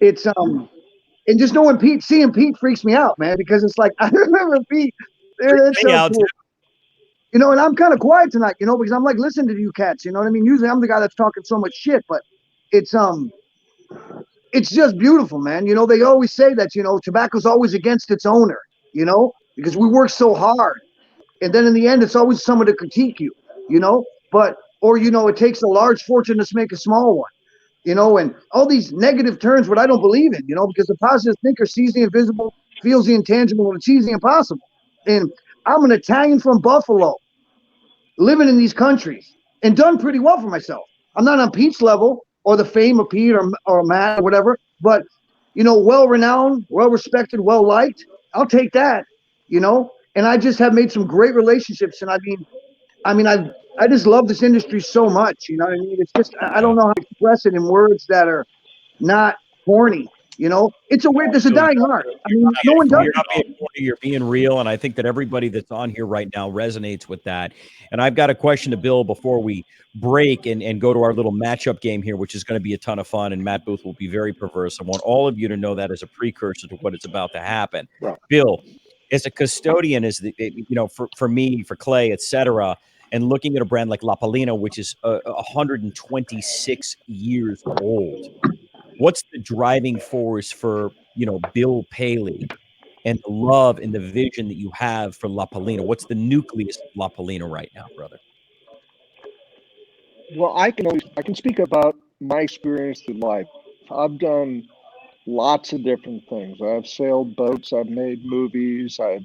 it's and just knowing Pete, seeing Pete freaks me out, man, because it's like I remember Pete. It's so cool. You know, and I'm kind of quiet tonight, you know, because I'm like listening to you cats. You know what I mean? Usually I'm the guy that's talking so much shit, but it's just beautiful, man. You know, they always say that, you know, tobacco's always against its owner, you know, because we work so hard. And then in the end, it's always someone to critique you, you know, or, you know, it takes a large fortune to make a small one, you know, and all these negative turns, what I don't believe in, you know, because the positive thinker sees the invisible, feels the intangible, and sees the impossible. And I'm an Italian from Buffalo, living in these countries and done pretty well for myself. I'm not on Pete's level or the fame of Pete or Matt or whatever, but, you know, well-renowned, well-respected, well-liked. I'll take that, you know, and I just have made some great relationships. And I just love this industry so much, you know what I mean? It's just, I don't know how to express it in words that are not corny. You know, there's a dying art. I mean, no one does. You're not being corny, you're being real, and I think that everybody that's on here right now resonates with that. And I've got a question to Bill before we break and go to our little matchup game here, which is going to be a ton of fun, and Matt Booth will be very perverse. I want all of you to know that as a precursor to what is about to happen. Right. Bill, as a custodian, for me, for Clay, etc., and looking at a brand like La Palina, which is 126 years old, what's the driving force for, you know, Bill Paley and the love and the vision that you have for La Palina? What's the nucleus of La Palina right now, brother? Well, I can speak about my experience in life. I've done lots of different things. I've sailed boats. I've made movies. I've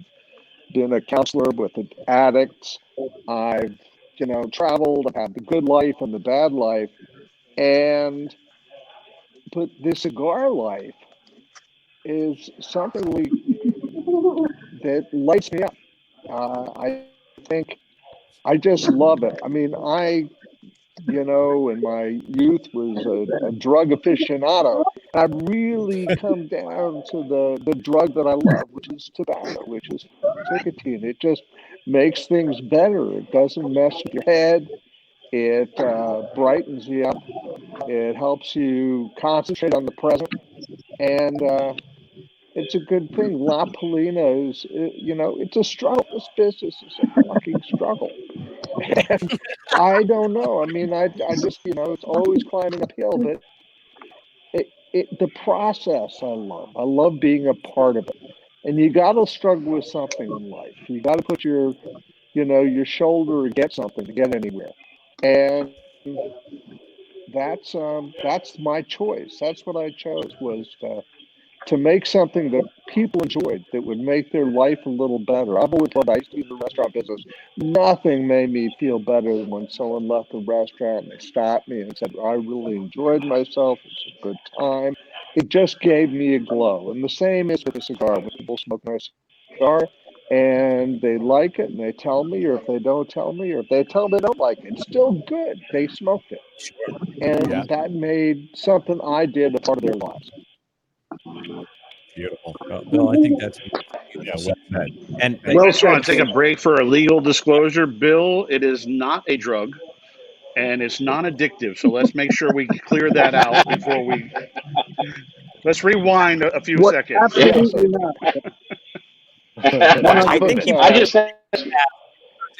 been a counselor with addicts. I've, you know, traveled. I've had the good life and the bad life. But the cigar life is something that lights me up. I think I just love it. I mean, you know, in my youth was a drug aficionado. I've really come down to the drug that I love, which is tobacco, which is nicotine. It just makes things better. It doesn't mess with your head. It brightens you up. It helps you concentrate on the present. And it's a good thing. La Palina is, you know, it's a struggle. This business is a fucking struggle. And I don't know. I mean, I just, you know, it's always climbing uphill, but the process I love. I love being a part of it. And you got to struggle with something in life. You got to put your shoulder to get something, to get anywhere. And that's my choice. That's what I chose, was to make something that people enjoyed, that would make their life a little better. I've always loved, I used to be in the restaurant business. Nothing made me feel better than when someone left the restaurant and they stopped me and said, I really enjoyed myself. It was a good time. It just gave me a glow. And the same is with a cigar. When people smoke a nice cigar and they like it and they tell me, or if they don't tell me, or if they tell me they don't like it, it's still good. They smoked it. And that made something I did a part of their lives. Beautiful. Bill, I think that's well said. And I just want to take a break for a legal disclosure. Bill, it is not a drug, and it's non-addictive. So let's make sure we clear that out before we. Let's rewind a few seconds. Absolutely not. I think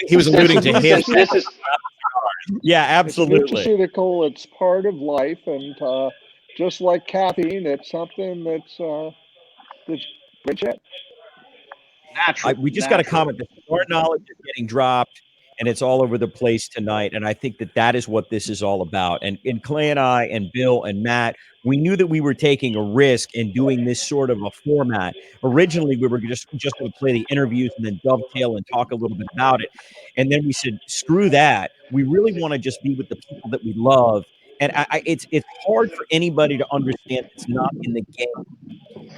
he was alluding to his. Yeah, absolutely. It's nutraceutical. It's part of life, and just like caffeine, it's something that's great shit. Natural. We just got a comment that more knowledge is getting dropped, and it's all over the place tonight. And I think that is what this is all about. And Clay and I and Bill and Matt, we knew that we were taking a risk in doing this sort of a format. Originally, we were just going to play the interviews and then dovetail and talk a little bit about it. And then we said, screw that. We really want to just be with the people that we love. And it's hard for anybody to understand that's not in the game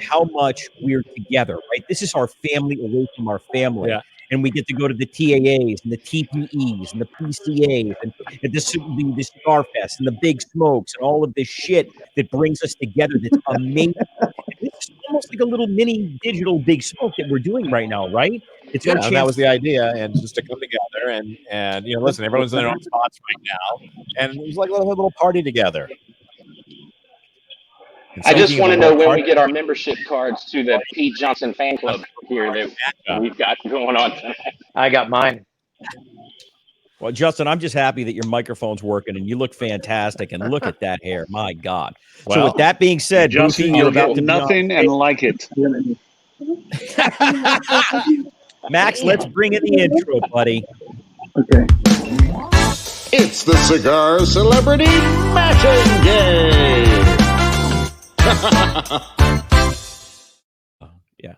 how much we're together, right? This is our family away from our family. Yeah. And we get to go to the TAAs and the TPEs and the PCAs and the Cigar Fest and the Big Smokes and all of this shit that brings us together. That's amazing. It's almost like a little mini digital Big Smoke that we're doing right now, right? It's our chance. That was the idea, and just to come together and listen, everyone's in their own spots right now, and it was like a little party together. I just want to know when we get our membership cards to the Pete Johnson fan club here that we've got going on tonight. I got mine. Well, Justin, I'm just happy that your microphone's working and you look fantastic. And look at that hair. My God. Well, so with that being said, Justin, Boofy, you'll about get to nothing and like it. Max, let's bring in the intro, buddy. Okay. It's the Cigar Celebrity Matching Game. Yeah.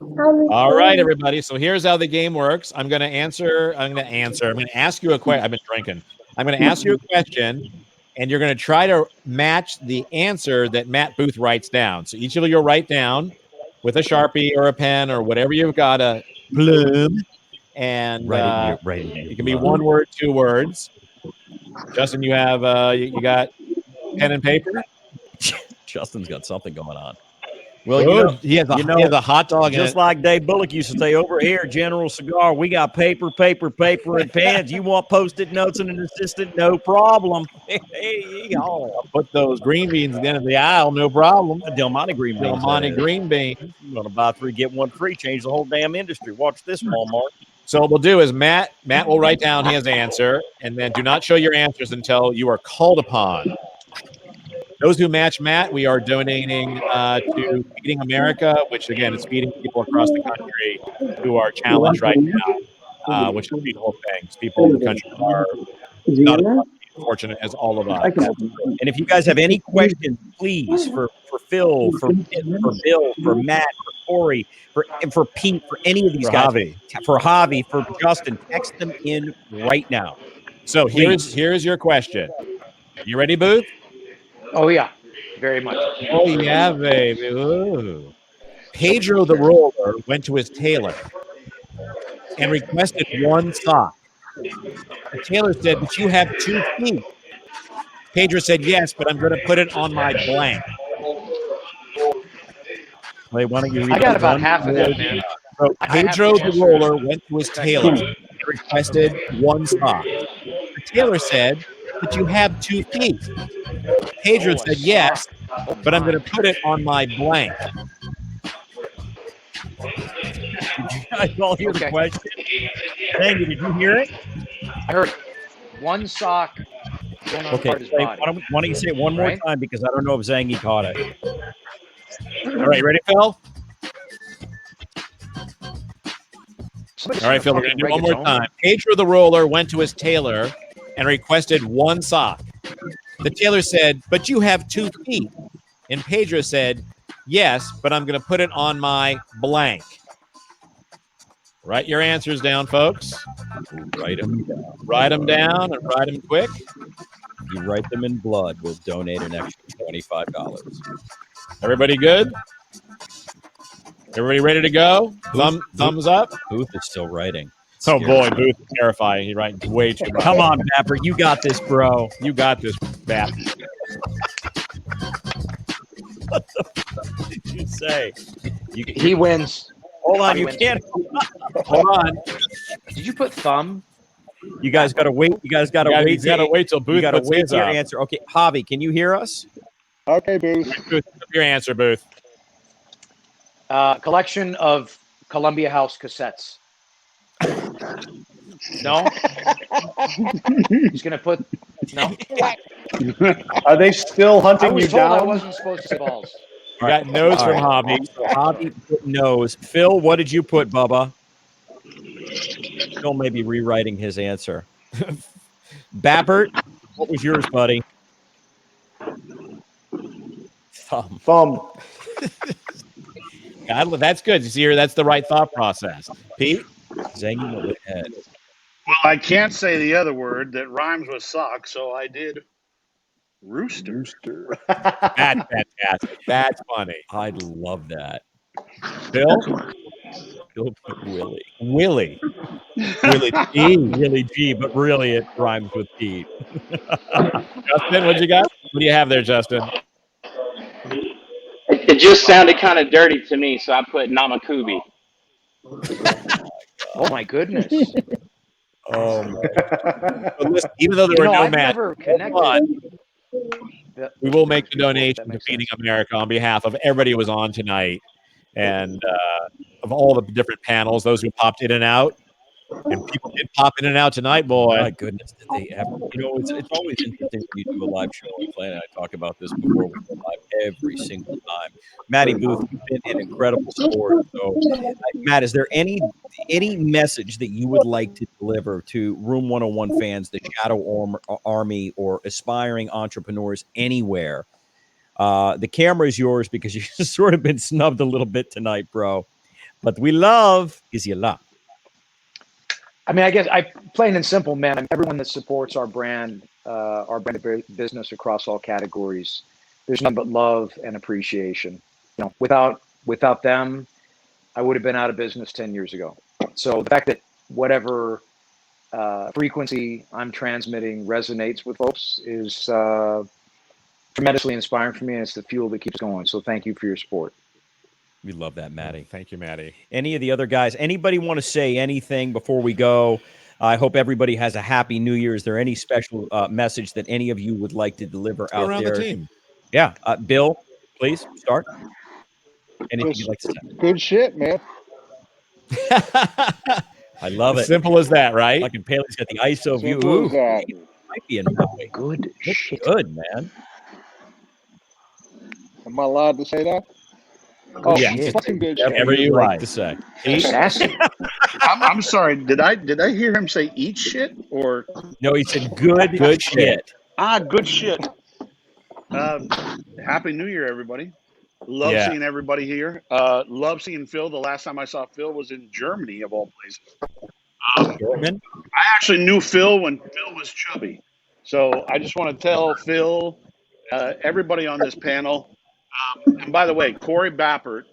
All right, everybody. So here's how the game works. I'm going to ask you a question. I've been drinking. I'm going to ask you a question, and you're going to try to match the answer that Matt Booth writes down. So each of you will write down with a Sharpie or a pen or whatever you've got a plume, and it can be one word, 2 words. Justin, you have you got pen and paper? Justin's got something going on. Well, he has a hot dog. Just like Dave Bullock used to say, over here, General Cigar, we got paper, and pens. You want Post-it notes and an assistant? No problem. Hey, I'll put those green beans at the end of the aisle, no problem. Del Monte green beans. Del Monte green beans. You're going to buy 3, get 1 free, change the whole damn industry. Watch this, Walmart. So what we'll do is Matt will write down his answer, and then do not show your answers until you are called upon. Those who match Matt, we are donating to Feeding America, which, again, is feeding people across the country who are challenged right now, which is beautiful things. People in the country are not as fortunate as all of us. And if you guys have any questions, please, for Phil, for Bill, for Matt, for Cory, for Pete, for any of these guys, for Javi, for Justin, text them in right now. So here's your question. You ready, Booth? Oh, yeah, very much. Oh, yeah, baby. Ooh. Pedro the roller went to his tailor and requested 1 sock. The tailor said, but you have 2 feet. Pedro said, yes, but I'm going to put it on my blank. Wait, why don't you read I got about half of that, man. So Pedro the roller went to his tailor and requested 1 sock. The tailor said, but you have 2 feet. Pedro said, yes, but I'm going to put it on my blank. Did you guys all hear the question? Zanghi, did you hear it? I heard 1 sock. Okay, why don't you say it one more time, because I don't know if Zanghi caught it. All right, ready, Phil? All right, Phil, we're going to do it one more time. Pedro the roller went to his tailor and requested 1 sock. The tailor said, but you have 2 feet. And Pedro said, Yes, but I'm going to put it on my blank. Write your answers down, folks. Write them down. Write them down and write them quick. If you write them in blood, we'll donate an extra $25. Everybody good? Everybody ready to go? Thumbs up. Booth is still writing. Oh boy, Booth is terrifying. He's writing way too much. Come on, Bappert. You got this, bro. You got this, Bap. What the fuck did you say? He wins. Hold on, He you wins. can't. Hold on. Did you put thumb? You guys got to wait. You guys got to wait. You got to wait till You Booth got to puts wait his for your up. answer. Okay, Javi, can you hear us? Okay, Booth. Booth, your answer, Booth. Collection of Columbia House cassettes. No? He's going to put... No? Are they still I hunting was you told I down? wasn't supposed to say balls. You got nose from Hobby. So Javi put nose. Phil, what did you put, Bubba? Phil may be rewriting his answer. Bappert, what was yours, buddy? Thumb. God, that's good. You see here, that's the right thought process. Pete? Zanghi went ahead. Well, I can't say the other word that rhymes with sock, so I did rooster. That's fantastic. That's funny. I love that. Phil? Phil put Willie. Willie. Willie G. Willie G, but really it rhymes with Pete. Justin, what you got? What do you have there, Justin? It just sounded kind of dirty to me, so I put Namakubi. Oh, my goodness. Oh, man. But listen, even though there were no I've matches, never connected. we will make the donation to Feeding America on behalf of everybody who was on tonight and of all the different panels, those who popped in and out. And people did pop in and out tonight, boy. My goodness, did they ever? You know, it's always interesting when you do a live show. And Clay and I talk about this before we go live every single time. Matty Booth, you've been an incredible sport. So, Matt, is there any message that you would like to deliver to Room 101 fans, the Shadow Army, or aspiring entrepreneurs anywhere? The camera is yours because you've sort of been snubbed a little bit tonight, bro. But we love is you love. I mean, I guess plain and simple, man. Everyone that supports our brand of business across all categories, there's nothing but love and appreciation. You know, without them, I would have been out of business 10 years ago. So the fact that whatever frequency I'm transmitting resonates with folks is tremendously inspiring for me, and it's the fuel that keeps going. So thank you for your support. We love that, Matty. Thank you, Matty. Any of the other guys, anybody want to say anything before we go? I hope everybody has a happy New Year. Is there any special message that any of you would like to deliver out around there? the team. Yeah. Bill, please start. Anything you'd like to say? Good shit, man. I love it. Simple as that, right? Fucking Paley's got the ISO view. Simple as Ooh, that. might be in Maui. Good shit. Good, man. Am I allowed to say that? Oh, Yeah, it's fucking good shit. Whatever you like to say. Sassy. I'm sorry. Did I hear him say eat shit or? No, he said good shit. Good shit. Happy New Year, everybody. Love seeing everybody here. Love seeing Phil. The last time I saw Phil was in Germany, of all places. German? I actually knew Phil when Phil was chubby. So I just want to tell Phil, everybody on this panel, and by the way, Cory Bappert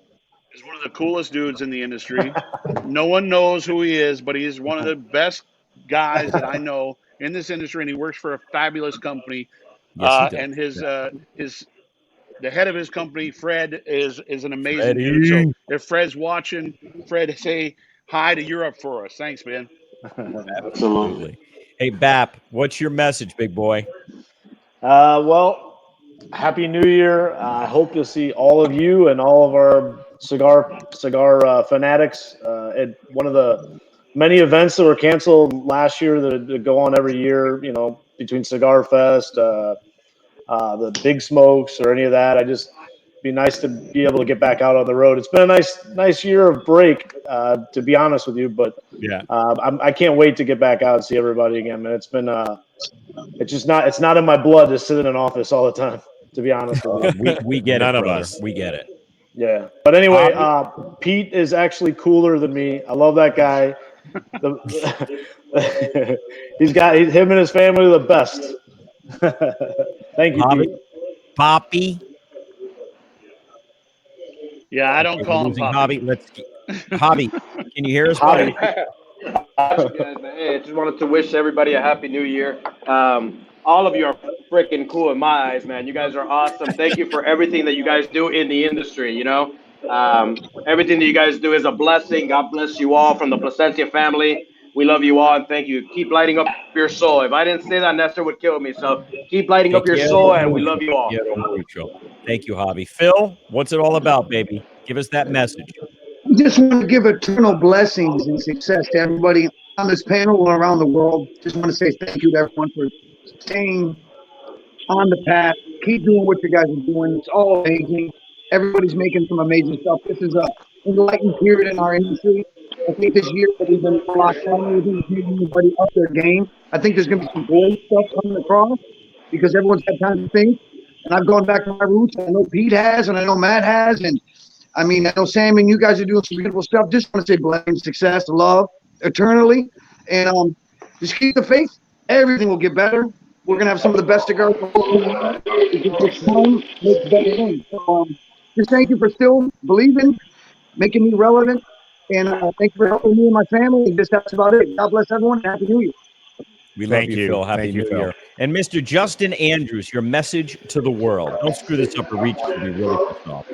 is one of the coolest dudes in the industry. No one knows who he is, but he's one of the best guys that I know in this industry, and he works for a fabulous company. Yes, he does. And the head of his company, Fred, is an amazing dude. So if Fred's watching, Fred, say hi to Europe for us. Thanks, man. Absolutely. Hey, Bap, what's your message, big boy? Well, Happy New Year. I hope you'll see all of you and all of our cigar fanatics at one of the many events that were canceled last year that go on every year, you know, between Cigar Fest, the Big Smokes or any of that. Be nice to be able to get back out on the road. It's been a nice year of break, to be honest with you, but I can't wait to get back out and see everybody again, man. It's been it's not in my blood to sit in an office all the time, to be honest with you. We get None it, of brother. us. We get it. Yeah. But anyway, Hobby? Pete is actually cooler than me. I love that guy. Him and his family are the best. Thank you, Hobby? Pete. Poppy? Yeah, I don't Okay, we're call him losing Poppy. Hobby. Hobby, can you hear us, Hobby. buddy? Got you guys, man. Hey, I just wanted to wish everybody a happy new year. All of you are freaking cool in my eyes, man. You guys are awesome. Thank you for everything that you guys do in the industry. Everything that you guys do is a blessing. God bless you all from the Placencia family. We love you all and thank you. Keep lighting up your soul. If I didn't say that, Nestor would kill me. So keep lighting Te up your quiero soul and we mucho. love you Te all. quiero mucho. Thank you, Hobby. Phil, what's it all about, baby? Give us that message. I just want to give eternal blessings and success to everybody on this panel and around the world. Just want to say thank you to everyone for staying on the path. Keep doing what you guys are doing. It's all amazing. Everybody's making some amazing stuff. This is a enlightened period in our industry. I think this year that we've been locked down, we're going to see everybody up their game. I think there's going to be some great stuff coming across because everyone's had time to think. And I've gone back to my roots. I know Pete has, and I know Matt has, and I mean, I know Sam and you guys are doing some beautiful stuff. Just want to say blessings, success, love, eternally, and just keep the faith. Everything will get better. We're gonna have some of the best cigars. It just takes time, makes better things. So, just thank you for still believing, making me relevant, and thank you for helping me and my family. And just that's about it. God bless everyone. Happy New Year. We love Thank you, you. Phil. Happy Thank you, New Phil. Year. And Mr. Justin Andrews, your message to the world. Don't screw this up or reach to be really pissed off.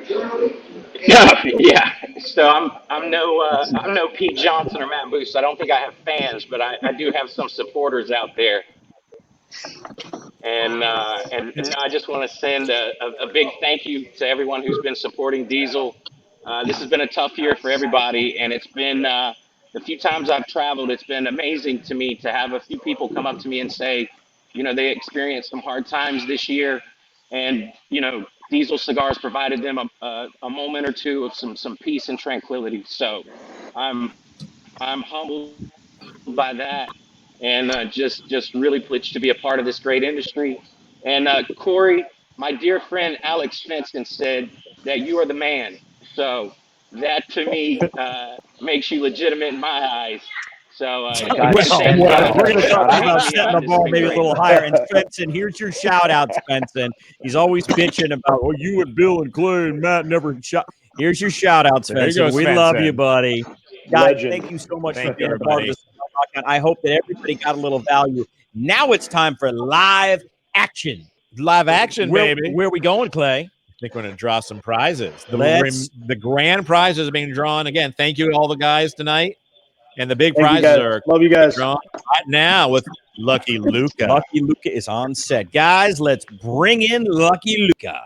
Yeah. So I'm no Pete Johnson or Matt Booth. So I don't think I have fans, but I do have some supporters out there. And I just want to send a big thank you to everyone who's been supporting Diesel. This has been a tough year for everybody, and it's been the few times I've traveled, it's been amazing to me to have a few people come up to me and say, they experienced some hard times this year, and Diesel Cigars provided them a moment or two of some peace and tranquility. So I'm humbled by that, and just really privileged to be a part of this great industry. And Cory, my dear friend Alex Fenton said that you are the man. So that to me makes you legitimate in my eyes. So God, just stand thank up. God We're going to Shout talk out. about me setting out. the This has ball been maybe a great. little higher. And Svensson, here's your shout out, Svensson. He's always bitching about, oh, you and Bill and Clay and Matt never shot. Here's your shout out, There you go, Svensson. We love you, Svensson. buddy. Guys, Legend. thank you so much Thank for you, being a part of everybody. this. I hope that everybody got a little value. Now it's time for live action. Live action, Where baby. are we going, Clay? I think we're going to draw some prizes. Let's- The grand prizes are being drawn. Again, thank you to all the guys tonight. And the big Thank you, prizes guys. are Love you guys. drawn right now with Lucky Luca. Lucky Luca is on set. Guys, let's bring in Lucky Luca.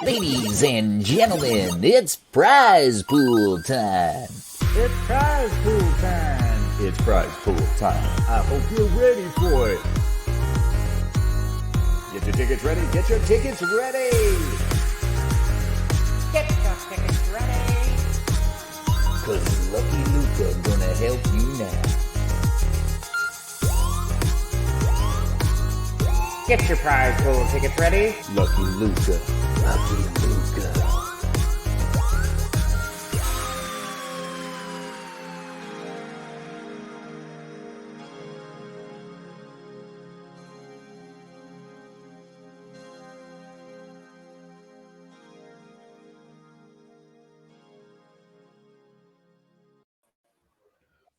Ladies and gentlemen, it's prize pool time. It's prize pool time. It's prize pool time. I hope you're ready for it. Get your tickets ready. Get your tickets ready. Get your tickets ready. Cause Lucky Luca gonna help you now. Get your prize pool tickets ready. Lucky Luca. Lucky Luca.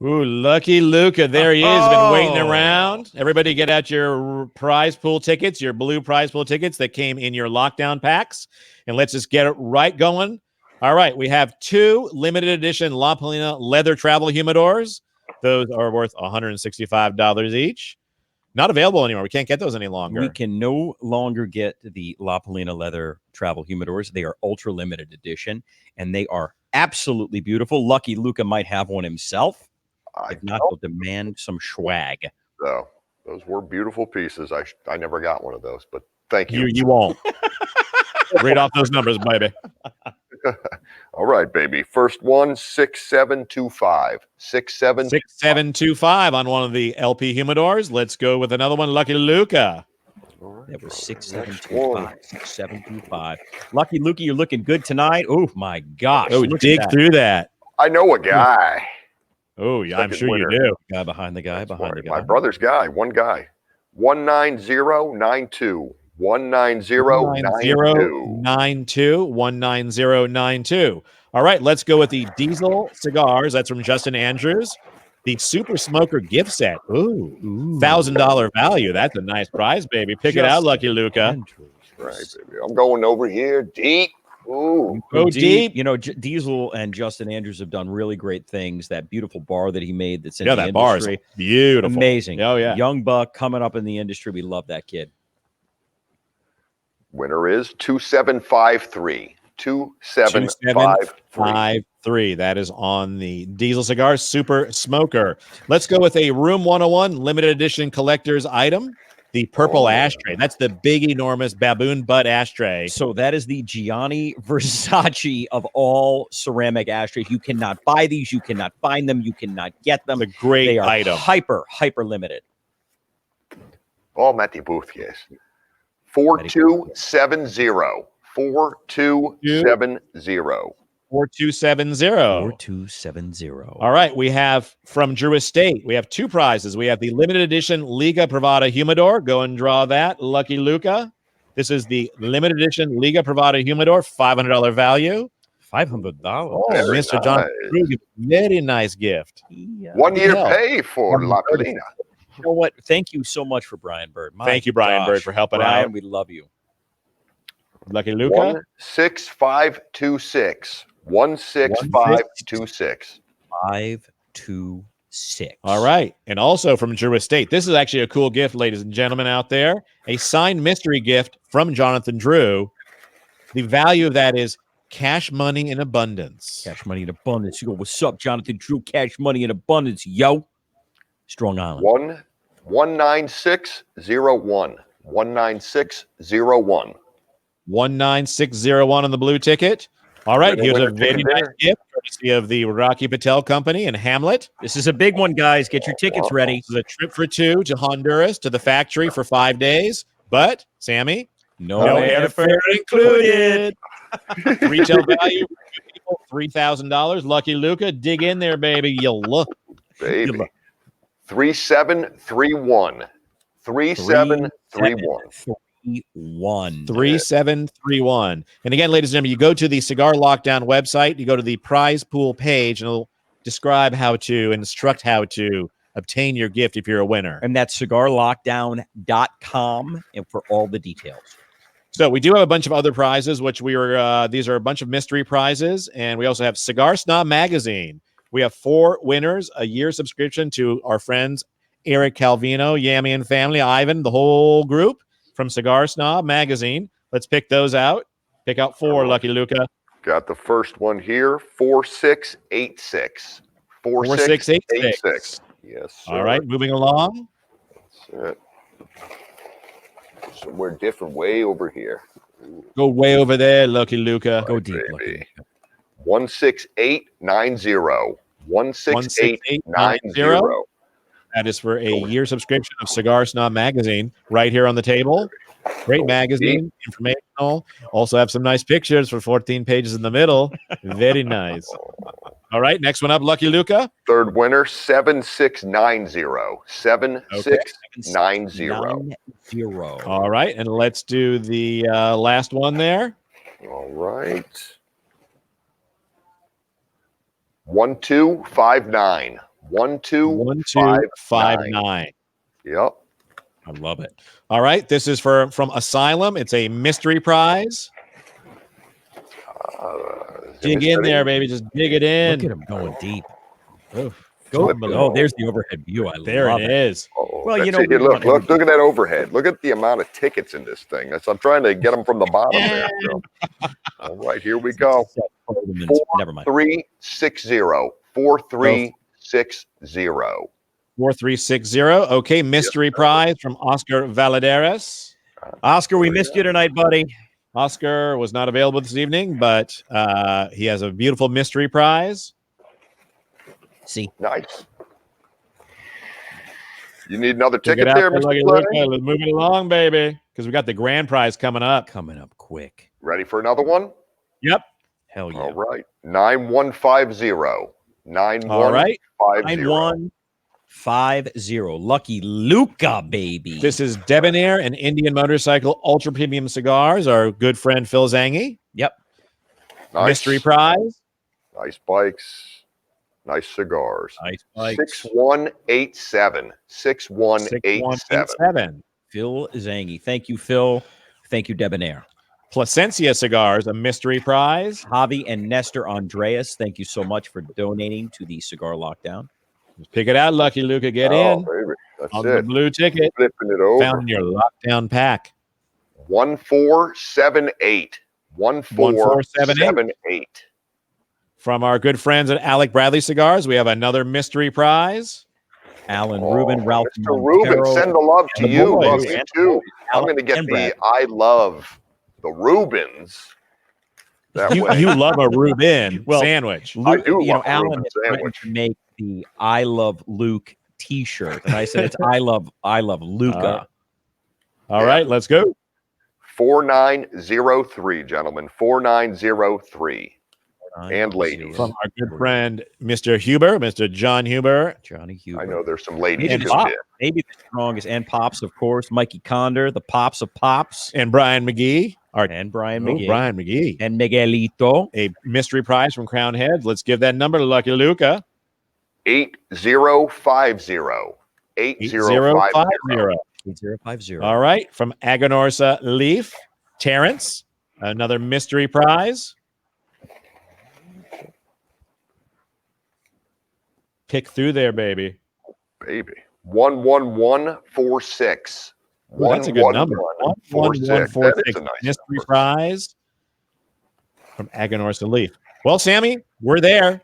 Ooh, Lucky Luca. There he is. Been waiting Oh. around. Everybody get out your prize pool tickets, your blue prize pool tickets that came in your lockdown packs. And let's just get it right going. All right. We have 2 limited edition La Polina leather travel humidors. Those are worth $165 each. Not available anymore. We can't get those any longer. We can no longer get the La Polina leather travel humidors. They are ultra limited edition, and they are absolutely beautiful. Lucky Luca might have one himself. If not, he'll demand some swag. So those were beautiful pieces. I never got one of those, but thank you. You won't. Read off those numbers, baby. All right, baby. First one, 6725. 6725. 6725 on one of the LP humidors. Let's go with another one, Lucky Luca. That was 6725. 6725. Lucky Lukey, you're looking good tonight. Oh my gosh. Oh, look dig at that. through that. I know a guy. Oh, yeah, I'm Second sure winner. you do. Guy behind the guy, behind the guy. My brother's guy, one guy. 19092. 19092. 19092. All right, let's go with the Diesel Cigars. That's from Justin Andrews. The Super Smoker gift set. Ooh. $1,000 value. That's a nice prize, baby. Pick it out, Lucky Luca. Right, baby. I'm going over here deep. Ooh. Go deep. You know, Diesel and Justin Andrews have done really great things. That beautiful bar that he made that's in Yeah, the that bar is industry. beautiful. Amazing. Oh, yeah. Young buck coming up in the industry. We love that kid. Winner is 2753. 2753. That is on the Diesel Cigar Super Smoker. Let's go with a Room 101 limited edition collector's item. The purple ashtray. That's the big, enormous baboon butt ashtray. So that is the Gianni Versace of all ceramic ashtrays. You cannot buy these. You cannot find them. You cannot get them. It's a great they are item. Hyper limited. Oh, Matty Booth, yes. 4270. 4270. 4270. 4270. All right, we have from Drew Estate. We have two prizes. We have the limited edition Liga Privada Humidor. Go and draw that, Lucky Luca. This is the limited edition Liga Privada Humidor, $500 value. $500. Oh, Very Mr. John, nice. very nice gift. 1 year pay for La Colina. You know what? Thank you so much for Brian Bird. My Thank you, Brian gosh. Bird, for helping Brian, out. we love you. Lucky Luca. 16526. 16526. 526. All right. And also from Drew Estate. This is actually a cool gift, ladies and gentlemen out there. A signed mystery gift from Jonathan Drew. The value of that is cash money in abundance. Cash money in abundance. You go, what's up, Jonathan Drew? Cash money in abundance, yo. Strong Island. 19601. 19601. 19601 on the blue ticket. All right, here's a very ticket nice there. gift courtesy of the Rocky Patel Company in Hamlet. This is a big one, guys. Get your tickets ready. This is a trip for two to Honduras to the factory for 5 days. But, Sammy, no airfare included. Retail value for $3,000. Lucky Luca, dig in there, baby. You look. Baby. 3731. 3731. 3731. And again, ladies and gentlemen, you go to the Cigar Lockdown website, you go to the prize pool page, and it'll describe how to, instruct how to obtain your gift if you're a winner. And that's cigarlockdown.com and for all the details. So we do have a bunch of other prizes, which we were, these are a bunch of mystery prizes. And we also have Cigar Snob Magazine. We have 4 winners, a year subscription to our friends, Eric Calvino, Yammy and family, Ivan, the whole group from Cigar Snob Magazine. Let's pick those out. Pick out 4, Lucky Luca. Got the first one here. 4686. 4686. Yes. Sir. All right, moving along. That's it. Somewhere different, way over here. Go way over there, Lucky Luca. Go deep, Lucky. 16890. 16890. That is for a year subscription of Cigar Snob Magazine right here on the table. Great magazine, informational. Also have some nice pictures for 14 pages in the middle. Very nice. All right, next one up, Lucky Luca. Third winner, 7690. 7690. All right, and let's do the last one there. All right. 1259. 1259. Yep. I love it. All right, this is from Asylum. It's a mystery prize. Dig in there, baby. Just dig it in. Look at him going deep. Oof. There's the overhead view. There love it is. Well, you know, Here, look at that overhead. Look at the amount of tickets in this thing. I'm trying to get them from the bottom there. So. All right, here we go. Never mind. 4360. 4360. 4360. Okay, mystery prize from Oscar Valadares. Oscar, we missed you tonight, buddy. Oscar was not available this evening, but he has a beautiful mystery prize. See, nice. You need another Check ticket it out there, there, Mr. Lucky Clay? Luca. Let's move it along, baby. because we got the grand prize coming up. Coming up quick. Ready for another one? Yep. Hell yeah. All right. 9150. 9150. All right. 9150. Lucky Luca, baby. This is Debonair and Indian Motorcycle Ultra Premium Cigars. Our good friend Phil Zanghi. Yep. Nice. Mystery prize. Nice bikes. Nice cigars. Nice bikes. 6187. 6187. Phil Zanghi. Thank you, Phil. Thank you, Debonair. Placencia Cigars, a mystery prize. Javi and Nestor Andreas, thank you so much for donating to the Cigar Lockdown. Just pick it out, Lucky Luca. Get in. Baby. That's on it. the blue ticket. Flipping it over. Found in your lockdown pack. 1478. 1478. From our good friends at Alec Bradley Cigars, we have another mystery prize. Alan Rubin, Ralph Mr. Rubin, send the love to you. boys. Love you too. I'm going to get the I love the Rubens. That way. You love a Rubin sandwich. I do love a Alan Reuben is trying sandwich. to make the I Love Luke T-shirt, and I said it's I love Luca. All right, let's go. 4903, gentlemen. 4903. And ladies. From our good friend, Mr. Huber, Mr. Jon Huber. Johnny Huber. I know there's some ladies Maybe, who Pop, did. maybe the strongest, and Pops, of course. Mikey Condor, the Pops of Pops. And Brian McGee. And Brian McGee. Brian McGee. And Miguelito. A mystery prize from Crown Heads. Let's give that number to Lucky Luca. 8050. 8050. 8050. All right. From Aganorsa Leaf, Terrence. Another mystery prize. Pick through there, baby. 11146. Ooh, that's a good number. 11146. That is a nice mystery prize from Aganorsa Leaf. Well, Sammy, we're there.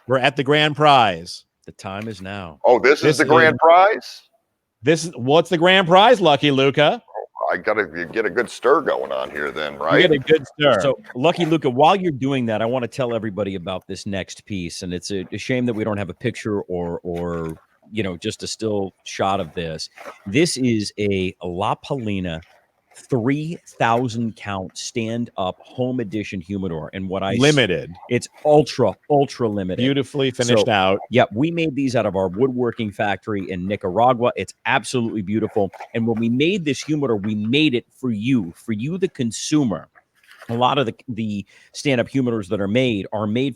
We're at the grand prize. The time is now. Oh, this is the grand prize? What's the grand prize, Lucky Luca? I got to get a good stir going on here then, right? You get a good stir. So, Lucky Luca, while you're doing that, I want to tell everybody about this next piece. And it's a shame that we don't have a picture or just a still shot of this. This is a La Palina 3,000 count stand-up home edition humidor. And what limited. It's ultra limited. Beautifully finished out. Yeah, we made these out of our woodworking factory in Nicaragua. It's absolutely beautiful. And when we made this humidor, we made it for you, the consumer. A lot of the stand-up humidors that are made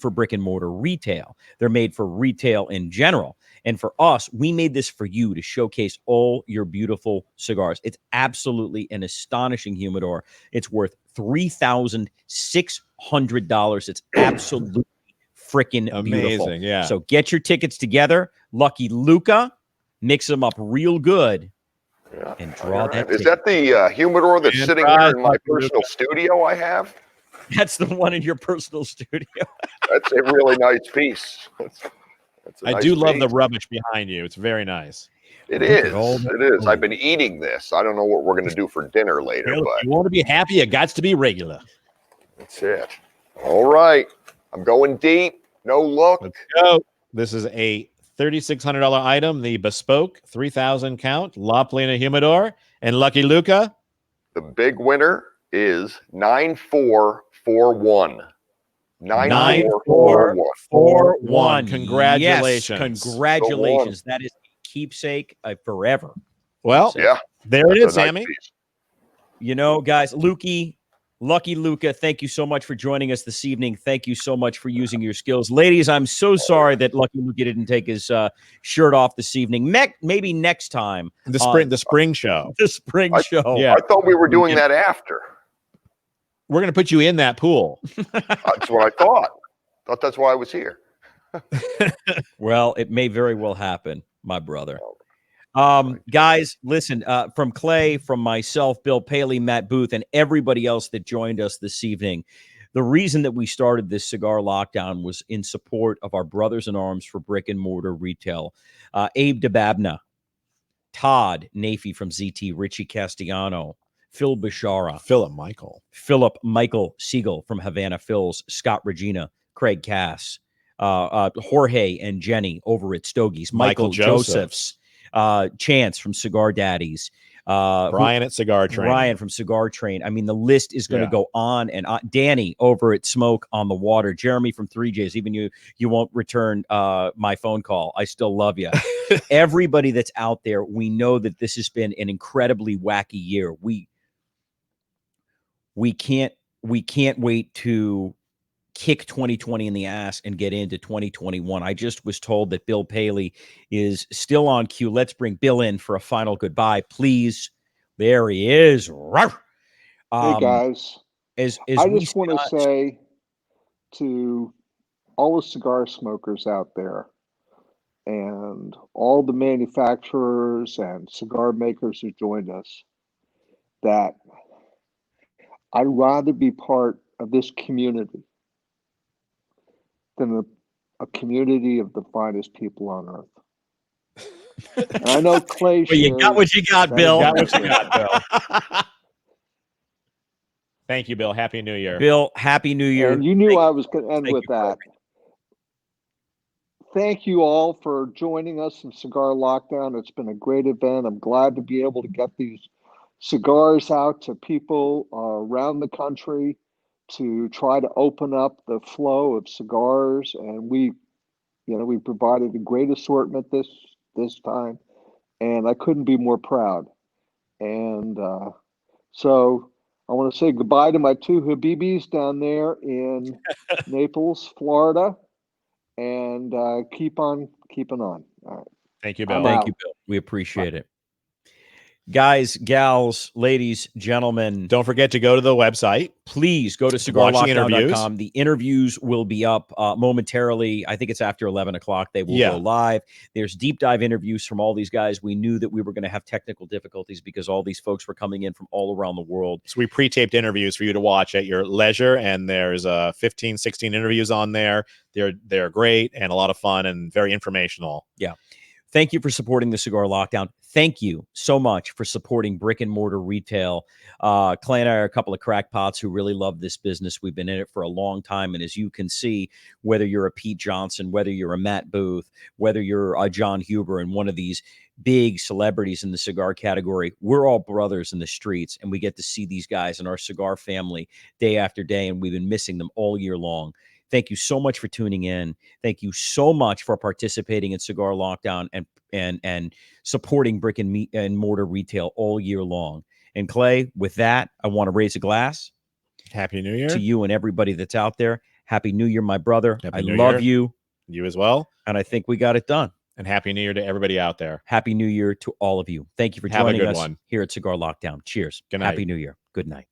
for brick and mortar retail. They're made for retail in general. And for us, we made this for you to showcase all your beautiful cigars. It's absolutely an astonishing humidor. It's worth $3,600. It's absolutely freaking beautiful. Amazing, yeah. So get your tickets together. Lucky Luca, mix them up real good. Yeah. And draw that. Is that the humidor that's sitting here in my personal studio I have? That's the one in your personal studio. That's a really nice piece. I do love the rubbish behind you. It's very nice. It is. It is. I've been eating this. I don't know what we're going to do for dinner later, but you want to be happy, it got to be regular. That's it. All right. I'm going deep. No look. Let's go. This is a $3,600 item, the bespoke 3,000 count La Palina humidor. And Lucky Luca, the big winner is 9441. 9441. Congratulations. Yes, congratulations. That is a keepsake forever. Well, yeah. There it is, Sammy. Guys, Lucky Luca, thank you so much for joining us this evening. Thank you so much for using your skills. Ladies, I'm so sorry that Lucky Luca didn't take his shirt off this evening. Maybe next time. The spring show. The spring show. Yeah. I thought we were doing that after. We're going to put you in that pool. That's what I thought. That's why I was here. Well, it may very well happen, my brother. Guys, listen, from Clay, from myself, Bill Paley, Matt Booth, and everybody else that joined us this evening, the reason that we started this cigar lockdown was in support of our brothers in arms for brick and mortar retail. Abe DeBabna, Todd Nafee from ZT, Richie Castellano, Phil Bishara, Philip Michael Siegel from Havana Phils, Scott Regina, Craig Cass, Jorge and Jenny over at Stogie's, Michael Josephs, Chance from Cigar Daddies, Brian at Cigar Train. Brian from Cigar Train. I mean, the list is going to Yeah. go on and on. Danny over at Smoke on the Water. Jeremy from 3Js. Even you won't return my phone call. I still love you. Everybody that's out there, we know that this has been an incredibly wacky year. We can't wait to kick 2020 in the ass and get into 2021. I just was told that Bill Paley is still on cue. Let's bring Bill in for a final goodbye, please. There he is. Hey guys, as I we just want to say to all the cigar smokers out there and all the manufacturers and cigar makers who joined us that I'd rather be part of this community than a community of the finest people on earth. And I know Clay. Well, you got what you got, Bill. Got what you got, Bill. Thank you, Bill. Happy New Year. Bill, Happy New Year. And you knew I was going to end with that. Thank you all for joining us in Cigar Lockdown. It's been a great event. I'm glad to be able to get these cigars out to people around the country to try to open up the flow of cigars. And we provided a great assortment this time, and I couldn't be more proud. And so I want to say goodbye to my two Habibis down there in Naples, Florida, and keep on keeping on. All right. Thank you, Bill. Thank you, Bill. We appreciate it. Guys, gals, ladies, gentlemen. Don't forget to go to the website. Please go to cigarlockdown.com. The interviews will be up momentarily. I think it's after 11 o'clock. They will go live. There's deep dive interviews from all these guys. We knew that we were going to have technical difficulties because all these folks were coming in from all around the world. So we pre-taped interviews for you to watch at your leisure, and there's 15, 16 interviews on there. They're great and a lot of fun and very informational. Yeah. Thank you for supporting the Cigar Lockdown. Thank you so much for supporting brick and mortar retail. Clay and I are a couple of crackpots who really love this business. We've been in it for a long time. And as you can see, whether you're a Pete Johnson, whether you're a Matt Booth, whether you're a Jon Huber and one of these big celebrities in the cigar category, we're all brothers in the streets. And we get to see these guys in our cigar family day after day. And we've been missing them all year long. Thank you so much for tuning in. Thank you so much for participating in Cigar Lockdown and supporting brick and mortar retail all year long. And Clay, with that, I want to raise a glass. Happy New Year to you and everybody that's out there. Happy New Year, my brother. Happy I New love Year. you. You as well. And I think we got it done. And Happy New Year to everybody out there. Happy New Year to all of you. Thank you for Have a joining good us one. here at Cigar Lockdown. Cheers. Good night. Happy New Year. Good night.